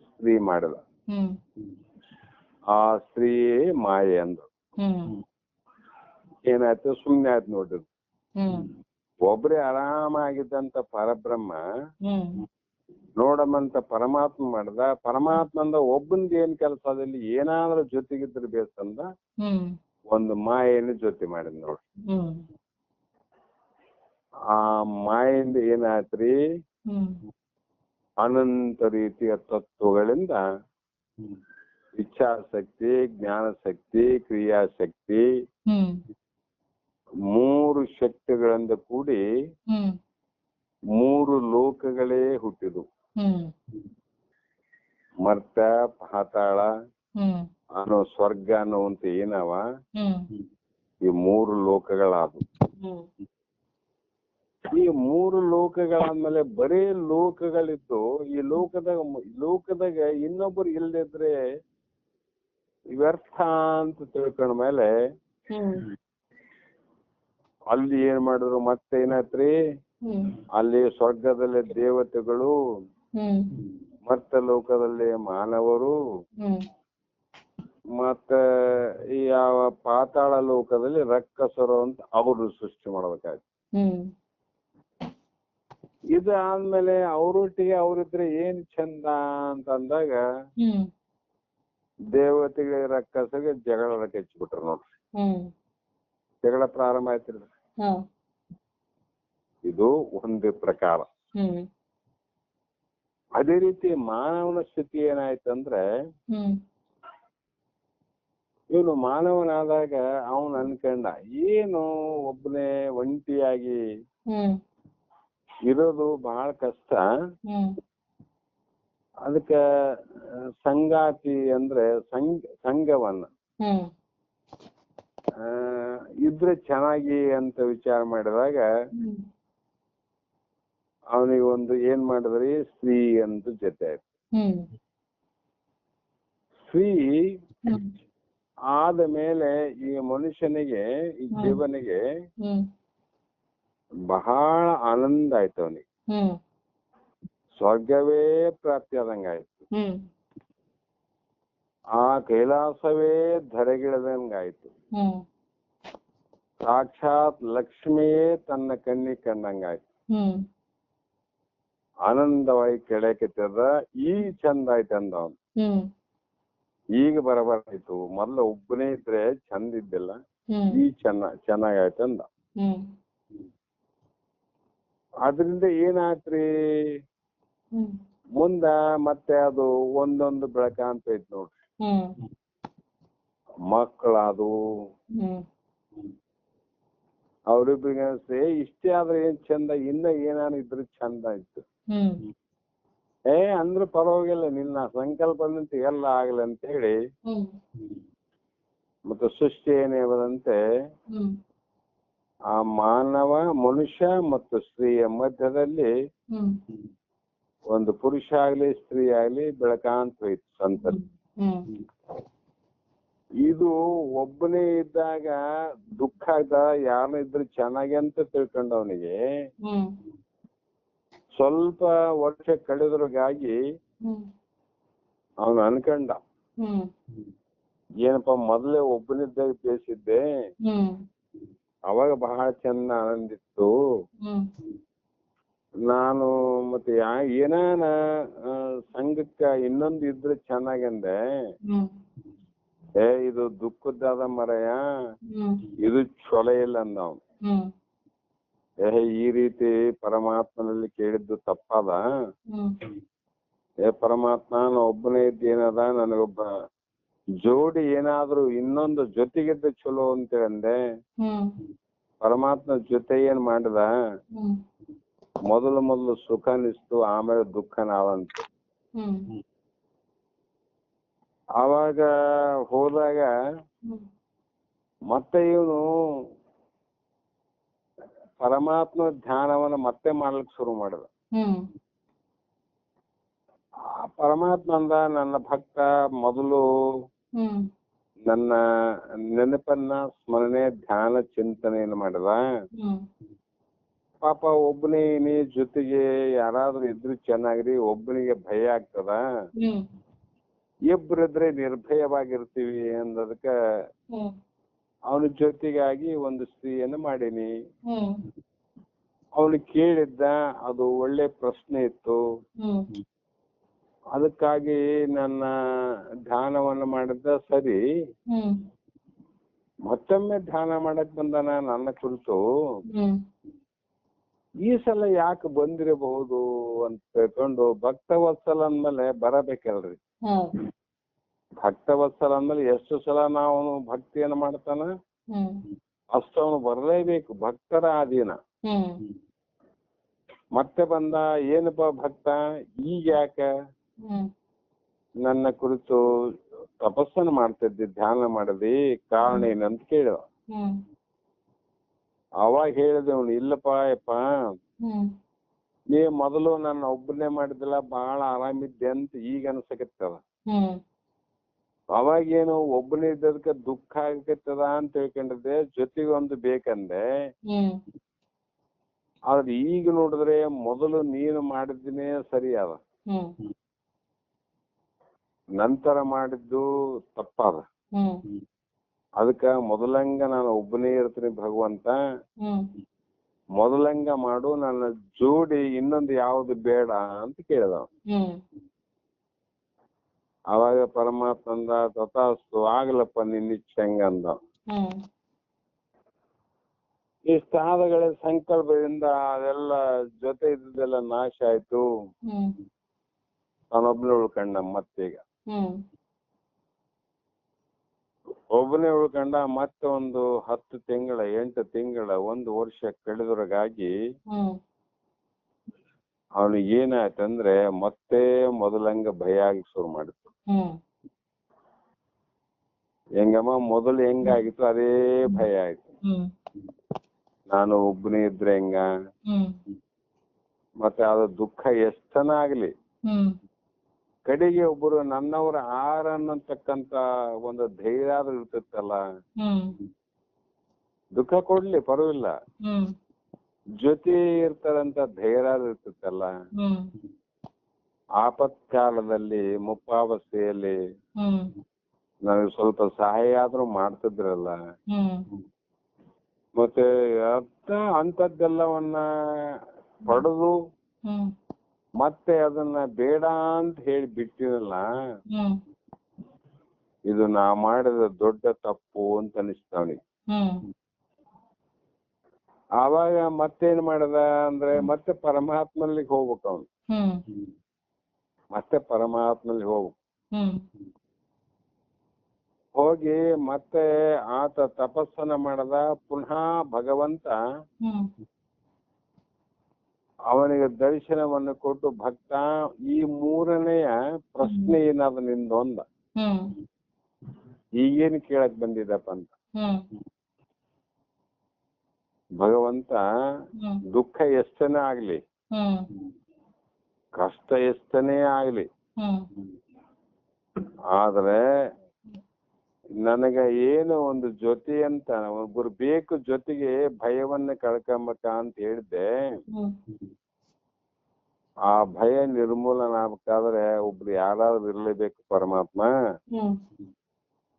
ಸ್ತ್ರೀ ಮಾಡಿದ. ಹ್ಮ್ ಆ ಸ್ತ್ರೀಯೇ ಮಾಯೆ ಅಂದ್ರು. ಹ್ಮ್ ಏನಾಯ್ತು, ಸುಮ್ನೆ ಆಯ್ತು ನೋಡ್ರಿ. ಹ್ಮ್ ಒಬ್ರೇ ಆರಾಮಾಗಿದ್ದಂತ ಪರಬ್ರಹ್ಮ ಹ್ಮ್ ನೋಡಮಂತ ಪರಮಾತ್ಮ ಮಾಡಿದ. ಪರಮಾತ್ಮಂದ ಒಬ್ಬಂದ ಏನ್ ಕೆಲಸ ಅದಲ್ಲಿ ಏನಾದ್ರೂ ಜೊತೆಗಿದ್ರೆ ಬೇಕಂದ ಹ್ಮ್ ಒಂದು ಮಾಯೆಯನ್ನು ಜೊತೆ ಮಾಡಿದ್ ನೋಡ್ರಿ. ಹ್ಮ್ ಆ ಮಾಯಿಂದ ಏನಾಯ್ತ್ರಿ, ಹ್ಮ್ ಅನಂತ ರೀತಿಯ ತತ್ವಗಳಿಂದ ಇಚ್ಛಾಶಕ್ತಿ, ಜ್ಞಾನಶಕ್ತಿ, ಕ್ರಿಯಾಶಕ್ತಿ, ಹ್ಮ್ 3 ಶಕ್ತಿಗಳಿಂದ ಕೂಡಿ ಹ್ಮ್ 3 ಲೋಕಗಳೇ ಹುಟ್ಟಿದು. ಹ್ಮ್ ಮರ್ತ, ಪಾತಾಳ ಹ್ಮ್ ಅನ್ನೋ ಸ್ವರ್ಗ ಅನ್ನೋಂತ ಏನವ ಹ್ಮ್ ಈ 3 ಲೋಕಗಳಾದವು. ಹ್ಮ್ ಈ 3 ಲೋಕಗಳಾದ್ಮೇಲೆ ಬರೀ ಲೋಕಗಳಿದ್ದು ಈ ಲೋಕದಾಗ ಇನ್ನೊಬ್ಬರು ಇಲ್ದಿದ್ರೆ ವ್ಯರ್ಥ ಅಂತ ತಿಳ್ಕೊಂಡ ಮೇಲೆ ಅಲ್ಲಿ ಏನ್ ಮಾಡಿದ್ರು, ಮತ್ತೆ ಏನಾಯ್ತ್ರಿ, ಅಲ್ಲಿ ಸ್ವರ್ಗದಲ್ಲಿ ದೇವತೆಗಳು, ಮರ್ತ ಲೋಕದಲ್ಲಿ ಮಾನವರು, ಮತ್ತೆ ಈ ಯಾವ ಪಾತಾಳ ಲೋಕದಲ್ಲಿ ರಕ್ಕಸರು ಅಂತ ಅವರು ಸೃಷ್ಟಿ ಮಾಡ್ಬೇಕಾಯ್ತು. ಇದು ಆದ್ಮೇಲೆ ಅವರೊಟ್ಟಿಗೆ ಅವರಿದ್ರೆ ಏನ್ ಚಂದ ಅಂತ ಅಂದಾಗ ದೇವತೆಗೆ ರಕ್ಕಸಗೆ ಜಗಳ ಹೆಚ್ಚಿಬಿಟ್ರು ನೋಡ್ರಿ. ಜಗಳ ಪ್ರಾರಂಭ ಆಯ್ತಿಲ್ಲ. ಇದು ಒಂದು ಪ್ರಕಾರ. ಅದೇ ರೀತಿ ಮಾನವನ ಸ್ಥಿತಿ ಏನಾಯ್ತಂದ್ರೆ, ಇವನು ಮಾನವನಾದಾಗ ಅವನು ಅನ್ಕೊಂಡ ಏನು ಒಬ್ಬನೇ ಒಂಟಿಯಾಗಿ ಹ್ಮ್ ಇರೋದು ಬಹಳ ಕಷ್ಟ. ಹ್ಮ್ ಅದಕ್ಕ ಸಂಗಾತಿ ಅಂದ್ರೆ ಸಂಘವನ್ನ ಹ್ಮ್ ಆ, ಇದ್ರೆ ಚೆನ್ನಾಗಿ ಅಂತ ವಿಚಾರ ಮಾಡಿದಾಗ ಹ್ಮ್ ಅವನಿಗೆ ಒಂದು ಏನ್ ಮಾಡಿದ್ರಿ, ಸ್ತ್ರೀ ಅಂತ ಜೊತೆ ಆಯ್ತು. ಹ್ಮ್ ಸ್ತ್ರೀ ಹ್ಮ್ ಆದ ಮೇಲೆ ಈ ಮನುಷ್ಯನಿಗೆ, ಈ ಜೀವನಿಗೆ ಹ್ಮ್ ಬಹಳ ಆನಂದ ಆಯ್ತು. ಅವನಿಗೆ ಹ್ಮ್ ಸ್ವರ್ಗವೇ ಪ್ರಾಪ್ತಿ ಆದಂಗ ಆಯ್ತು. ಹ್ಮ್ ಆ ಕೈಲಾಸವೇ ಧರೆಗಿಳದಂಗಾಯ್ತು. ಹ್ಮ್ ಸಾಕ್ಷಾತ್ ಲಕ್ಷ್ಮಿಯೇ ತನ್ನ ಕಣ್ಣಿಗೆ ಕಂಡಂಗಾಯ್ತು. ಹ್ಮ್ ಆನಂದವಾಗಿ ಕೆಳಕೆತ್ತದ ಈ ಚಂದ ಆಯ್ತು ಅಂದ ಅವನು. ಹ್ಮ್ ಈಗ ಬರಬಾರ್ದಾಯ್ತು, ಮೊದ್ಲು ಒಬ್ಬನೇ ಇದ್ರೆ ಚಂದ ಇದ್ದಿಲ್ಲ, ಹ್ಮ್ ಈ ಚೆನ್ನಾಗಾಯ್ತು ಅಂದ. ಹ್ಮ್ ಅದ್ರಿಂದ ಏನಾತ್ರಿ, ಹ್ಮ್ ಮುಂದ ಮತ್ತೆ ಅದು ಒಂದೊಂದು ಬೆಳಕ ಅಂತ ಐತ್ ನೋಡ್ರಿ. ಹ್ಮ್ ಮಕ್ಕಳದು ಹ್ಮ್ ಅವ್ರಿಬ್ರಿಗೆ ಅನ್ಸ್ತೆ ಇಷ್ಟೇ ಆದ್ರೆ ಏನ್ ಚಂದ, ಇನ್ನ ಏನಾನು ಇದ್ರೆ ಚಂದ ಆಯ್ತು. ಹ್ಮ್ ಅಂದ್ರೆ ಪರವಾಗಿಲ್ಲ, ನಿನ್ನ ಸಂಕಲ್ಪದಂತೆ ಎಲ್ಲ ಆಗ್ಲಿ ಅಂತ ಹೇಳಿ ಹ್ಮ್ ಮತ್ತೆ ಸೃಷ್ಟಿ ಏನೇವದಂತೆ ಹ್ಮ್ ಆ ಮಾನವ, ಮನುಷ್ಯ ಮತ್ತು ಸ್ತ್ರೀಯ ಮಧ್ಯದಲ್ಲಿ ಹ್ಮ್ ಒಂದು ಪುರುಷ ಆಗ್ಲಿ ಸ್ತ್ರೀ ಆಗ್ಲಿ ಬೆಳಕಾಂತ ಹೋಯ್ತು ಸಂತರು. ಹ್ಮ್ ಇದು ಒಬ್ಬನೇ ಇದ್ದಾಗ ದುಃಖ ಆದ, ಯಾರನ್ನ ಇದ್ರೆ ಚೆನ್ನಾಗಿ ಅಂತ ತಿಳ್ಕೊಂಡವನಿಗೆ ಹ್ಮ್ ಸ್ವಲ್ಪ ವರ್ಷ ಕಳೆದ್ರಗಾಗಿ ಹ್ಮ್ ಅವನು ಅನ್ಕಂಡ, ಹ್ಮ್ ಏನಪ್ಪಾ ಮೊದಲೇ ಒಬ್ಬನಿದ್ದಾಗ ಬೇಸಿದ್ದೆ, ಹ್ಮ್ ಅವಾಗ ಬಹಳ ಚಂದ ಆನಂದಿತ್ತು. ಹ್ಮ್ ನಾನು ಮತ್ತೆ ಏನಾನ ಸಂಘಕ್ಕ ಇನ್ನೊಂದು ಇದ್ರೆ ಚೆನ್ನಾಗಂದೆ, ಹ್ಮ್ ಇದು ದುಃಖದ್ದಾದ ಮರಯ, ಹ್ಮ್ ಇದು ಚೊಲ ಇಲ್ಲ ಅಂದ ಅವನು. ಹ್ಮ್ ಈ ರೀತಿ ಪರಮಾತ್ಮನಲ್ಲಿ ಕೇಳಿದ್ದು ತಪ್ಪದ. ಹ್ಮ್ ಪರಮಾತ್ಮ, ನಾನು ಒಬ್ಬನೇ ಇದ್ದೇನದ, ನನಗೊಬ್ಬ ಜೋಡಿ ಏನಾದ್ರು ಇನ್ನೊಂದು ಜೊತೆಗಿದ್ದ ಚಲೋ ಅಂತೇಳಂದೆ. ಹ್ಮ್ ಪರಮಾತ್ಮ ಜೊತೆ ಏನ್ ಮಾಡಿದ, ಹ್ಮ್ ಮೊದಲು ಸುಖ ಅನಿಸ್ತು, ಆಮೇಲೆ ದುಃಖ ನಾವಂತ. ಹ್ಮ್ ಆವಾಗ ಹೋದಾಗ ಮತ್ತೆ ಇವನು ಪರಮಾತ್ಮ ಧ್ಯಾನವನ್ನ ಮತ್ತೆ ಮಾಡ್ಲಿಕ್ಕೆ ಶುರು ಮಾಡಿದ. ಹ್ಮ್ ಆ ಪರಮಾತ್ಮ ಅಂದ, ನನ್ನ ಭಕ್ತ ಮೊದಲು ಹ್ಮ್ ನನ್ನ ನೆನಪನ್ನ ಸ್ಮರಣೆ ಧ್ಯಾನ ಚಿಂತನೆಯನ್ನು ಮಾಡಿದ. ಹ್ಮ್ ಪಾಪ ಒಬ್ಬನೇ ಜೊತೆಗೆ ಯಾರಾದ್ರೂ ಇದ್ರು ಚೆನ್ನಾಗ್ರಿ, ಒಬ್ಬನಿಗೆ ಭಯ ಆಗ್ತದ, ಹ್ಮ್ ಇಬ್ಬರಿದ್ರೆ ನಿರ್ಭಯವಾಗಿರ್ತೀವಿ ಅಂದದಕ್ಕ ಹ್ಮ್ ಅವನ ಜೊತೆಗಾಗಿ ಒಂದು ಸ್ತ್ರೀಯನ್ನು ಮಾಡೀನಿ. ಹ್ಮ್ ಅವನು ಕೇಳಿದ್ದ, ಅದು ಒಳ್ಳೆ ಪ್ರಶ್ನೆ ಇತ್ತು. ಹ್ಮ್ ಅದಕ್ಕಾಗಿ ನನ್ನ ಧ್ಯಾನವನ್ನು ಮಾಡಿದ್ದ. ಸರಿ, ಹ್ಮ್ ಮತ್ತೊಮ್ಮೆ ಧ್ಯಾನ ಮಾಡಕ್ ಬಂದಾನ ನನ್ನ ಕುರಿತು, ಹ್ಮ್ ಈ ಸಲ ಯಾಕೆ ಬಂದಿರಬಹುದು ಅಂತ ತಿಳ್ಕೊಂಡು, ಭಕ್ತವತ್ಸಲ ಅಂದ್ಮೇಲೆ ಬರಬೇಕಲ್ರಿ. ಹೌದು. ಭಕ್ತವತ್ಸಲ ಅಂದ್ಮೇಲೆ ಎಷ್ಟು ಸಲ ನಾವು ಭಕ್ತಿಯನ್ನು ಮಾಡ್ತಾನ ಹ್ಮ್ ಅಷ್ಟು ಅವನು ಬರಲೇಬೇಕು, ಭಕ್ತರ ಆಧೀನ. ಹ್ಮ್ ಮತ್ತೆ ಬಂದ, ಏನಪ್ಪ ಭಕ್ತ, ಈಗ ಯಾಕ ಹ್ಮ್ ನನ್ನ ಕುರಿತು ತಪಸ್ಸನ್ನು ಮಾಡ್ತಿದ್ದಿ, ಧ್ಯಾನ ಮಾಡದಿ, ಕಾರಣ ಏನಂತ ಕೇಳಿದ. ಹ್ಮ್ ಅವಾಗ ಹೇಳಿದವನು, ಇಲ್ಲಪ್ಪ ಯಪ್ಪ, ಹ್ಮ್ ನೀ ಮೊದಲು ನನ್ನ ಒಬ್ಬನೇ ಮಾಡಿದಿಲ್ಲ, ಬಹಳ ಆರಾಮಿದ್ದೆ ಅಂತ ಈಗ ಅನ್ಸಕತ್ತದ. ಹ್ಮ್ ಅವಾಗೇನು ಒಬ್ಬನೇ ಇದ್ದದಕ್ಕೆ ದುಃಖ ಆಗಕತ್ತದ ಅಂತ ತಿಳ್ಕೊಂಡಿದ್ದೆ, ಜೊತೆಗೆ ಒಂದು ಬೇಕಂದೆ. ಹ್ಮ್ ಆದ್ರೆ ಈಗ ನೋಡಿದ್ರೆ ಮೊದಲು ನೀನು ಮಾಡಿದ್ದೀನೇ ಸರಿ ಅದ, ಹ್ಮ್ ನಂತರ ಮಾಡಿದ್ದು ತಪ್ಪದ. ಹ್ಮ್ ಅದಕ್ಕ ಮೊದಲಂಗ ನಾನು ಒಬ್ಬನೇ ಇರ್ತೀನಿ ಭಗವಂತ, ಹ್ಮ್ ಮೊದಲಂಗ ಮಾಡು, ನನ್ನ ಜೋಡಿ ಇನ್ನೊಂದು ಯಾವ್ದು ಬೇಡ ಅಂತ ಕೇಳಿದ. ಹ್ಮ್ ಅವಾಗ ಪರಮಾತ್ಮ ಅಂದ, ತಥಾಸ್ತು, ಆಗ್ಲಪ್ಪ ನಿನ್ನ ಇಚ್ಛೆ ಹಂಗಂದ. ಹ್ಮ್ ಇಷ್ಟಾದಗಳ ಸಂಕಲ್ಪದಿಂದ ಅದೆಲ್ಲ ಜೊತೆ ಇದ್ದದೆಲ್ಲ ನಾಶ ಆಯ್ತು. ಹ್ಮ್ ತಾನೊಬ್ನೇ ಉಳ್ಕೊಂಡ ಮತ್ತೀಗ. ಹ್ಮ್ ಒಬ್ಬನೇ ಉಳ್ಕೊಂಡ ಮತ್ತೆ ಒಂದು 10 ತಿಂಗಳ 8 ತಿಂಗಳ 1 ವರ್ಷ ಕಳೆದ್ರಾಗಿ ಹ್ಮ್ ಅವನಿಗೆ ಏನಾಯ್ತಂದ್ರೆ ಮತ್ತೆ ಮೊದಲಂಗ ಭಯ ಆಗಿ ಶುರು ಮಾಡಿತ್ತು. ಹ್ಮ್ ಹೆಂಗಮ್ಮ ಮೊದಲು ಹೆಂಗಾಗಿತ್ತು ಅದೇ ಭಯ ಆಯ್ತು. ಹ್ಮ್ ನಾನು ಒಬ್ಬನೇ ಇದ್ರೆ ಹೆಂಗ, ಹ್ಮ್ ಮತ್ತೆ ಅದು ದುಃಖ ಎಷ್ಟನ ಆಗ್ಲಿ ಹ್ಮ್ ಕಡೆಗೆ ಒಬ್ಬರು ನನ್ನವರ ಅನ್ನತಕ್ಕಂತ ಒಂದು ಧೈರ್ಯ ಆದ್ರೂ ಇರ್ತಿತ್ತಲ್ಲ. ಹ್ಮ್ ದುಃಖ ಕೊಡ್ಲಿ ಪರವಾಗಿಲ್ಲ, ಹ್ಮ್ ಜೊತೆ ಇರ್ತಾರಂತ ಧೈರ್ಯ ಇರ್ತಿತ್ತಲ್ಲ. ಹ್ಮ್ ಆಪತ್ಕಾಲದಲ್ಲಿ ಮುಪ್ಪಾವಸ್ಥೆಯಲ್ಲಿ ಹ್ಮ್ ನನಗೆ ಸ್ವಲ್ಪ ಸಹಾಯ ಆದ್ರೂ ಮಾಡ್ತಿದ್ರಲ್ಲ. ಹ್ಮ್ ಮತ್ತೆ ಅಂತದ್ದೆಲ್ಲವನ್ನ ಪಡೆದು ಹ್ಮ್ ಮತ್ತೆ ಅದನ್ನ ಬೇಡ ಅಂತ ಹೇಳಿ ಬಿಟ್ಟಿರಲ್ಲ. ಹ್ಮ್ ಇದು ನಾ ಮಾಡಿದ ದೊಡ್ಡ ತಪ್ಪು ಅಂತ ಅನಿಸ್ತಾವನಿ. ಹ್ಮ್ ಆವಾಗ ಮತ್ತೇನ್ ಮಾಡದ ಅಂದ್ರೆ ಮತ್ತೆ ಪರಮಾತ್ಮಲ್ಲಿಗೆ ಹೋಗ್ಬೇಕು ಅವನು. ಹ್ಮ್ ಮತ್ತೆ ಪರಮಾತ್ಮಲ್ಲಿ ಹೋಗ್ಬೇಕು. ಹ್ಮ್ ಹೋಗಿ ಮತ್ತೆ ಆತ ತಪಸ್ಸನ್ನ ಮಾಡದ. ಪುನಃ ಭಗವಂತ ಹ್ಮ್ ಅವನಿಗೆ ದರ್ಶನವನ್ನು ಕೊಟ್ಟು, ಭಕ್ತ ಈ 3ನೆಯ ಪ್ರಶ್ನೆ ಏನಾದ ನಿಂದೊಂದ, ಹ್ಮ್ ಈಗೇನು ಕೇಳಕ್ ಬಂದಿದ್ದಪ್ಪ ಅಂತ. ಹ್ಮ್ ಭಗವಂತ ಹ್ಮ್ ದುಃಖ ಎಷ್ಟನೇ ಆಗ್ಲಿ, ಹ್ಮ್ ಕಷ್ಟ ಎಷ್ಟನೇ ಆಗ್ಲಿ, ಹ್ಮ್ ಆದ್ರೆ ನನಗ ಏನು ಒಂದು ಜೊತೆ ಅಂತ ಒಬ್ಬರು ಬೇಕು, ಜೊತೆಗೆ ಭಯವನ್ನ ಕಳ್ಕೊಂಬಕ ಅಂತ ಹೇಳಿದ್ದೆ. ಹ್ಮ್ ಆ ಭಯ ನಿರ್ಮೂಲನ ಆಗ್ಬೇಕಾದ್ರೆ ಒಬ್ರು ಯಾರಾದ್ರೂ ಇರ್ಲೇಬೇಕು ಪರಮಾತ್ಮ. ಹ್ಮ್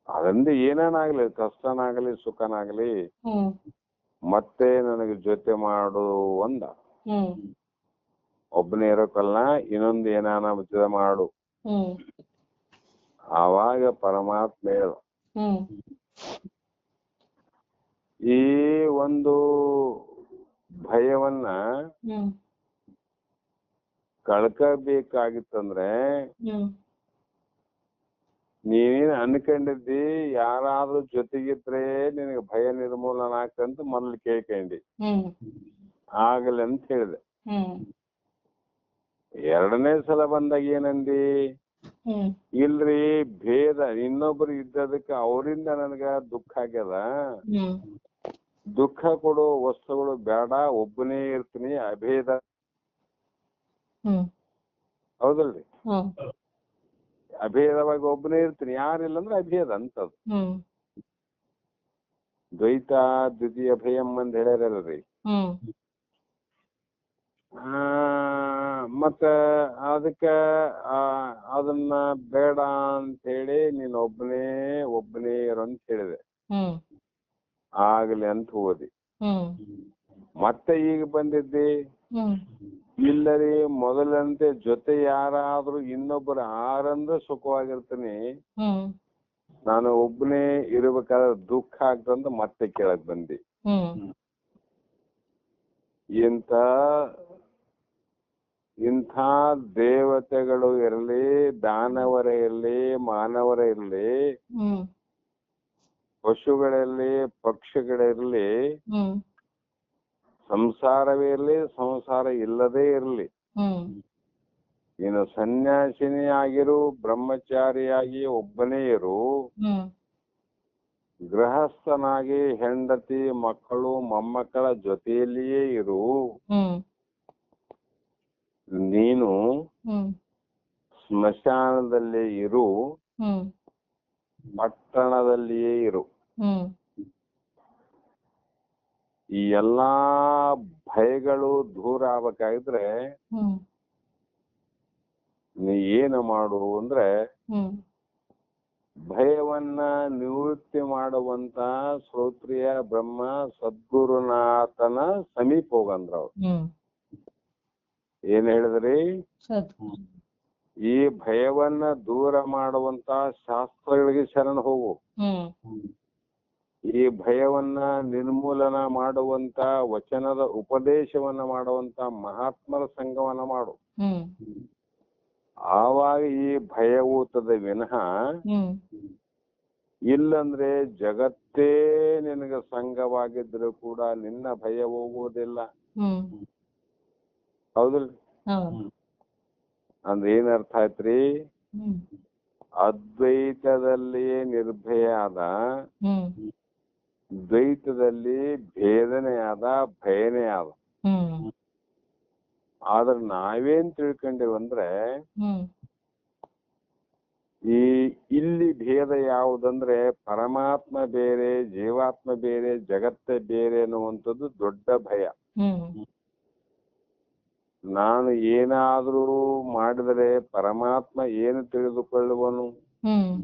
ಅದರಿಂದ ಏನೇನಾಗ್ಲಿ, ಕಷ್ಟನಾಗ್ಲಿ ಸುಖನಾಗ್ಲಿ, ಹ್ಮ್ ಮತ್ತೆ ನನಗೆ ಜೊತೆ ಮಾಡು ಅಂದ. ಹ್ಮ್ ಒಬ್ಬನೇ ಇರೋಕಲ್ಲ, ಇನ್ನೊಂದು ಏನಾನ ಜೊತೆ ಮಾಡು. ಹ್ಮ್ ಆವಾಗ ಪರಮಾತ್ಮ ಹೇಳ, ಹ್ಮ್ ಈ ಒಂದು ಭಯವನ್ನ ಹ್ಮ್ ಕಳ್ಕಬೇಕಾಗಿತ್ತಂದ್ರೆ ಹ್ಮ್ ನೀನೇನ್ ಅನ್ಕೊಂಡಿದ್ದಿ ಯಾರಾದ್ರೂ ಜೊತೆಗಿದ್ರೆ ನಿನಗೆ ಭಯ ನಿರ್ಮೂಲನ ಆಗ್ತಂತ ಮೊದ್ಲು ಕೇಳ್ಕೊಂಡಿ. ಹ್ಮ್ ಆಗಲಿ ಅಂತ ಹೇಳಿದೆ. ಹ್ಮ್ 2ನೇ ಸಲ ಬಂದಾಗ ಏನಂದಿ, ಹ್ಮ್ ಇಲ್ರಿ ಭೇದ ಇನ್ನೊಬ್ರು ಇದ್ದದಕ್ಕೆ ಅವರಿಂದ ನನಗ ದುಃಖ ಆಗ್ಯದ. ಹ್ಮ್ ದುಃಖ ಕೊಡೋ ವಸ್ತುಗಳು ಬೇಡ, ಒಬ್ಬನೇ ಇರ್ತೀನಿ, ಅಭೇದ. ಹ್ಮ್ ಹೌದಲ್ರಿ? ಹ್ಮ್ ಅಭೇದವಾಗಿ ಒಬ್ಬನೇ ಇರ್ತೀನಿ, ಯಾರಿಲ್ಲ ಅಂದ್ರೆ ಅಭೇದ ಅಂತದ್ದು. ಹ್ಮ್ ದ್ವೈತ ದ್ವಿತೀಯ ಭಯಂ ಅಂತ ಹೇಳ್ಯಾರಲ್ರಿ. ಹ್ಮ್ ಮತ್ತ ಅದಕ್ಕ ಅದನ್ನ ಬೇಡ ಅಂತ ಹೇಳಿ ನೀನ್ ಒಬ್ಬನೇ ಇರು ಅಂತ ಹೇಳಿದೆ. ಹ್ಮ್ ಆಗ್ಲಿ ಅಂತ ಓದಿ. ಹ್ಮ್ ಮತ್ತೆ ಈಗ ಬಂದಿದ್ದಿ, ಹ್ಮ್ ಇಲ್ಲರಿ ಮೊದಲಂತೆ ಜೊತೆ ಯಾರಾದ್ರೂ ಇನ್ನೊಬ್ಬರು ಆರಂದ್ರೆ ಸುಖವಾಗಿರ್ತೀನಿ, ಹ್ಮ್ ನಾನು ಒಬ್ಬನೇ ಇರ್ಬೇಕಾದ್ರೆ ದುಃಖ ಆಗ್ತಂತ ಮತ್ತೆ ಕೇಳಕ್ ಬಂದಿ. ಹ್ಮ್ ಇಂಥ ದೇವತೆಗಳು ಇರಲಿ, ದಾನವರ ಇರಲಿ, ಮಾನವರ ಇರಲಿ, ಹ್ಮ್ ಪಶುಗಳಿರಲಿ, ಪಕ್ಷಿಗಳಿರಲಿ, ಹ್ಮ್ ಸಂಸಾರವೇ ಇರಲಿ, ಸಂಸಾರ ಇಲ್ಲದೇ ಇರಲಿ, ಹ್ಮ್ ನೀನು ಸನ್ಯಾಸಿನಿ ಆಗಿರು, ಬ್ರಹ್ಮಚಾರಿಯಾಗಿ ಒಬ್ಬನೇ ಇರು, ಹ್ಮ್ ಗೃಹಸ್ಥನಾಗಿ ಹೆಂಡತಿ ಮಕ್ಕಳು ಮೊಮ್ಮಕ್ಕಳ ಜೊತೆಯಲ್ಲಿಯೇ ಇರು, ಹ್ಮ್ ನೀನು ಹ್ಮ್ ಸ್ಮಶಾನದಲ್ಲೇ ಇರು, ಹ್ಮ್ ಪಟ್ಟಣದಲ್ಲಿಯೇ ಇರು. ಹ್ಮ್ ಈ ಎಲ್ಲಾ ಭಯಗಳು ದೂರ ಆಗ್ಬೇಕಾಗಿದ್ರೆ ಹ್ಮ್ ನೀ ಏನು ಮಾಡು ಅಂದ್ರೆ ಹ್ಮ್ ಭಯವನ್ನ ನಿವೃತ್ತಿ ಮಾಡುವಂತ ಶ್ರೋತ್ರಿಯ ಬ್ರಹ್ಮ ಸದ್ಗುರುನಾಥನ ಸಮೀಪ ಹೋಗಂದ್ರ ಅವ್ರು. ಹ್ಮ್ ಏನ್ ಹೇಳಿದ್ರಿ? ಸದ್ಗುರು. ಈ ಭಯವನ್ನ ದೂರ ಮಾಡುವಂತ ಶಾಸ್ತ್ರಗಳಿಗೆ ಶರಣ ಹೋಗು. ಹ್ಮ್ ಈ ಭಯವನ್ನ ನಿರ್ಮೂಲನ ಮಾಡುವಂತ ವಚನದ ಉಪದೇಶವನ್ನ ಮಾಡುವಂತ ಮಹಾತ್ಮರ ಸಂಘವನ್ನ ಮಾಡು. ಹ್ಮ್ ಆವಾಗ ಈ ಭಯವೂತದ ವಿನಃ ಹ್ಮ್ ಇಲ್ಲಂದ್ರೆ ಜಗತ್ತೇ ನಿನಗೆ ಸಂಘವಾಗಿದ್ರು ಕೂಡ ನಿನ್ನ ಭಯ ಹೋಗುವುದಿಲ್ಲ. ಹ್ಮ್ ಹೌದಿಲ್ಲ? ಹೌದು. ಅಂದ್ರೆ ಏನ್ ಅರ್ಥ ಆಯ್ತ್ರಿ? ಹ್ಮ್ ಅದ್ವೈತದಲ್ಲಿಯೇ ನಿರ್ಭಯ ಆದ, ಹ್ಮ್ ದ್ವೈತದಲ್ಲಿ ಭೇದನೆ ಆದ, ಭಯನೇ ಆದ. ಹ್ಮ್ ಆದ್ರೆ ನಾವೇನ್ ತಿಳ್ಕೊಂಡಿವಂದ್ರೆ ಹ್ಮ್ ಇಲ್ಲಿ ಭೇದ ಯಾವುದಂದ್ರೆ ಪರಮಾತ್ಮ ಬೇರೆ, ಜೀವಾತ್ಮ ಬೇರೆ, ಜಗತ್ತೇ ಬೇರೆ ಅನ್ನುವಂಥದ್ದು ದೊಡ್ಡ ಭಯ. ಹ್ಮ್ ನಾನು ಏನಾದ್ರೂ ಮಾಡಿದರೆ ಪರಮಾತ್ಮ ಏನು ತಿಳಿದುಕೊಳ್ಳುವನು? ಹ್ಮ್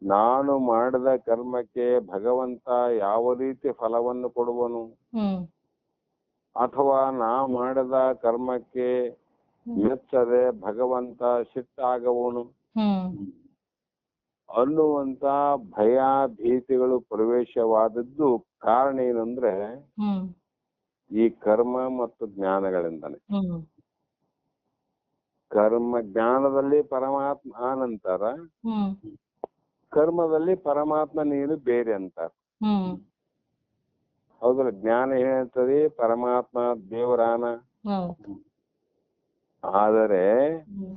ನಾನು ಮಾಡಿದ ಕರ್ಮಕ್ಕೆ ಭಗವಂತ ಯಾವ ರೀತಿ ಫಲವನ್ನು ಕೊಡುವನು? ಹ್ಮ್ ಅಥವಾ ನಾ ಮಾಡಿದ ಕರ್ಮಕ್ಕೆ ಮೆಚ್ಚದೆ ಭಗವಂತ ಸಿಟ್ಟಾಗವನು ಹ್ಮ್ ಅನ್ನುವಂತ ಭಯ ಭೀತಿಗಳು ಪ್ರವೇಶವಾದದ್ದು ಕಾರಣ ಏನಂದ್ರೆ ಹ್ಮ್ ಈ ಕರ್ಮ ಮತ್ತು ಜ್ಞಾನಗಳಿಂದಾನೆ. ಹ್ಮ್ ಕರ್ಮ ಜ್ಞಾನದಲ್ಲಿ ಪರಮಾತ್ಮ ಆನಂತರ, ಹ್ಮ್ ಕರ್ಮದಲ್ಲಿ ಪರಮಾತ್ಮ ನೀನು ಬೇರೆ ಅಂತಾರೆ. ಹ್ಮ್ ಹೌದಲ್ಲ? ಜ್ಞಾನ ಹೇಳ್ತದೆ ಪರಮಾತ್ಮ ದೇವರಾನ. ಹೌದು. ಆದರೆ ಹ್ಮ್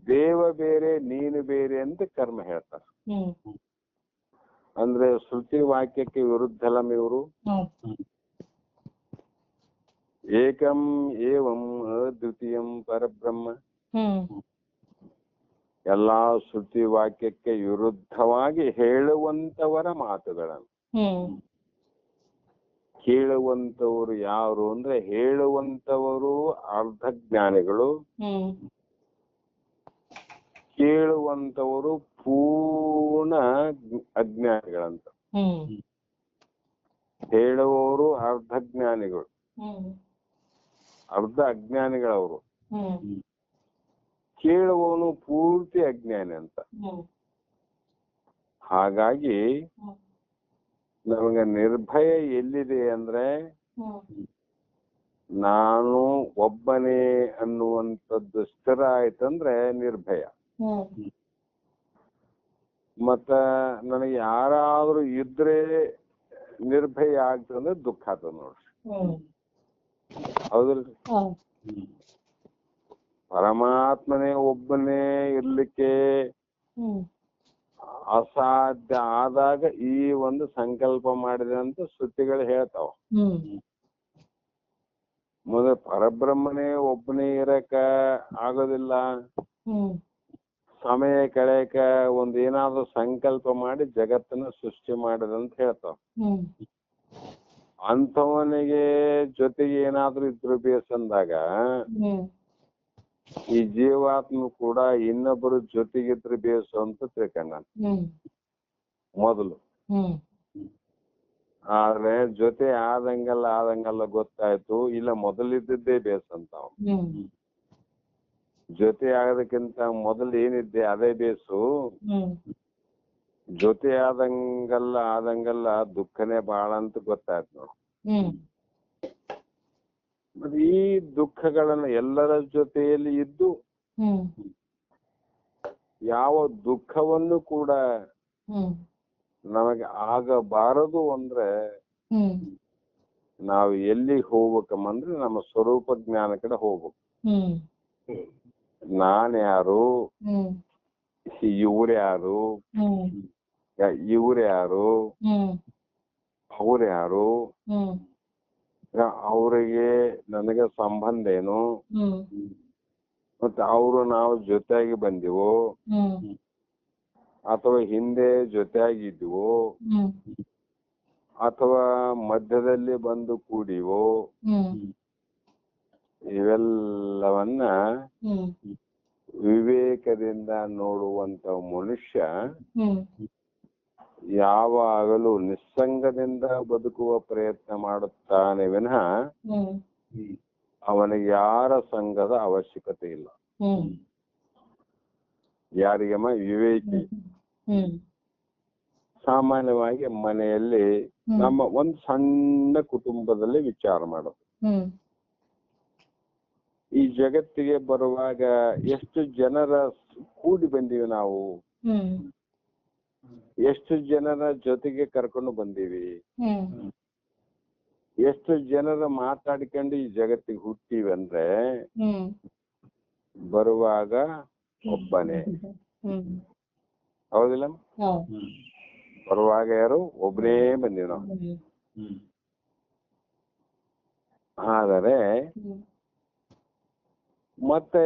ದೇವ ಬೇರೆ ನೀನು ಬೇರೆ ಅಂತ ಕರ್ಮ ಹೇಳ್ತಾರೆ. ಹ್ಮ್ ಅಂದ್ರೆ ಶ್ರುತಿ ವಾಕ್ಯಕ್ಕೆ ವಿರುದ್ಧ ಅಲ್ಲ ಇವರು. ಹೌದು. ಏಕಂ ಏವಂ ಅದ್ವಿತೀಯಂ ಪರಬ್ರಹ್ಮ. ಹ್ಮ್ ಎಲ್ಲಾ ಶ್ರುತಿ ವಾಕ್ಯಕ್ಕೆ ವಿರುದ್ಧವಾಗಿ ಹೇಳುವಂತವರ ಮಾತುಗಳನ್ನು ಹ್ಮ್ ಕೇಳುವಂತವರು ಯಾರು ಅಂದ್ರೆ ಹೇಳುವಂತವರು ಅರ್ಧಜ್ಞಾನಿಗಳು, ಹ್ಮ್ ಕೇಳುವಂತವರು ಪೂರ್ಣ ಅಜ್ಞಾನಿಗಳಂತ. ಹ್ಮ್ ಹೇಳುವವರು ಅರ್ಧಜ್ಞಾನಿಗಳು, ಹ್ಮ್ ಅರ್ಧ ಅಜ್ಞಾನಿಗಳವರು. ಹ್ಮ್ ಕೇಳುವವನು ಪೂರ್ತಿ ಅಜ್ಞಾನಿ ಅಂತ. ಹ್ಮ್ ಹಾಗಾಗಿ ಹ್ಮ್ ನಮಗೆ ನಿರ್ಭಯ ಎಲ್ಲಿದೆ ಅಂದ್ರೆ ಹ್ಮ್ ನಾನು ಒಬ್ಬನೇ ಅನ್ನುವಂಥದ್ದು ಸ್ಥಿರ ಆಯ್ತಂದ್ರೆ ನಿರ್ಭಯ. ಹ್ಮ್ ಮತ್ತ ನನಗೆ ಯಾರಾದ್ರೂ ಇದ್ರೆ ನಿರ್ಭಯ ಆಗ್ತಂದ್ರೆ ದುಃಖ ಆಗ್ತದ ನೋಡ್ರಿ. ಹ್ಮ್ ಹೌದಲ್ರಿ? ಹೌದು. ಪರಮಾತ್ಮನೇ ಒಬ್ಬನೇ ಇರ್ಲಿಕ್ಕೆ ಹ್ಮ್ ಅಸಾಧ್ಯ ಆದಾಗ ಈ ಒಂದು ಸಂಕಲ್ಪ ಮಾಡಿದೆ ಅಂತ ಶ್ರುತಿಗಳು ಹೇಳ್ತಾವ. ಹ್ಮ್ ಮೊದಲು ಪರಬ್ರಹ್ಮನೇ ಒಬ್ಬನೇ ಇರಕ ಆಗೋದಿಲ್ಲ, ಹ್ಮ್ ಸಮಯ ಕಳೆಯಕ ಒಂದ್ ಏನಾದ್ರು ಸಂಕಲ್ಪ ಮಾಡಿ ಜಗತ್ತನ್ನ ಸೃಷ್ಟಿ ಮಾಡಿದಂತ ಹೇಳ್ತಾವ. ಹ್ಮ್ ಅಂಥವನಿಗೆ ಜೊತೆಗೆ ಏನಾದ್ರೂ ಇದ್ರು ಬೇಸಂದಾಗ ಹ್ಮ್ ಈ ಜೀವಾತ್ಮ ಕೂಡ ಇನ್ನೊಬ್ಬರು ಜೊತೆಗಿದ್ರು ಬೇಸು ಅಂತ ತಿಳ್ಕೊಂಡ ಹ್ಮ್ ಮೊದಲು. ಹ್ಮ್ ಆದ್ರೆ ಜೊತೆ ಆದಂಗಲ್ಲ ಗೊತ್ತಾಯ್ತು, ಇಲ್ಲ ಮೊದಲಿದ್ದೇ ಬೇಸಂತಾವ. ಹ್ಮ್ ಜೊತೆ ಆಗೋದಕ್ಕಿಂತ ಮೊದಲು ಏನಿದ್ದೆ ಅದೇ ಬೇಸು. ಹ್ಮ್ ಜೊತೆ ಆದಂಗಲ್ಲ ದುಃಖನೇ ಬಾಳ ಅಂತ ಗೊತ್ತಾಯ್ತು ನೋಡು. ಹ್ಮ್ ಮತ್ತೆ ಈ ದುಃಖಗಳನ್ನ ಎಲ್ಲರ ಜೊತೆಯಲ್ಲಿ ಇದ್ದು ಹ್ಮ್ ಯಾವ ದುಃಖವನ್ನು ಕೂಡ ಹ್ಮ್ ನಮಗೆ ಆಗಬಾರದು ಅಂದ್ರೆ ಹ್ಮ್ ನಾವು ಎಲ್ಲಿ ಹೋಗ್ಬೇಕಂದ್ರೆ ನಮ್ಮ ಸ್ವರೂಪ ಜ್ಞಾನ ಕಡೆ ಹೋಗ್ಬೇಕು. ಹ್ಮ್ ನಾನ್ ಯಾರು, ಹ್ಮ್ ಇವ್ರ್ಯಾರು, ಹ್ಮ್ ಇವ್ರ್ಯಾರು, ಹ್ಮ್ ಅವ್ರ್ಯಾರು, ಹ್ಮ್ ಅವ್ರಿಗೆ ನನಗೆ ಸಂಬಂಧ ಏನು, ಹ್ಮ್ ಮತ್ತೆ ಅವರು ನಾವು ಜೊತೆಯಾಗಿ ಬಂದಿವೋ ಹ್ಮ್ ಅಥವಾ ಹಿಂದೆ ಜೊತೆಯಾಗಿದ್ವೋ ಹ್ಮ್ ಅಥವಾ ಮಧ್ಯದಲ್ಲಿ ಬಂದು ಕೂಡಿವೋ, ಹ್ಮ್ ಇವೆಲ್ಲವನ್ನ ಹ್ಮ್ ವಿವೇಕದಿಂದ ನೋಡುವಂತ ಮನುಷ್ಯ ಹ್ಮ್ ಯಾವಾಗಲೂ ನಿಸ್ಸಂಗದಿಂದ ಬದುಕುವ ಪ್ರಯತ್ನ ಮಾಡುತ್ತಾನೆ ವಿನಃ ಹ್ಮ್ ಅವನಿಗೆ ಯಾರ ಸಂಘದ ಅವಶ್ಯಕತೆ ಇಲ್ಲ. ಹ್ಮ್ ಯಾರಿಗಮ್ಮ? ವಿವೇಕಿ. ಹ್ಮ್ ಸಾಮಾನ್ಯವಾಗಿ ಮನೆಯಲ್ಲಿ ನಮ್ಮ ಒಂದು ಸಣ್ಣ ಕುಟುಂಬದಲ್ಲಿ ವಿಚಾರ ಮಾಡೋದು. ಹ್ಮ್ ಈ ಜಗತ್ತಿಗೆ ಬರುವಾಗ ಎಷ್ಟು ಜನರ ಕೂಡಿ ಬಂದೀವಿ ನಾವು. ಹ್ಮ್ ಎಷ್ಟು ಜನರ ಜೊತೆಗೆ ಕರ್ಕೊಂಡು ಬಂದೀವಿ, ಹ್ಮ್ ಎಷ್ಟು ಜನರ ಮಾತಾಡ್ಕೊಂಡು ಈ ಜಗತ್ತಿಗೆ ಹುಟ್ಟಿವಿ ಅಂದ್ರೆ ಹ್ಮ್ ಬರುವಾಗ ಒಬ್ಬನೇ. ಹ್ಮ್ ಹೌದಿಲ್ಲ? ಹೌದು. ಬರುವಾಗ ಯಾರು? ಒಬ್ಬನೇ ಬಂದೀವಿ ನಾವು. ಹ್ಮ್ ಆದರೆ ಹ್ಮ್ ಮತ್ತೆ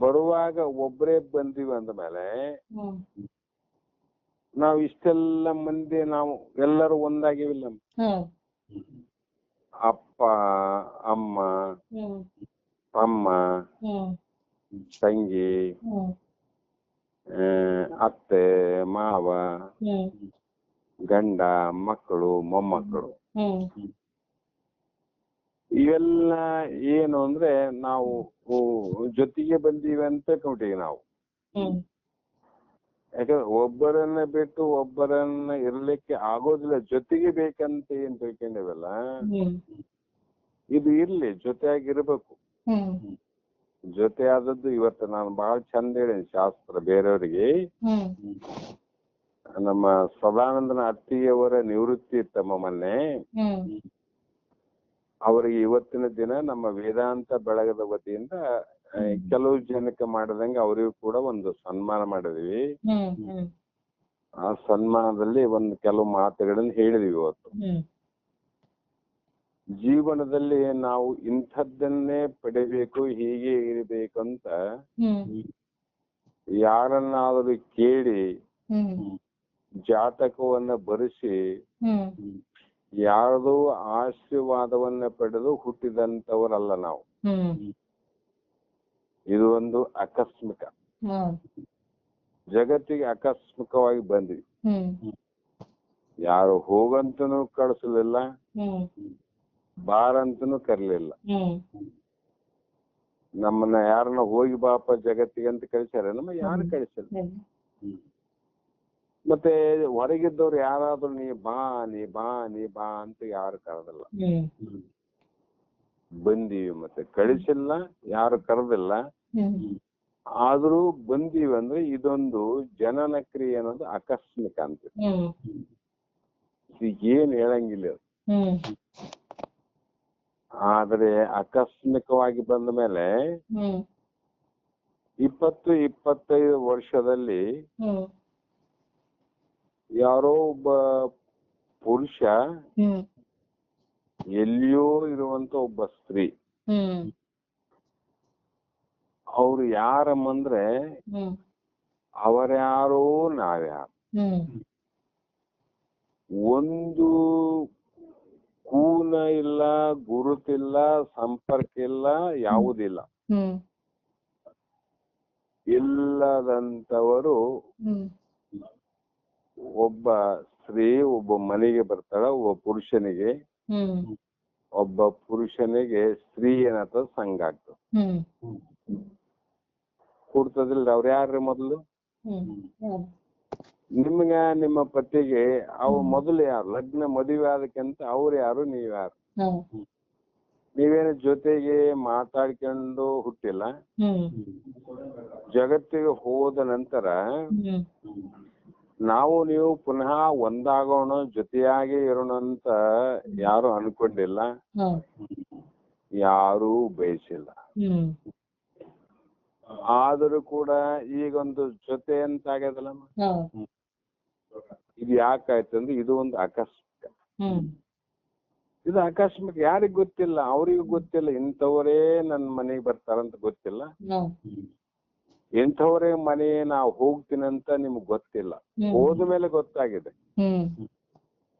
ಬರುವಾಗ ಒಬ್ಬರೇ ಬಂದೀವಿ ಅಂದ್ಮೇಲೆ ಹ್ಮ್ ನಾವು ಇಷ್ಟೆಲ್ಲ ಮಂದಿ ನಾವು ಎಲ್ಲರೂ ಒಂದಾಗಿವಿಲ್ಲ. ಹೌದು. ಅಪ್ಪ, ಅಮ್ಮ, ಹ್ಮ್ ತಮ್ಮ, ಹ್ಮ್ ತಂಗಿ, ಹ್ಮ್ ಅತ್ತೆ, ಮಾವ, ಹ್ಮ್ ಗಂಡ, ಮಕ್ಕಳು, ಮೊಮ್ಮಕ್ಕಳು, ಹ್ಮ್ ಇವೆಲ್ಲ ಏನು ಅಂದ್ರೆ ನಾವು ಜೊತೆಗೆ ಬಂದೀವಿ ಅಂತ ಕೊಟ್ಟಿವಿ ನಾವು. ಹ್ಮ್ ಯಾಕಂದ್ರೆ ಒಬ್ಬರನ್ನ ಬಿಟ್ಟು ಒಬ್ಬರನ್ನ ಇರ್ಲಿಕ್ಕೆ ಆಗೋದಿಲ್ಲ. ಜೊತೆಗೆ ಬೇಕಂತ ಏನ್ ತಿಳ್ಕೊಂಡಿವಲ್ಲ, ಹ್ಮ್ ಇದು ಇರ್ಲಿ, ಜೊತೆಯಾಗಿರ್ಬೇಕು. ಹ್ಮ್ ಜೊತೆ ಆದದ್ದು ಇವತ್ತು ನಾನು ಬಹಳ ಚಂದ ಹೇಳೀನಿ ಶಾಸ್ತ್ರ ಬೇರೆಯವರಿಗೆ. ಹ್ಮ್ ನಮ್ಮ ಸದಾನಂದನ ಅತ್ತಿಯವರ ನಿವೃತ್ತಿ ತಮ್ಮ ಮೊನ್ನೆ. ಹ್ಮ್ ಅವರಿಗೆ ಇವತ್ತಿನ ದಿನ ನಮ್ಮ ವೇದಾಂತ ಬೆಳಗದ ವತಿಯಿಂದ ಕೆಲವು ಜನಕ್ಕೆ ಮಾಡದಂಗೆ ಅವರಿಗೂ ಕೂಡ ಒಂದು ಸನ್ಮಾನ ಮಾಡಿದೀವಿ. ಹ್ಮ್ ಹ್ಮ್ ಆ ಸನ್ಮಾನದಲ್ಲಿ ಒಂದು ಕೆಲವು ಮಾತುಗಳನ್ನು ಹೇಳಿದೀವಿ ಇವತ್ತು. ಹ್ಮ್ ಜೀವನದಲ್ಲಿ ನಾವು ಇಂಥದ್ದನ್ನೇ ಪಡಿಬೇಕು, ಹೀಗೆ ಇರಬೇಕು ಅಂತ ಹ್ಮ್ ಯಾರನ್ನಾದರೂ ಕೇಳಿ ಹ್ಮ್ ಜಾತಕವನ್ನ ಬರೆಸಿ ಹ್ಮ್ ಯಾರದೋ ಆಶೀರ್ವಾದವನ್ನ ಪಡೆದು ಹುಟ್ಟಿದಂತವರಲ್ಲ ನಾವು. ಹ್ಮ್ ಇದು ಒಂದು ಆಕಸ್ಮಿಕ, ಹೌದು. ಜಗತ್ತಿಗೆ ಆಕಸ್ಮಿಕವಾಗಿ ಬಂದ್ವಿ. ಹ್ಮ್ ಯಾರು ಹೋಗಂತನೂ ಕಳಿಸಲಿಲ್ಲ, ಹ್ಮ್ ಬಾರಂತನೂ ಕರ್ಲಿಲ್ಲ. ಹ್ಮ್ ನಮ್ಮನ್ನ ಯಾರನ್ನ ಹೋಗಿ ಬಾಪ ಜಗತ್ತಿಗೆ ಅಂತ ಕಳಿಸ್ಯಾರ? ನಮ್ಮ ಯಾರು ಕಳಿಸಿಲ್ಲ. ಮತ್ತೆ ಹೊರಗಿದ್ದವ್ರು ಯಾರಾದ್ರೂ ನೀ ಬಾ ನೀ ಬಾ ನೀ ಬಾ ಅಂತ ಯಾರು ಕರೆದಿಲ್ಲ. ಹ್ಮ್ ಬಂದೀವಿ, ಮತ್ತೆ ಕಳಿಸಿಲ್ಲ, ಯಾರು ಕರೆದಿಲ್ಲ. ಹ್ಮ್ ಆದ್ರೂ ಬಂದೀವಿ ಅಂದ್ರೆ ಇದೊಂದು ಜನನ ಕ್ರಿಯೆ ಅನ್ನೋದು ಆಕಸ್ಮಿಕ ಅಂತ. ಹ್ಮ್ ಏನ್ ಹೇಳಂಗಿಲ್ಲ ಅದು. ಹ್ಮ್ ಆದ್ರೆ ಆಕಸ್ಮಿಕವಾಗಿ ಬಂದ ಮೇಲೆ ಹ್ಮ್ 20-25 ವರ್ಷದಲ್ಲಿ ಹ್ಮ್ ಯಾರೋ ಒಬ್ಬ ಪುರುಷ, ಹ್ಮ್ ಎಲ್ಲಿಯೋ ಇರುವಂತ ಒಬ್ಬ ಸ್ತ್ರೀ, ಹ್ಮ್ ಅವ್ರು ಯಾರಮ್ಮಂದ್ರೆ ಹ್ಮ್ ಅವರ್ಯಾರೋ ನಾವ್ಯಾರು. ಹ್ಮ್ ಒಂದು ಕೂನ ಇಲ್ಲ, ಗುರುತಿಲ್ಲ, ಸಂಪರ್ಕ ಇಲ್ಲ, ಯಾವುದಿಲ್ಲ. ಹ್ಮ್ ಇಲ್ಲದಂತವರು ಹ್ಮ್ ಒಬ್ಬ ಸ್ತ್ರೀ ಒಬ್ಬ ಮನೆಗೆ ಬರ್ತಾಳ, ಒಬ್ಬ ಪುರುಷನಿಗೆ, ಹ್ಮ್ ಒಬ್ಬ ಪುರುಷನಿಗೆ ಸ್ತ್ರೀ ಏನತ್ತ ಸಂಘ ಆಗ್ತದ. ಹ್ಮ್ ಕೊಡ್ತದಿಲ್ಲ. ಅವ್ರು ಯಾರ್ರಿ ಮೊದಲು? ಹ್ಮ್ ನಿಮ್ಗ ನಿಮ್ಮ ಪತಿಗೆ ಅವ್ ಮೊದಲು ಯಾರು? ಲಗ್ನ ಮದುವೆ ಆದಕ್ಕಿಂತ ಅವ್ರು ಯಾರು, ನೀವ್ ಯಾರು? ನೀವೇನು ಜೊತೆಗೆ ಮಾತಾಡ್ಕೊಂಡು ಹುಟ್ಟಿಲ್ಲ. ಜಗತ್ತಿಗೆ ಹೋದ ನಂತರ ನಾವು ನೀವು ಪುನಃ ಒಂದಾಗೋಣ, ಜೊತೆಯಾಗಿ ಇರೋಣ ಅಂತ ಯಾರು ಅನ್ಕೊಂಡಿಲ್ಲ, ಯಾರೂ ಬಯಸಿಲ್ಲ. ಆದರೂ ಕೂಡ ಈಗೊಂದು ಜೊತೆ ಅಂತ ಆಗ್ಯದಲ್ಲ, ಇದು ಯಾಕಾಯ್ತಂದ್ರೆ ಇದು ಒಂದು ಆಕಸ್ಮಿಕ. ಇದು ಆಕಸ್ಮಿಕ. ಯಾರಿಗ್ ಗೊತ್ತಿಲ್ಲ, ಅವ್ರಿಗೂ ಗೊತ್ತಿಲ್ಲ ಇಂಥವರೇ ನನ್ ಮನೆಗೆ ಬರ್ತಾರಂತ ಗೊತ್ತಿಲ್ಲ. ಇಂಥವರೇ ಮನೆ ನಾವು ಹೋಗ್ತೀನಂತ ನಿಮ್ಗ್ ಗೊತ್ತಿಲ್ಲ. ಹೋದ್ಮೇಲೆ ಗೊತ್ತಾಗಿದೆ.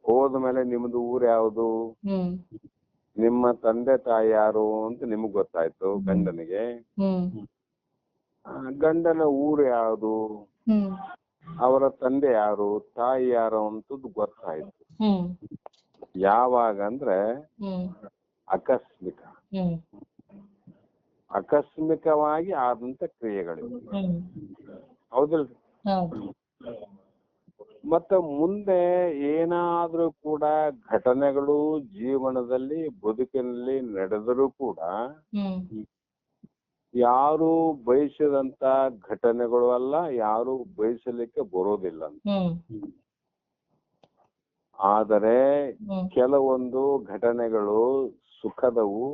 ಹೋದ್ಮೇಲೆ ನಿಮ್ದು ಊರ್ ಯಾವುದು, ನಿಮ್ಮ ತಂದೆ ತಾಯಿ ಯಾರು ಅಂತ ನಿಮಗ್ ಗೊತ್ತಾಯ್ತು. ಗಂಡನಿಗೆ ಗಂಡನ ಊರು ಯಾವುದು, ಅವರ ತಂದೆ ಯಾರು, ತಾಯಿ ಯಾರು ಅಂತದ್ದು ಗೊತ್ತಾಯ್ತು. ಯಾವಾಗ ಅಂದ್ರೆ ಆಕಸ್ಮಿಕ, ಆಕಸ್ಮಿಕವಾಗಿ ಆದಂತ ಕ್ರಿಯೆಗಳಿವೆ. ಹೌದಿಲ್ರಿ? ಮತ್ತ ಮುಂದೆ ಏನಾದ್ರೂ ಕೂಡ ಘಟನೆಗಳು ಜೀವನದಲ್ಲಿ ಬದುಕಿನಲ್ಲಿ ನಡೆದರೂ ಕೂಡ ಯಾರು ಬಯಸಿದಂತ ಘಟನೆಗಳು ಅಲ್ಲ, ಯಾರು ಬಯಸಲಿಕ್ಕೆ ಬರೋದಿಲ್ಲ ಅಂತ. ಆದರೆ ಕೆಲವೊಂದು ಘಟನೆಗಳು ಸುಖದವು,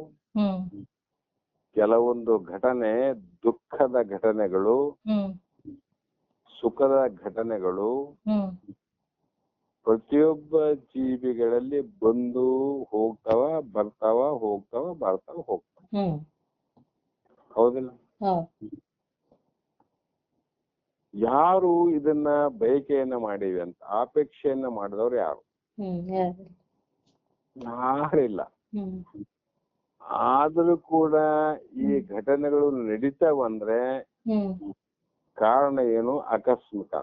ಕೆಲವೊಂದು ಘಟನೆ ದುಃಖದ ಘಟನೆಗಳು, ಸುಖದ ಘಟನೆಗಳು ಪ್ರತಿಯೊಬ್ಬ ಜೀವಿಗಳಲ್ಲಿ ಬಂದು ಹೋಗ್ತಾವ, ಬರ್ತಾವ, ಹೋಗ್ತಾವ, ಬರ್ತಾವ, ಹೋಗ್ತಾವ. ಹೌದಿಲ್ಲ? ಯಾರು ಇದನ್ನ ಬಯಕೆಯನ್ನ ಮಾಡಿವಿ ಅಂತ ಅಪೇಕ್ಷೆಯನ್ನ ಮಾಡಿದವ್ರು ಯಾರು? ಯಾರಿಲ್ಲ. ಆದ್ರೂ ಕೂಡ ಈ ಘಟನೆಗಳು ನಡೀತಾವಂದ್ರೆ ಕಾರಣ ಏನು? ಆಕಸ್ಮಿಕ.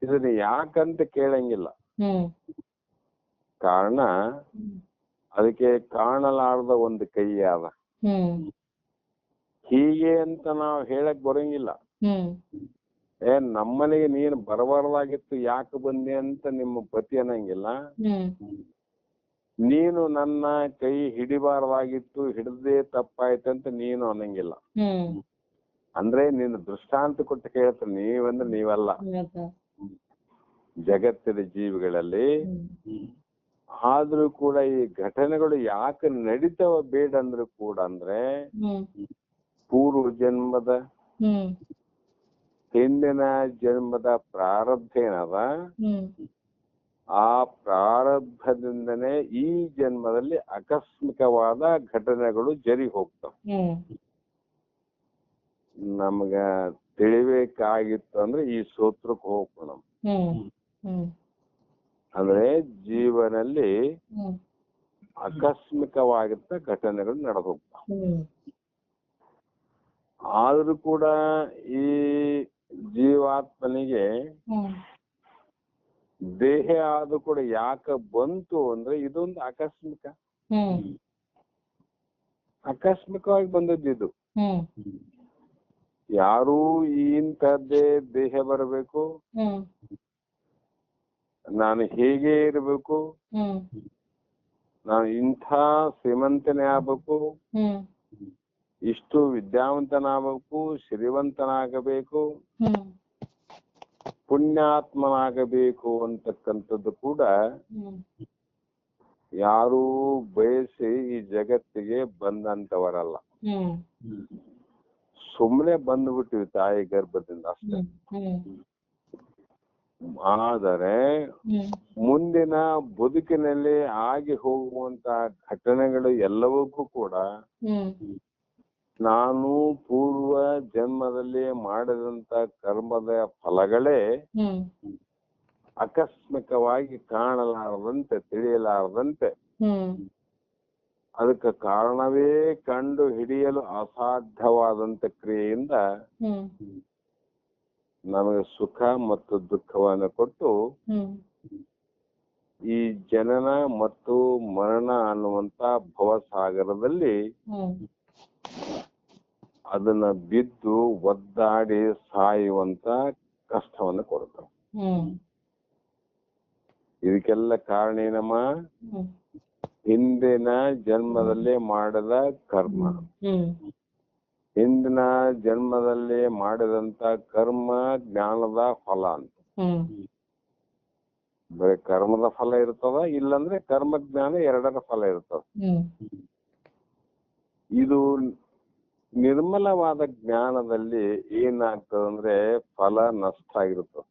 ಇದನ್ನ ಯಾಕಂತ ಕೇಳಂಗಿಲ್ಲ. ಕಾರಣ ಅದಕ್ಕೆ ಕಾಣಲಾರದ ಒಂದು ಕೈ ಅದ. ಹೀಗೆ ಅಂತ ನಾವು ಹೇಳಕ್ ಬರಂಗಿಲ್ಲ. ನಮ್ಮನೆಗೆ ನೀನು ಬರಬಾರ್ದಾಗಿತ್ತು, ಯಾಕೆ ಬಂದೆ ಅಂತ ನಿಮ್ಮ ಪತಿ ಅನ್ನಂಗಿಲ್ಲ. ನೀನು ನನ್ನ ಕೈ ಹಿಡಿಬಾರ್ದಾಗಿತ್ತು, ಹಿಡ್ದೇ ತಪ್ಪಾಯ್ತಂತ ನೀನು ಅನ್ನಂಗಿಲ್ಲ. ಅಂದ್ರೆ ನೀನು ದೃಷ್ಟಾಂತ ಕೊಟ್ಟು ಕೇಳ್ತ, ನೀವಂದ್ರೆ ನೀವಲ್ಲ. ಜಗತ್ತಿನ ಜೀವಿಗಳಲ್ಲಿ ಆದ್ರೂ ಕೂಡ ಈ ಘಟನೆಗಳು ಯಾಕೆ ನಡೀತಾವ ಬೇಡ ಅಂದ್ರೂ ಕೂಡ ಅಂದ್ರೆ ಪೂರ್ವ ಜನ್ಮದ ಹಿಂದಿನ ಜನ್ಮದ ಪ್ರಾರಬ್ಧ ಏನದ, ಆ ಪ್ರಾರಬ್ಧದಿಂದನೇ ಈ ಜನ್ಮದಲ್ಲಿ ಆಕಸ್ಮಿಕವಾದ ಘಟನೆಗಳು ಜರಿ ಹೋಗ್ತಾವ. ನಮ್ಗ ತಿಳಿಬೇಕಾಗಿತ್ತು ಅಂದ್ರೆ ಈ ಸೂತ್ರಕ್ಕೆ ಹೋಗ್ಬೇಕು ನಾವು. ಅಂದ್ರೆ ಜೀವನಲ್ಲಿ ಆಕಸ್ಮಿಕವಾಗಿರ್ತ ಘಟನೆಗಳು ನಡೆದು ಹೋಗ್ತಾವ. ಆದ್ರೂ ಕೂಡ ಈ ಜೀವಾತ್ಮನಿಗೆ ದೇಹ ಆದ್ರೂ ಕೂಡ ಯಾಕೆ ಬಂತು ಅಂದ್ರೆ ಇದೊಂದು ಆಕಸ್ಮಿಕವಾಗಿ ಬಂದದ್ದು. ಯಾರೂ ಇಂಥದ್ದೇ ದೇಹ ಬರಬೇಕು, ನಾನು ಹೇಗೆ ಇರಬೇಕು, ನಾನು ಇಂಥ ಶ್ರೀಮಂತನೇ ಆಗ್ಬೇಕು, ಇಷ್ಟು ವಿದ್ಯಾವಂತನಾಗಬೇಕು, ಶ್ರೀಮಂತನಾಗಬೇಕು, ಪುಣ್ಯಾತ್ಮನಾಗಬೇಕು ಅಂತಕ್ಕಂಥದ್ದು ಕೂಡ ಯಾರೂ ಬಯಸಿ ಈ ಜಗತ್ತಿಗೆ ಬಂದಂತವರಲ್ಲ. ಸುಮ್ಮನೆ ಬಂದ್ಬಿಟ್ಟಿವಿ ತಾಯಿ ಗರ್ಭದಿಂದ ಅಷ್ಟೇ. ಆದರೆ ಮುಂದಿನ ಬದುಕಿನಲ್ಲಿ ಆಗಿ ಹೋಗುವಂತ ಘಟನೆಗಳು ಎಲ್ಲವಕ್ಕೂ ಕೂಡ ನಾನು ಪೂರ್ವ ಜನ್ಮದಲ್ಲಿ ಮಾಡಿದಂತ ಕರ್ಮದ ಫಲಗಳೇ ಆಕಸ್ಮಿಕವಾಗಿ ಕಾಣಲಾರದಂತೆ, ತಿಳಿಯಲಾರದಂತೆ, ಅದಕ್ಕೆ ಕಾರಣವೇ ಕಂಡು ಹಿಡಿಯಲು ಅಸಾಧ್ಯವಾದಂತ ಕ್ರಿಯೆಯಿಂದ ನಮಗೆ ಸುಖ ಮತ್ತು ದುಃಖವನ್ನು ಕೊಟ್ಟು ಈ ಜನನ ಮತ್ತು ಮರಣ ಅನ್ನುವಂತ ಭವಸಾಗರದಲ್ಲಿ ಅದನ್ನ ಬಿದ್ದು ಒದ್ದಾಡಿ ಸಾಯುವಂತ ಕಷ್ಟವನ್ನು ಕೊಡ್ತಾವ. ಇದಕ್ಕೆಲ್ಲ ಕಾರಣ ಏನಮ್ಮ? ಹಿಂದಿನ ಜನ್ಮದಲ್ಲಿ ಮಾಡಿದ ಕರ್ಮ. ಹಿಂದಿನ ಜನ್ಮದಲ್ಲಿ ಮಾಡಿದಂತ ಕರ್ಮ ಜ್ಞಾನದ ಫಲ ಅಂತ. ಬರೀ ಕರ್ಮದ ಫಲ ಇರ್ತದ, ಇಲ್ಲಂದ್ರೆ ಕರ್ಮ ಜ್ಞಾನ ಎರಡರ ಫಲ ಇರ್ತದ. ಇದು ನಿರ್ಮಲವಾದ ಜ್ಞಾನದಲ್ಲಿ ಏನಾಗ್ತದಂದ್ರೆ ಫಲ ನಷ್ಟ ಆಗಿರ್ತದ.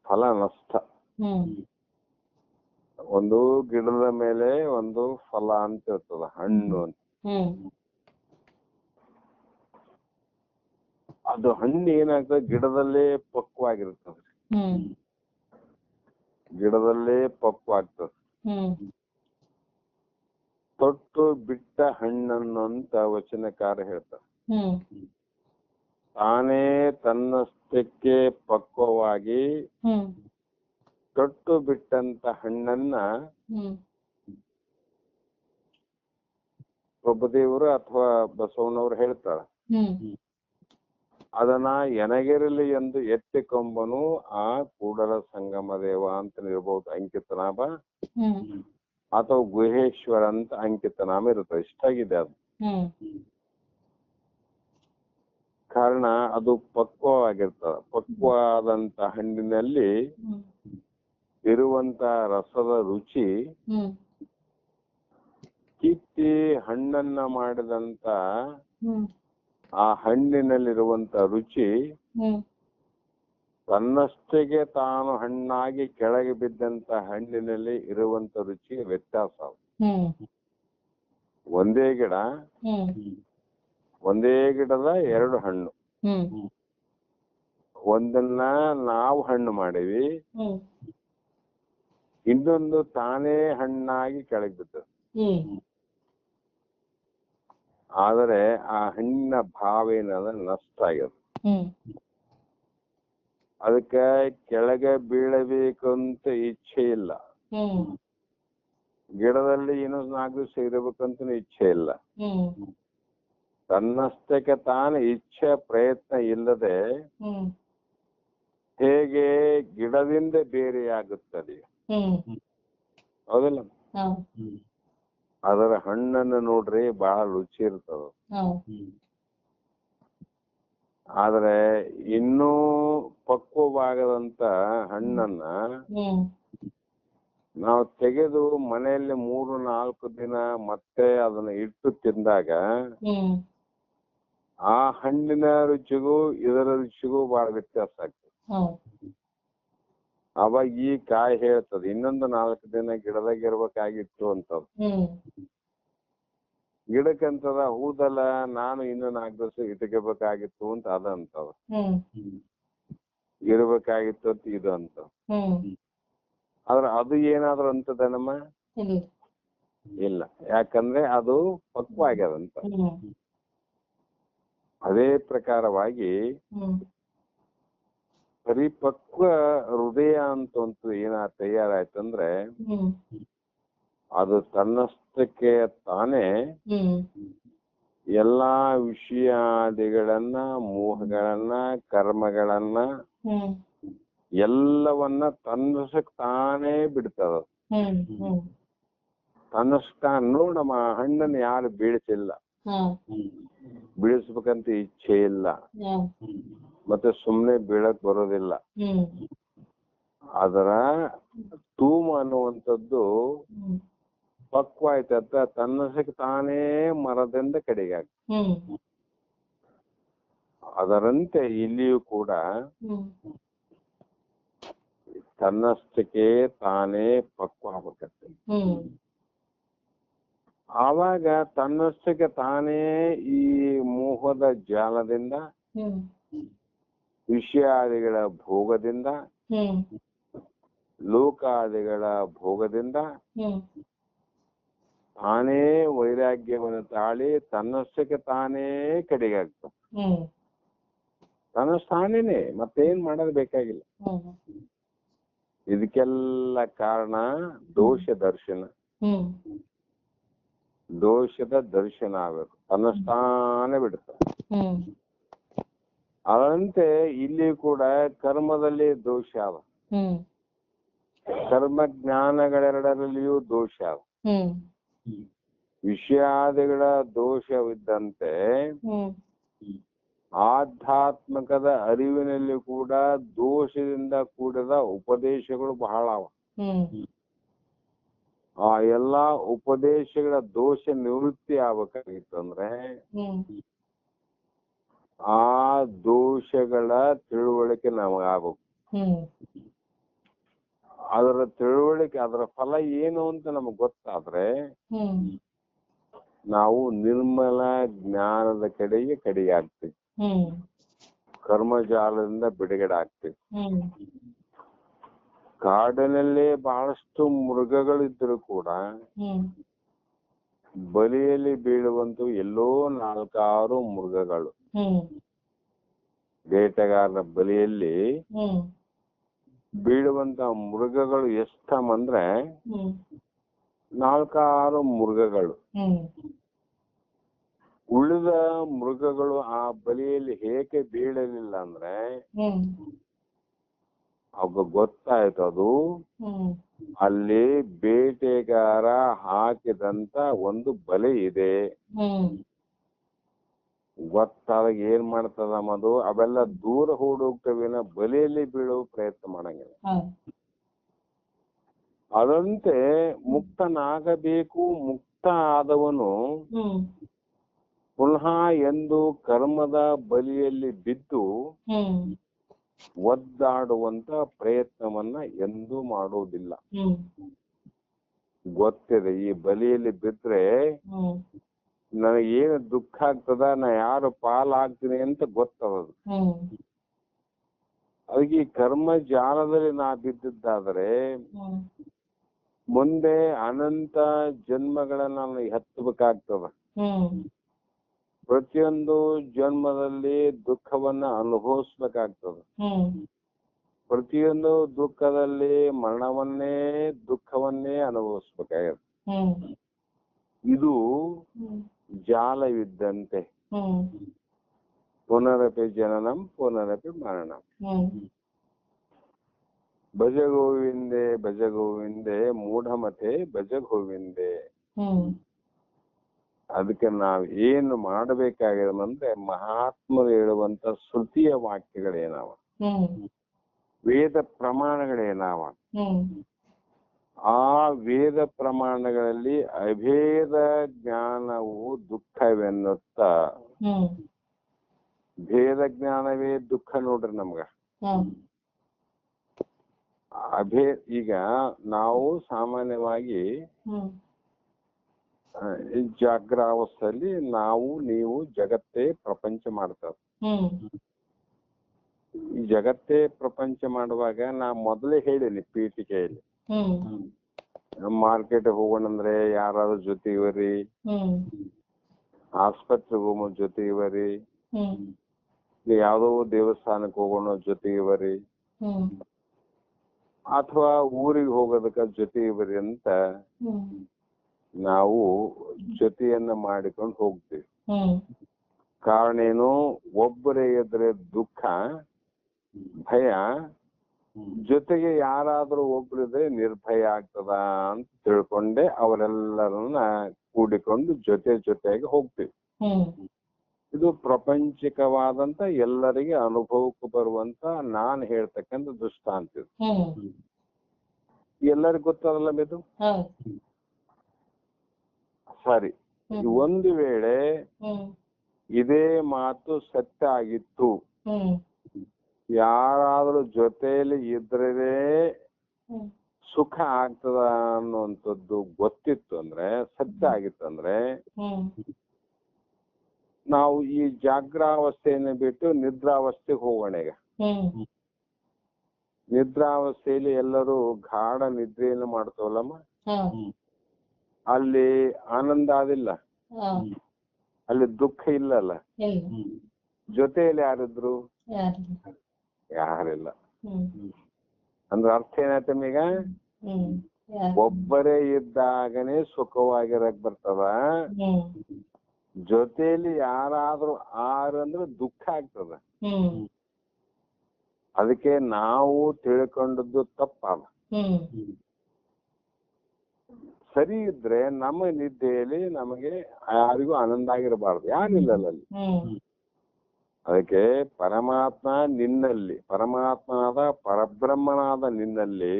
ಫಲ ನಷ್ಟ. ಒಂದು ಗಿಡದ ಮೇಲೆ ಒಂದು ಫಲ ಅಂತ ಇರ್ತದ, ಹಣ್ಣು ಅಂತ. ಅದು ಹಣ್ಣು ಏನಾಗ್ತದೆ, ಗಿಡದಲ್ಲೇ ಪಕ್ವಾಗಿರ್ತದೆ. ಗಿಡದಲ್ಲೇ ಪಕ್ವ ಆಗ್ತದೆ. ತೊಟ್ಟು ಬಿಟ್ಟ ಹಣ್ಣನ್ನು ಅಂತ ವಚನಕಾರ ಹೇಳ್ತಾರೆ. ತಾನೇ ತನ್ನಷ್ಟಕ್ಕೆ ಪಕ್ವವಾಗಿ ತೊಟ್ಟು ಬಿಟ್ಟಂತ ಹಣ್ಣನ್ನ ಪ್ರಭುದೇವರು ಅಥವಾ ಬಸವಣ್ಣವ್ರು ಹೇಳ್ತಾರ, ಅದನ್ನ ಎನಗಿರಲಿ ಎಂದು ಎತ್ತಿಕೊಂಬನು ಆ ಕೂಡಲ ಸಂಗಮ ದೇವ ಅಂತ ಇರ್ಬೋದು ಅಂಕಿತನಾಭ. ಅಥವಾ ಗುಹೇಶ್ವರ ಅಂತ ಅಂಕಿತ ನಾಮ ಇರುತ್ತೆ. ಇಷ್ಟಾಗಿದೆ ಅದು. ಹ್ಮ್ ಕಾರಣ ಅದು ಪಕ್ವವಾಗಿರ್ತದೆ. ಪಕ್ವವಾದಂತ ಹಣ್ಣಿನಲ್ಲಿ ಹ್ಮ್ ಇರುವಂತ ರಸದ ರುಚಿ ಹ್ಮ್ ಕಿತ್ತಿ ಹಣ್ಣನ್ನ ಮಾಡಿದಂತ ಹ್ಮ್ ಆ ಹಣ್ಣಿನಲ್ಲಿರುವಂತ ರುಚಿ ಹ್ಮ್ ತನ್ನಷ್ಟಕ್ಕೆ ತಾನು ಹಣ್ಣಾಗಿ ಕೆಳಗೆ ಬಿದ್ದಂತ ಹಣ್ಣಿನಲ್ಲಿ ಇರುವಂತ ರುಚಿ ವ್ಯತ್ಯಾಸ. ಹ್ಮ್ ಒಂದೇ ಗಿಡ, ಹ್ಮ್ ಒಂದೇ ಗಿಡದ ಎರಡು ಹಣ್ಣು. ಹ್ಮ್ ಒಂದನ್ನ ನಾವು ಹಣ್ಣು ಮಾಡೀವಿ, ಹ್ಮ್ ಇನ್ನೊಂದು ತಾನೇ ಹಣ್ಣಾಗಿ ಕೆಳಗೆ ಬಿದ್ದದ್ದು. ಹ್ಮ್ ಆದರೆ ಆ ಹಣ್ಣಿನ ಭಾವ ಏನದ ನಷ್ಟ ಆಗ್ಯದ. ಹ್ಮ್ ಅದಕ್ಕೆ ಕೆಳಗೆ ಬೀಳಬೇಕು ಅಂತ ಇಚ್ಛೆ ಇಲ್ಲ. ಹ್ಮ್ ಗಿಡದಲ್ಲಿ ಇನ್ನೊಂದು 4 ದಿವಸ ಇರಬೇಕಂತ ಇಚ್ಛೆ ಇಲ್ಲ. ಹ್ಮ್ ತನ್ನಷ್ಟಕ್ಕೆ ತಾನು ಇಚ್ಛೆ ಪ್ರಯತ್ನ ಇಲ್ಲದೆ ಹ್ಮ್ ಹೇಗೆ ಗಿಡದಿಂದ ಬೇರೆಯಾಗುತ್ತದೆ, ಹ್ಮ್ ಹೌದಲ್ಲ? ಹೌದು ಅದರ ಹಣ್ಣನ್ನು ನೋಡ್ರಿ ಬಹಳ ರುಚಿ ಇರ್ತದ. ಹೌದು ಆದ್ರೆ ಇನ್ನೂ ಪಕ್ವವಾಗದಂತ ಹಣ್ಣನ್ನ ಹ್ಮ್ ನಾವು ತೆಗೆದು ಮನೆಯಲ್ಲಿ 3-4 ದಿನ ಮತ್ತೆ ಅದನ್ನ ಇಟ್ಟು ತಿಂದಾಗ ಹ್ಮ್ ಆ ಹಣ್ಣಿನ ರುಚಿಗೂ ಇದರ ರುಚಿಗೂ ಬಹಳ ವ್ಯತ್ಯಾಸ ಆಗ್ತದೆ. ಹೌದು ಅವಾಗ ಈ ಕಾಯಿ ಹೇಳ್ತದೆ ಇನ್ನೊಂದು 4 ದಿನ ಗಿಡದಾಗ ಇರ್ಬೇಕಾಗಿತ್ತು ಅಂತದ್. ಹ್ಮ್ ಗಿಡಕ್ಕಂತದ ಹೌದಲ್ಲ, ನಾನು ಇನ್ನು 4 ದಿವಸ ಇಟ್ಕೋಬೇಕಾಗಿತ್ತು ಅಂತ ಅದ ಅಂತದ. ಹ್ಮ್ ಇರ್ಬೇಕಾಗಿತ್ತು ಅಂತ ಇದು ಅಂತ. ಹ್ಮ್ ಆದ್ರೆ ಅದು ಏನಾದ್ರು ಅಂತದ ನಮ್ಮ ಇಲ್ಲ ಇಲ್ಲ, ಯಾಕಂದ್ರೆ ಅದು ಪಕ್ವ ಆಗ್ಯದಂತ. ಹ್ಮ್ ಅದೇ ಪ್ರಕಾರವಾಗಿ ಹ್ಮ್ ಪರಿಪಕ್ವ ಹೃದಯ ಅಂತ ಒಂದು ಏನ ತಯಾರಾಯ್ತಂದ್ರೆ ಹ್ಮ್ ಅದು ತನ್ನಷ್ಟಕ್ಕೆ ತಾನೇ ಹ್ಮ್ ಎಲ್ಲಾ ವಿಷಯಾದಿಗಳನ್ನ, ಮೋಹಗಳನ್ನ, ಕರ್ಮಗಳನ್ನ ಹ್ಮ್ ಎಲ್ಲವನ್ನ ತನ್ನಷ್ಟಕ್ಕೆ ತಾನೇ ಬಿಡ್ತದ. ಹ್ಮ್ ಹ್ಮ್ ತನ್ನಷ್ಟ ನೋಡಮ್ಮ ಹಣ್ಣನ್ನು ಯಾರು ಬೀಳಿಸಿಲ್ಲ, ಬೀಳಿಸ್ಬೇಕಂತ ಇಚ್ಛೆ ಇಲ್ಲ, ಮತ್ತೆ ಸುಮ್ನೆ ಬೀಳಕ್ ಬರೋದಿಲ್ಲ. ಅದರ ತೂಮ ಅನ್ನುವಂಥದ್ದು ಪಕ್ವ ಆಯ್ತಂತ ತನ್ನಷ್ಟಕ್ಕೆ ತಾನೇ ಮರದಿಂದ ಕಡೆಗೆ ಆಗ್ತದೆ. ಅದರಂತೆ ಇಲ್ಲಿಯೂ ಕೂಡ ತನ್ನಷ್ಟಕ್ಕೆ ತಾನೇ ಪಕ್ವ ಆಗ್ಬೇಕಂತೆ. ಆವಾಗ ತನ್ನಷ್ಟಕ್ಕೆ ತಾನೇ ಈ ಮೋಹದ ಜಾಲದಿಂದ, ವಿಷಯಾದಿಗಳ ಭೋಗದಿಂದ, ಲೋಕಾದಿಗಳ ಭೋಗದಿಂದ ತಾನೇ ವೈರಾಗ್ಯವನ್ನು ತಾಳಿ ತನ್ನಷ್ಟಕ್ಕೆ ತಾನೇ ಕಡೆಗಾಗ್ತದೆ. ತನ್ನಷ್ಟಾನೇನೆ, ಮತ್ತೇನ್ ಮಾಡೋದು ಬೇಕಾಗಿಲ್ಲ. ಇದಕ್ಕೆಲ್ಲ ಕಾರಣ ದೋಷ ದರ್ಶನ. ದೋಷದ ದರ್ಶನ ಆಗಬೇಕು, ತನ್ನಷ್ಟಾನೇ ಬಿಡುತ್ತೆ. ಅದರಂತೆ ಇಲ್ಲಿ ಕೂಡ ಕರ್ಮದಲ್ಲಿ ದೋಷ ಅವ, ಕರ್ಮ ಜ್ಞಾನಗಳೆರಡರಲ್ಲಿಯೂ ದೋಷ ಅವ. ವಿಷಯಾದಿಗಳ ದೋಷವಿದ್ದಂತೆ ಆಧ್ಯಾತ್ಮಕದ ಅರಿವಿನಲ್ಲಿ ಕೂಡ ದೋಷದಿಂದ ಕೂಡಿದ ಉಪದೇಶಗಳು ಬಹಳ ಅವ. ಆ ಎಲ್ಲಾ ಉಪದೇಶಗಳ ದೋಷ ನಿವೃತ್ತಿ ಆಗ್ಬೇಕಾಗಿತ್ತಂದ್ರೆ ಆ ದೋಷಗಳ ತಿಳುವಳಿಕೆ ನಮಗಾಗಬೇಕು. ಅದರ ತಿಳುವಳಿಕೆ, ಅದರ ಫಲ ಏನು ಅಂತ ನಮಗ್ ಗೊತ್ತಾದ್ರೆ ನಾವು ನಿರ್ಮಲ ಜ್ಞಾನದ ಕಡೆಗೆ ಆಗ್ತೀವಿ, ಕರ್ಮಜಾಲದಿಂದ ಬಿಡುಗಡೆ ಆಗ್ತೀವಿ. ಕಾಡಿನಲ್ಲೇ ಬಹಳಷ್ಟು ಮೃಗಗಳಿದ್ದರೂ ಕೂಡ ಬಲಿಯಲ್ಲಿ ಬೀಳುವಂತ ಎಲ್ಲೋ 4-6 ಮೃಗಗಳು. ಬೇಟೆಗಾರನ ಬಲಿಯಲ್ಲಿ ಬೀಳುವಂತ ಮೃಗಗಳು ಎಷ್ಟಂದ್ರೆ 4-6 ಮೃಗಗಳು. ಉಳಿದ ಮೃಗಗಳು ಆ ಬಲಿಯಲ್ಲಿ ಹೇಗೆ ಬೀಳಲಿಲ್ಲ ಅಂದ್ರೆ ಅವಾಗ ಗೊತ್ತಾಯ್ತು ಅದು ಅಲ್ಲಿ ಬೇಟೆಗಾರ ಹಾಕಿದಂತ ಒಂದು ಬಲೆ ಇದೆ. ಗೊತ್ತಾದಾಗ ಏನ್ ಮಾಡ್ತದ ಅದು, ಅವೆಲ್ಲ ದೂರ ಓಡೋಗ್ತವಿನ ಬಲೆಯಲ್ಲಿ ಬೀಳೋ ಪ್ರಯತ್ನ ಮಾಡಂಗಿಲ್ಲ. ಅದಂತೆ ಮುಕ್ತನಾಗಬೇಕು. ಮುಕ್ತ ಆದವನು ಪುನಃ ಎಂದು ಕರ್ಮದ ಬಲಿಯಲ್ಲಿ ಬಿದ್ದು ಒದ್ದಾಡುವಂತ ಪ್ರಯತ್ನವನ್ನ ಎಂದೂ ಮಾಡುವುದಿಲ್ಲ. ಗೊತ್ತಿದೆ ಈ ಬಲಿಯಲ್ಲಿ ಬಿದ್ರೆ ನನಗೇನು ದುಃಖ ಆಗ್ತದ, ನಾ ಯಾರು ಪಾಲಾಗ್ತೀನಿ ಅಂತ ಗೊತ್ತದು. ಅದಕ್ಕೆ ಈ ಕರ್ಮ ಜಾಲದಲ್ಲಿ ನಾ ಬಿದ್ದಿದ್ದಾದ್ರೆ ಮುಂದೆ ಅನಂತ ಜನ್ಮಗಳನ್ನ ನಾನು ಎತ್ತಬೇಕಾಗ್ತದ. ಪ್ರತಿಯೊಂದು ಜನ್ಮದಲ್ಲಿ ದುಃಖವನ್ನ ಅನುಭವಿಸ್ಬೇಕಾಗ್ತದ. ಪ್ರತಿಯೊಂದು ದುಃಖದಲ್ಲಿ ಮರಣವನ್ನೇ ದುಃಖವನ್ನೇ ಅನುಭವಿಸ್ಬೇಕಾಗ್ತದೆ. ಇದು ಜಾಲವಿದ್ದಂತೆ. ಪುನರಪಿ ಜನನಂ ಪುನರಪಿ ಮರಣಂ. ಭಜ ಗೋವಿಂದೆ ಭಜ ಗೋವಿಂದೆ ಮೂಢಮತೆ ಭಜ ಗೋವಿಂದೆ. ಅದಕ್ಕೆ ನಾವ್ ಏನು ಮಾಡಬೇಕಾಗಿರೋದಂದ್ರೆ ಮಹಾತ್ಮರು ಹೇಳುವಂತ ಶ್ರುತಿಯ ವಾಕ್ಯಗಳೇನಾವ, ವೇದ ಪ್ರಮಾಣಗಳೇನಾವ, ಆ ವೇದ ಪ್ರಮಾಣಗಳಲ್ಲಿ ಅಭೇದ ಜ್ಞಾನವು ದುಃಖವೆನ್ನುತ್ತ. ಭೇದ ಜ್ಞಾನವೇ ದುಃಖ ನೋಡ್ರಿ ನಮ್ಗ. ಈಗ ನಾವು ಸಾಮಾನ್ಯವಾಗಿ ಜಾಗ್ರಾವಸ್ಥೆಯಲ್ಲಿ ನಾವು ನೀವು ಜಗತ್ತೇ ಪ್ರಪಂಚ ಮಾಡ್ತಾರ. ಈ ಜಗತ್ತೇ ಪ್ರಪಂಚ ಮಾಡುವಾಗ ನಾ ಮೊದಲೇ ಹೇಳೀನಿ ಪೀಠಿಕೆಯಲ್ಲಿ, ಮಾರ್ಕೆಟ್ ಹೋಗೋಣಂದ್ರೆ ಯಾರಾದ್ರೂ ಜೊತೆಗೆ ಬರ್ರಿ, ಆಸ್ಪತ್ರೆಗೆ ಹೋಗೋ ಜೊತೆಗೆ ಬರ್ರಿ, ಯಾವ್ದೋ ದೇವಸ್ಥಾನಕ್ಕೆ ಹೋಗೋಣ ಜೊತೆಗೆ ಬರ್ರಿ, ಅಥವಾ ಊರಿಗೆ ಹೋಗೋದಕ್ಕ ಜೊತೆಗೆ ಬರ್ರಿ ಅಂತ ನಾವು ಜೊತೆಯನ್ನ ಮಾಡಿಕೊಂಡು ಹೋಗ್ತೀವಿ. ಕಾರಣ ಏನು, ಒಬ್ಬರೇ ಇದ್ರೆ ದುಃಖ ಭಯ, ಜೊತೆಗೆ ಯಾರಾದ್ರೂ ಒಬ್ರಿದ್ರೆ ನಿರ್ಭಯ ಆಗ್ತದ ಅಂತ ತಿಳ್ಕೊಂಡೆ ಅವರೆಲ್ಲರನ್ನ ಕೂಡಿಕೊಂಡು ಜೊತೆಯಾಗಿ ಹೋಗ್ತೀವಿ. ಇದು ಪ್ರಪಂಚಿಕವಾದಂತ ಎಲ್ಲರಿಗೆ ಅನುಭವಕ್ಕೂ ಬರುವಂತ ನಾನ್ ಹೇಳ್ತಕ್ಕಂಥ ದೃಷ್ಟಾಂತ. ಎಲ್ಲರಿಗೂ ಗೊತ್ತದಲ್ಲ ಇದು. ಸರಿ, ಒಂದು ವೇಳೆ ಇದೇ ಮಾತು ಸತ್ಯ ಆಗಿತ್ತು, ಯಾರಾದ್ರೂ ಜೊತೆಯಲ್ಲಿ ಇದ್ರೆ ಸುಖ ಆಗ್ತದ ಅನ್ನುವಂಥದ್ದು ಗೊತ್ತಿತ್ತು ಅಂದ್ರೆ, ಸತ್ಯ ಆಗಿತ್ತಂದ್ರೆ, ನಾವು ಈ ಜಾಗ್ರಾವಸ್ಥೆಯನ್ನು ಬಿಟ್ಟು ನಿದ್ರಾವಸ್ಥೆಗೆ ಹೋಗೋಣ. ಈಗ ನಿದ್ರಾವಸ್ಥೆಯಲ್ಲಿ ಎಲ್ಲರೂ ಗಾಢ ನಿದ್ರೆಯನ್ನು ಮಾಡ್ತವಲ್ಲಮ್ಮ, ಅಲ್ಲಿ ಆನಂದ ಆದಿಲ್ಲ, ಅಲ್ಲಿ ದುಃಖ ಇಲ್ಲಲ್ಲ, ಜೊತೆಯಲ್ಲಿ ಯಾರಿದ್ರು? ಯಾರಿಲ್ಲ. ಅಂದ್ರೆ ಅರ್ಥ ಏನಾಯ್ತು ಈಗ, ಒಬ್ಬರೇ ಇದ್ದಾಗನೇ ಸುಖವಾಗಿರಕ್ ಬರ್ತದ, ಜೊತೆಯಲ್ಲಿ ಯಾರಾದ್ರೂ ಆರಂದ್ರೆ ದುಃಖ ಆಗ್ತದ. ಅದಕ್ಕೆ ನಾವು ತಿಳ್ಕೊಂಡದ್ದು ತಪ್ಪಾದ. ಸರಿ ಇದ್ರೆ ನಮ್ಮ ನಿದ್ದೆಯಲ್ಲಿ ನಮಗೆ ಯಾರಿಗೂ ಆನಂದ ಆಗಿರಬಾರ್ದು, ಯಾರಿಲ್ಲಲ್ಲ ಅಲ್ಲಿ. ಅದಕ್ಕೆ ಪರಮಾತ್ಮ ನಿನ್ನಲ್ಲಿ, ಪರಮಾತ್ಮನಾದ ಪರಬ್ರಹ್ಮನಾದ ನಿನ್ನಲ್ಲಿ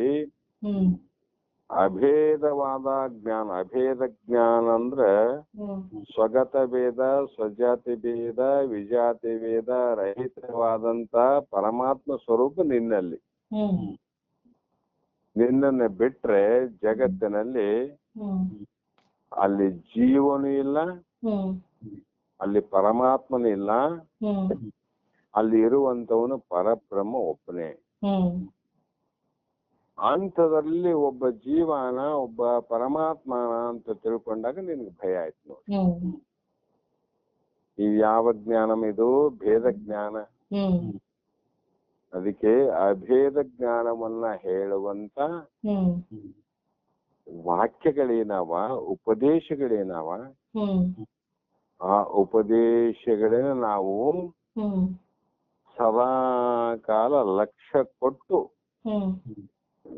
ಅಭೇದವಾದ ಜ್ಞಾನ. ಅಭೇದ ಜ್ಞಾನ ಅಂದ್ರೆ ಸ್ವಗತ ಭೇದ, ಸ್ವಜಾತಿ ಭೇದ, ವಿಜಾತಿ ಭೇದ ರಹಿತವಾದಂತ ಪರಮಾತ್ಮ ಸ್ವರೂಪ ನಿನ್ನಲ್ಲಿ. ನಿನ್ನನ್ನು ಬಿಟ್ರೆ ಜಗತ್ತಿನಲ್ಲಿ ಅಲ್ಲಿ ಜೀವನೂ ಇಲ್ಲ, ಅಲ್ಲಿ ಪರಮಾತ್ಮನೂ ಇಲ್ಲ, ಅಲ್ಲಿ ಇರುವಂತವನು ಪರಬ್ರಹ್ಮ ಒಬ್ಬನೇ. ಅಂತದಲ್ಲಿ ಒಬ್ಬ ಜೀವನ ಒಬ್ಬ ಪರಮಾತ್ಮನ ಅಂತ ತಿಳ್ಕೊಂಡಾಗ ನಿನ್ಗೆ ಭಯ ಆಯ್ತು ನೋಡಿ. ಈ ಯಾವ ಜ್ಞಾನ ಇದು? ಭೇದ ಜ್ಞಾನ. ಅದಕ್ಕೆ ಅಭೇದ ಜ್ಞಾನವನ್ನ ಹೇಳುವಂತ ವಾಕ್ಯಗಳೇನವ, ಉಪದೇಶಗಳೇನವ, ಆ ಉಪದೇಶಗಳನ್ನ ನಾವು ಸದಾ ಕಾಲ ಲಕ್ಷ್ಯ ಕೊಟ್ಟು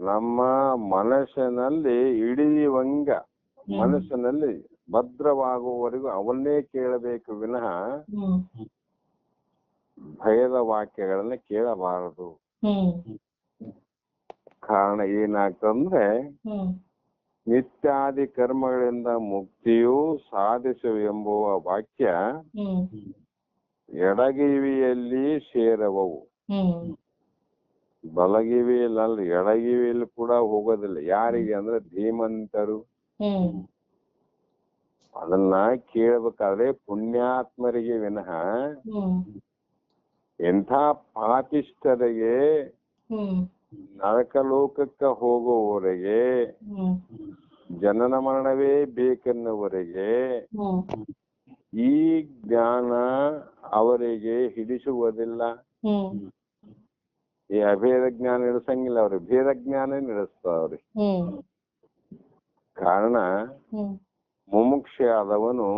ನಮ್ಮ ಮನಸ್ಸಿನಲ್ಲಿ ಹಿಡಿಯುವಂಗ ಮನಸ್ಸಿನಲ್ಲಿ ಭದ್ರವಾಗುವವರೆಗೂ ಅವನ್ನೇ ಕೇಳಬೇಕು ವಿನಃ ಭಯದ ವಾಕ್ಯಗಳನ್ನ ಕೇಳಬಾರದು. ಕಾರಣ ಏನಾಗ್ತಂದ್ರೆ ನಿತ್ಯಾದಿ ಕರ್ಮಗಳಿಂದ ಮುಕ್ತಿಯು ಸಾಧಿಸುವೆಂಬುವ ವಾಕ್ಯ ಎಡಗಿವಿಯಲ್ಲಿ ಸೇರವವು. ಬಲಗಿವಿಯಲ್ಲಿ ಎಡಗಿವಿಯಲ್ಲಿ ಕೂಡ ಹೋಗೋದಿಲ್ಲ. ಯಾರಿಗೆ ಅಂದ್ರೆ ಧೀಮಂತರು. ಅದನ್ನ ಕೇಳಬೇಕಾದ್ರೆ ಪುಣ್ಯಾತ್ಮರಿಗೆ ವಿನಃ ಎಂಥ ಪಾಪಿಷ್ಠರಿಗೆ, ನರಕಲೋಕಕ್ಕೆ ಹೋಗುವವರೆಗೆ, ಜನನ ಮರಣವೇ ಬೇಕೆನ್ನುವರೆಗೆ ಈ ಜ್ಞಾನ ಅವರಿಗೆ ಹಿಡಿಸುವುದಿಲ್ಲ. ಈ ಅಭೇದ ಜ್ಞಾನ ನಡೆಸಂಗಿಲ್ಲ. ಅವ್ರಿಗೆ ಭೇದ ಜ್ಞಾನ ನಡೆಸ್ತಾವ್ರಿ. ಕಾರಣ ಮುಮುಕ್ಷ ಆದವನು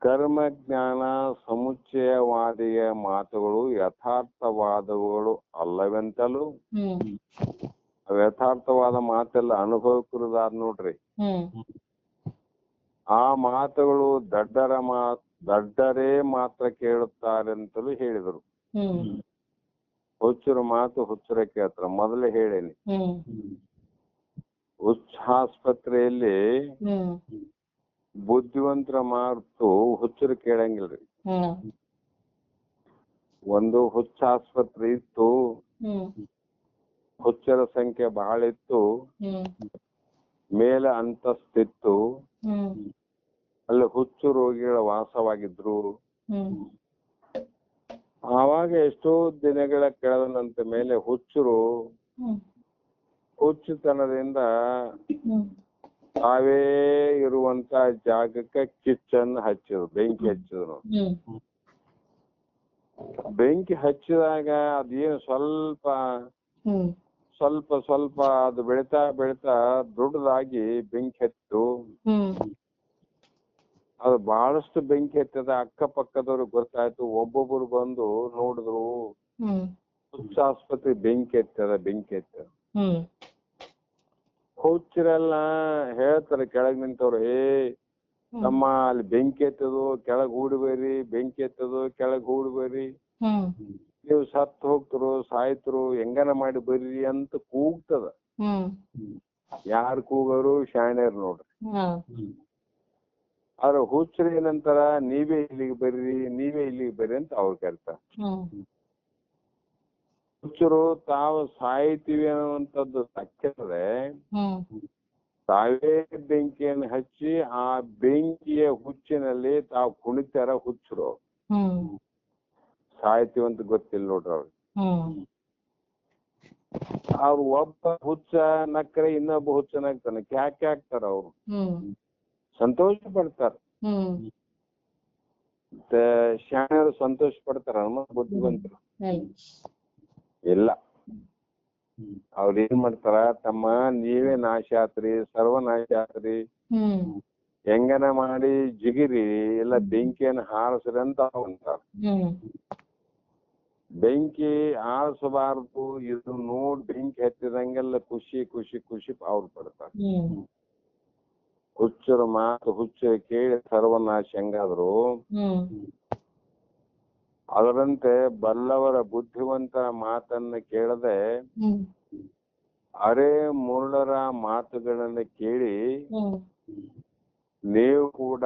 ಕರ್ಮ ಜ್ಞಾನ ಸಮುಚ್ಚಯವಾದಿಯ ಮಾತುಗಳು ಯಥಾರ್ಥವಾದವುಗಳು ಅಲ್ಲವೆಂತಲೂ, ಯಥಾರ್ಥವಾದ ಮಾತೆಲ್ಲ ಅನುಭವಕ್ಕುರಿದಾದ ನೋಡ್ರಿ. ಆ ಮಾತುಗಳು ದಡ್ಡರೇ ಮಾತ್ರ ಕೇಳುತ್ತಾರೆಂತಲೂ ಹೇಳಿದರು. ಹುಚ್ಚರ ಮಾತು ಹುಚ್ಚರ ಕೇಳ್ತಾರ. ಮೊದಲೇ ಹೇಳೇನಿ, ಹುಚ್ಚಾಸ್ಪತ್ರೆಯಲ್ಲಿ ಬುದ್ಧಿವಂತರ ಮಾತು ಹುಚ್ಚರು ಕೇಳಂಗಿಲ್ರಿ. ಒಂದು ಹುಚ್ಚಾಸ್ಪತ್ರೆ ಇತ್ತು, ಹುಚ್ಚರ ಸಂಖ್ಯೆ ಬಹಳ ಇತ್ತು, ಮೇಲೆ ಅಂತಸ್ತಿತ್ತು, ಅಲ್ಲಿ ಹುಚ್ಚು ರೋಗಿಗಳ ವಾಸವಾಗಿದ್ರು. ಆವಾಗ ಎಷ್ಟೋ ದಿನಗಳ ಕಳೆದಂತ ಮೇಲೆ ಹುಚ್ಚರು ಹುಚ್ಚುತನದಿಂದ ತಾವೇ ಇರುವಂತ ಜಾಗಕ್ಕೆ ಕಿಚ್ಚನ್ನು ಹಚ್ಚಿದ್ರು, ಬೆಂಕಿ ಹಚ್ಚಿದ್ರು. ಬೆಂಕಿ ಹಚ್ಚಿದಾಗ ಅದೇನು ಸ್ವಲ್ಪ ಸ್ವಲ್ಪ ಅದು ಬೆಳಿತಾ ಬೆಳಿತಾ ದೊಡ್ಡದಾಗಿ ಬೆಂಕಿ ಹತ್ತು. ಅದು ಬಹಳಷ್ಟು ಬೆಂಕಿ ಹತ್ತದ. ಅಕ್ಕಪಕ್ಕದವ್ರಿಗೆ ಗೊತ್ತಾಯ್ತು. ಒಬ್ಬೊಬ್ರು ಬಂದು ನೋಡಿದ್ರು, ಹುಚ್ಚಾಸ್ಪತ್ರೆ ಬೆಂಕಿ ಹತ್ತದ. ಹುಚ್ಚರೆಲ್ಲ ಹೇಳ್ತಾರೆ ಕೆಳಗ್ ನಿಂತವ್ರು, ತಮ್ಮ ಅಲ್ಲಿ ಬೆಂಕಿ ಎತ್ತದು, ಕೆಳಗ್ ಹೂಡ್ಬೇರಿ, ಬೆಂಕಿ ಎತ್ತದು, ಕೆಳಗ್ ಹೂಡ್ಬೇರಿ, ನೀವು ಸತ್ತು ಹೋಗ್ತರು, ಸಾಯ್ತರು, ಹೆಂಗನ ಮಾಡಿ ಬರ್ರಿ ಅಂತ ಕೂಗ್ತದ. ಯಾರು ಕೂಗರು? ಶಾಣ್ಯರ್ ನೋಡ್ರಿ. ಅವ್ರ ಹುಚ್ಚರು ಏನಂತಾರ, ನೀವೇ ಇಲ್ಲಿಗೆ ಬರ್ರಿ ಅಂತ ಅವ್ರು ಕರಿತಾರ. ಹುಚ್ಚರು ತಾವು ಸಾಯ್ತೀವಿ ಅನ್ನುವಂಥದ್ದು ತಕ್ಕಿದ್ರೆ ತಾವೇ ಬೆಂಕಿಯನ್ನು ಹಚ್ಚಿ ಆ ಬೆಂಕಿಯ ಹುಚ್ಚಿನಲ್ಲಿ ತಾವು ಕುಣಿತಾರ ಹುಚ್ಚರು. ಸಾಯ್ತೀವಿ ಅಂತ ಗೊತ್ತಿಲ್ಲ ನೋಡ್ರಿ ಅವ್ರು. ಅವ್ರು ಒಬ್ಬ ಹುಚ್ಚ ನಕ್ಕರೆ ಇನ್ನೊಬ್ಬ ಹುಚ್ಚ ನಗ್ತಾನೆ, ಕ್ಯಾಕೆ ಹಾಕ್ತಾರ. ಅವ್ರು ಸಂತೋಷ ಪಡ್ತಾರ. ಶಾಣ್ಯರು ಸಂತೋಷ ಪಡ್ತಾರ, ಬುದ್ಧಿವಂತರು ಇಲ್ಲ. ಅವ್ರ ಏನ್ ಮಾಡ್ತಾರ, ತಮ್ಮ ನೀವೇ ನಾಶ ಆತ್ರಿ, ಸರ್ವನಾಶ ಆತ್ರಿ, ಹೆಂಗನ ಮಾಡಿ ಜಿಗಿರಿ, ಎಲ್ಲ ಬೆಂಕಿಯನ್ನು ಹಾರಿಸ್ರಿ ಅಂತ ಅಂತಾರ. ಬೆಂಕಿ ಆರಿಸಬಾರ್ದು. ಇದು ನೋಡಿ ಬೆಂಕಿ ಹತ್ತಿದಂಗೆಲ್ಲ ಖುಷಿ ಖುಷಿ ಖುಷಿ ಅವ್ರು ಪಡ್ತಾರ. ಹುಚ್ಚರ ಮಾತು ಹುಚ್ಚರು ಕೇಳಿ ಸರ್ವನಾಶ ಹೆಂಗಾದ್ರು ಅದರಂತೆ ಬಲ್ಲವರ ಬುದ್ಧಿವಂತರ ಮಾತನ್ನ ಕೇಳದೆ ಅರೆ ಮುರುಳರ ಮಾತುಗಳನ್ನ ಕೇಳಿ ನೀವು ಕೂಡ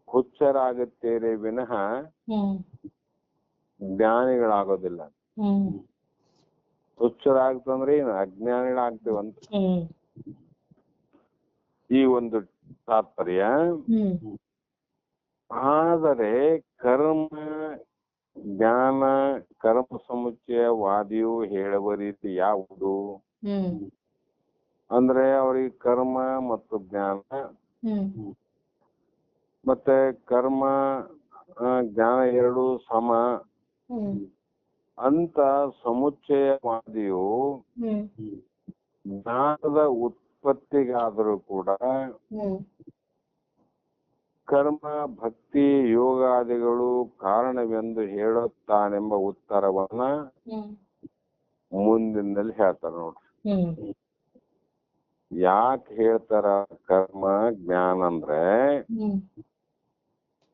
ಹುಚ್ಚರಾಗುತ್ತೀರಿ ವಿನಃ ಜ್ಞಾನಿಗಳಾಗೋದಿಲ್ಲ. ಹುಚ್ಚರಾಗ್ತಂದ್ರೆ ಏನು, ಅಜ್ಞಾನಿಗಳಾಗ್ತೀವಂತ ಈ ಒಂದು ತಾತ್ಪರ್ಯ. ಆದರೆ ಕರ್ಮ ಜ್ಞಾನ ಕರ್ಮ ಸಮುಚ್ಚಯವಾದಿಯು ಹೇಳುವ ರೀತಿ ಯಾವುದು ಅಂದ್ರೆ, ಅವ್ರಿಗೆ ಕರ್ಮ ಮತ್ತು ಜ್ಞಾನ ಮತ್ತೆ ಕರ್ಮ ಜ್ಞಾನ ಎರಡು ಸಮ ಅಂತ ಸಮುಚ್ಚಯವಾದಿಯು ಜ್ಞಾನದ ಉತ್ಪತ್ತಿಗಾದರೂ ಕೂಡ ಕರ್ಮ ಭಕ್ತಿ ಯೋಗಾದಿಗಳು ಕಾರಣವೆಂದು ಹೇಳುತ್ತಾನೆಂಬ ಉತ್ತರವನ್ನ ಮುಂದಿನಲ್ಲಿ ಹೇಳ್ತಾರ ನೋಡ್ರಿ. ಹ್ಮ್ ಯಾಕೆ ಹೇಳ್ತಾರ ಕರ್ಮ ಜ್ಞಾನ ಅಂದ್ರೆ ಹ್ಮ್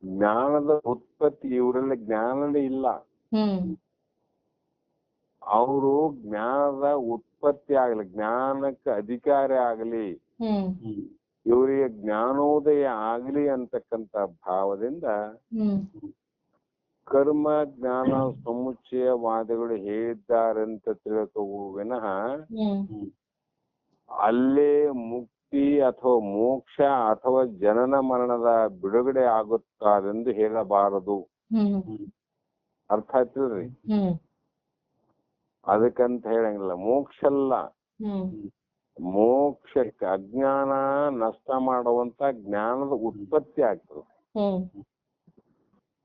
ಜ್ಞಾನದ ಉತ್ಪತ್ತಿ ಇವರಲ್ಲಿ ಜ್ಞಾನನೇ ಇಲ್ಲ. ಹ್ಮ್ ಅವರು ಜ್ಞಾನದ ಉತ್ಪತ್ತಿ ಆಗಲಿ, ಜ್ಞಾನಕ್ಕೆ ಅಧಿಕಾರಿ ಆಗಲಿ, ಹ್ಮ್ ಇವರಿಗೆ ಜ್ಞಾನೋದಯ ಆಗಲಿ ಅಂತಕ್ಕಂತ ಭಾವದಿಂದ ಹ್ಮ್ ಕರ್ಮ ಜ್ಞಾನ ಸಮುಚ್ಚಯವಾದಿಗಳು ಹೇಳಿದ್ದಾರಂತ ತಿಳ್ಕೋವು ವಿನಃ ಹ್ಮ್ ಅಲ್ಲೇ ಮುಕ್ತಿ ಅಥವಾ ಮೋಕ್ಷ ಅಥವಾ ಜನನ ಮರಣದ ಬಿಡುಗಡೆ ಆಗುತ್ತಾರೆಂದು ಹೇಳಬಾರದು. ಹ್ಮ್ ಅರ್ಥ ಆಯ್ತಿಲ್ರಿ? ಹ್ಮ್ ಅದಕ್ಕಂತ ಹೇಳಂಗಿಲ್ಲ. ಮೋಕ್ಷ ಅಲ್ಲ, ಹ್ಮ್ ಮೋಕ್ಷಕ್ಕೆ ಅಜ್ಞಾನ ನಷ್ಟ ಮಾಡುವಂತ ಜ್ಞಾನದ ಉತ್ಪತ್ತಿ ಆಗ್ತದೆ. ಹ್ಮ್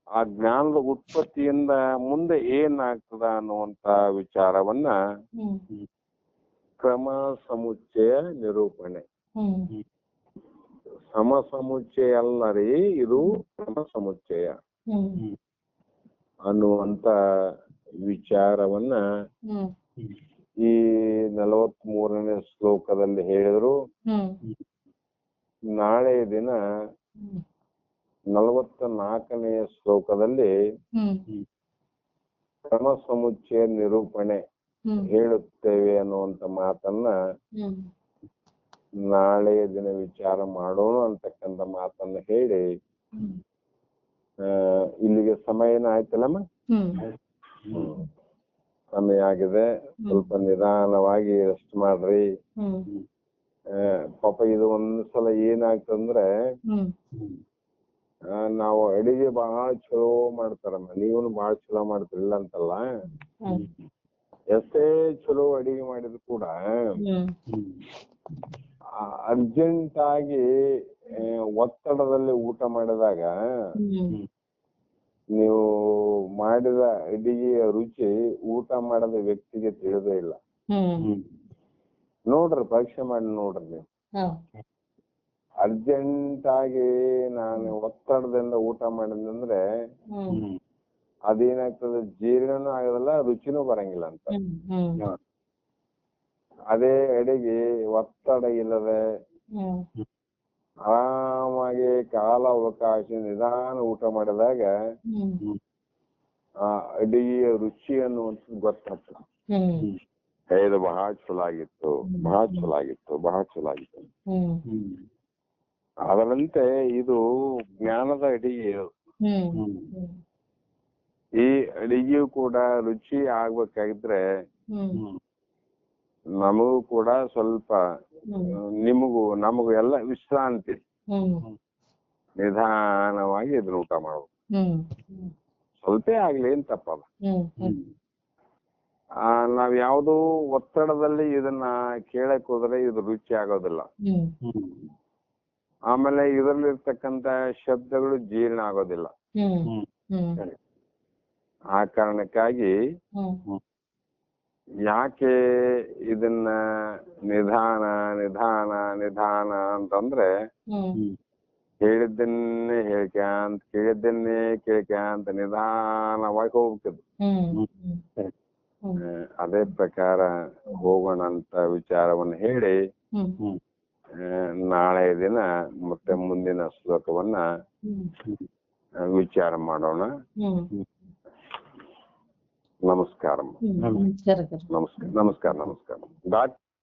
ಆ ಜ್ಞಾನದ ಉತ್ಪತ್ತಿಯಿಂದ ಮುಂದೆ ಏನಾಗ್ತದ ಅನ್ನುವಂತ ವಿಚಾರವನ್ನ ಹ್ಮ್ ಕ್ರಮ ಸಮುಚ್ಚಯ ನಿರೂಪಣೆ. ಹ್ಮ್ ಸಮ ಸಮುಚ್ಚಯ ಅಲ್ಲ ರೀ, ಇದು ಕ್ರಮ ಸಮುಚ್ಚಯ ಹ್ಮ್ ಅನ್ನುವಂತ ವಿಚಾರವನ್ನ ಹ್ಮ್ ಈ 43ನೇ ಶ್ಲೋಕದಲ್ಲಿ ಹೇಳಿದ್ರು. ಹ್ಮ್ ನಾಳೆ ದಿನ ಹ್ಮ್ 44ನೇ ಶ್ಲೋಕದಲ್ಲಿ ಹ್ಮ್ ಕ್ರಮ ಸಮುಚ್ಚಯ ನಿರೂಪಣೆ ಹ್ಮ್ ಹೇಳುತ್ತೇವೆ ಅನ್ನುವಂತ ಮಾತನ್ನ ಹ್ಮ್ ನಾಳೆಯ ದಿನ ವಿಚಾರ ಮಾಡೋಣ ಅಂತಕ್ಕಂಥ ಮಾತನ್ನ ಹೇಳಿ ಹ್ಮ್ ಇಲ್ಲಿಗೆ ಸಮಯನ ಆಯ್ತಲ್ಲಮ್ಮ. ಹ್ಮ್ ಸಮಯ ಆಗಿದೆ, ಸ್ವಲ್ಪ ನಿಧಾನವಾಗಿ ರೆಸ್ಟ್ ಮಾಡ್ರಿ. ಹ್ಮ್ ಪಾಪ ಇದು ಒಂದ್ಸಲ ಏನಾಗ್ತಂದ್ರೆ ಹ್ಮ್ ನಾವು ಅಡಿಗೆ ಬಹಳ ಚಲೋ ಮಾಡ್ತಾರಮ್ಮ, ನೀವು ಬಹಳ ಚಲೋ ಮಾಡ್ತಿರಲಿಲ್ಲ ಅಂತಲ್ಲ. ಹ್ಮ್ ಎಷ್ಟೇ ಚಲೋ ಅಡಿಗೆ ಮಾಡಿದ್ರು ಕೂಡ ಹ್ಮ್ ಅರ್ಜೆಂಟ್ ಆಗಿ ಒತ್ತಡದಲ್ಲಿ ಊಟ ಮಾಡಿದಾಗ ಹ್ಮ್ ನೀವು ಮಾಡಿದ ಅಡಿಗೆಯ ರುಚಿ ಊಟ ಮಾಡದ ವ್ಯಕ್ತಿಗೆ ತಿಳಿದೇ ಇಲ್ಲ. ಹ್ಮ್ ನೋಡ್ರಿ, ಪರೀಕ್ಷೆ ಮಾಡಿ ನೋಡ್ರಿ ನೀವು. ಹೌದ್. ಅರ್ಜೆಂಟ್ ಆಗಿ ನಾನು ಒತ್ತಡದಿಂದ ಊಟ ಮಾಡಿದಂದ್ರೆ ಹ್ಮ್ ಅದೇನಾಗ್ತದೆ, ಜೀರ್ಣನೂ ಆಗೋದಿಲ್ಲ, ರುಚಿನೂ ಬರಂಗಿಲ್ಲ ಅಂತ. ಹ್ಮ್ ಅದೇ ಅಡಿಗೆ ಒತ್ತಡ ಇಲ್ಲದೆ ಹ್ಮ್ ಆರಾಮಾಗಿ ಕಾಲ ಅವಕಾಶ ನಿಧಾನ ಊಟ ಮಾಡಿದಾಗ ಹ್ಮ್ ಆ ಅಡಿಗೆಯ ರುಚಿ ಅನ್ನುವಂಥದ್ದು ಗೊತ್ತಾಗ್ತದೆ. ಹ್ಮ್ ಇದು ಬಹಳ ಚಲೋ ಆಗಿತ್ತು, ಬಹಳ ಚಲೋ ಆಗಿತ್ತು, ಬಹಳ ಚಲೋ ಆಗಿತ್ತು. ಹ್ಮ್ ಅದರಂತೆ ಇದು ಜ್ಞಾನದ ಅಡಿಗೆ. ಹ್ಮ್ ಈ ಅಡಿಗೆಯು ಕೂಡ ರುಚಿ ಆಗ್ಬೇಕಾಗಿದ್ರೆ ಹ್ಮ್ ನಮಗೂ ಕೂಡ ಸ್ವಲ್ಪ, ನಮಗೂ ಎಲ್ಲ ವಿಶ್ರಾಂತಿ, ನಿಧಾನವಾಗಿ ಇದನ್ನ ಊಟ ಮಾಡ್ಬೇಕು. ಸ್ವಲ್ಪ ಆಗ್ಲಿ ಏನ್ ತಪ್ಪಲ್ಲ. ನಾವ್ ಯಾವ್ದು ಒತ್ತಡದಲ್ಲಿ ಇದನ್ನ ಕೇಳಕ್ ಹೋದ್ರೆ ಇದು ರುಚಿ ಆಗೋದಿಲ್ಲ. ಆಮೇಲೆ ಇದರಲ್ಲಿರ್ತಕ್ಕಂತ ಶಬ್ದಗಳು ಜೀರ್ಣ ಆಗೋದಿಲ್ಲ. ಆ ಕಾರಣಕ್ಕಾಗಿ ಯಾಕೆ ಇದನ್ನ ನಿಧಾನ ನಿಧಾನ ನಿಧಾನ ಅಂತಂದ್ರೆ ಹೇಳಿದ್ದನ್ನೇ ಹೇಳ್ಕ್ಯಾಂತ ಕೇಳಿದ್ದನ್ನೇ ಕೇಳ್ಕ್ಯಾಂತ ನಿಧಾನವಾಗಿ ಹೋಗ್ತದೆ. ಅದೇ ಪ್ರಕಾರ ಹೋಗೋಣ ಅಂತ ವಿಚಾರವನ್ನು ಹೇಳಿ ನಾಳೆ ದಿನ ಮತ್ತೆ ಮುಂದಿನ ಶ್ಲೋಕವನ್ನ ವಿಚಾರ ಮಾಡೋಣ. ನಮಸ್ಕಾರ. ನಮಸ್ಕಾರ. ನಮಸ್ಕಾರ.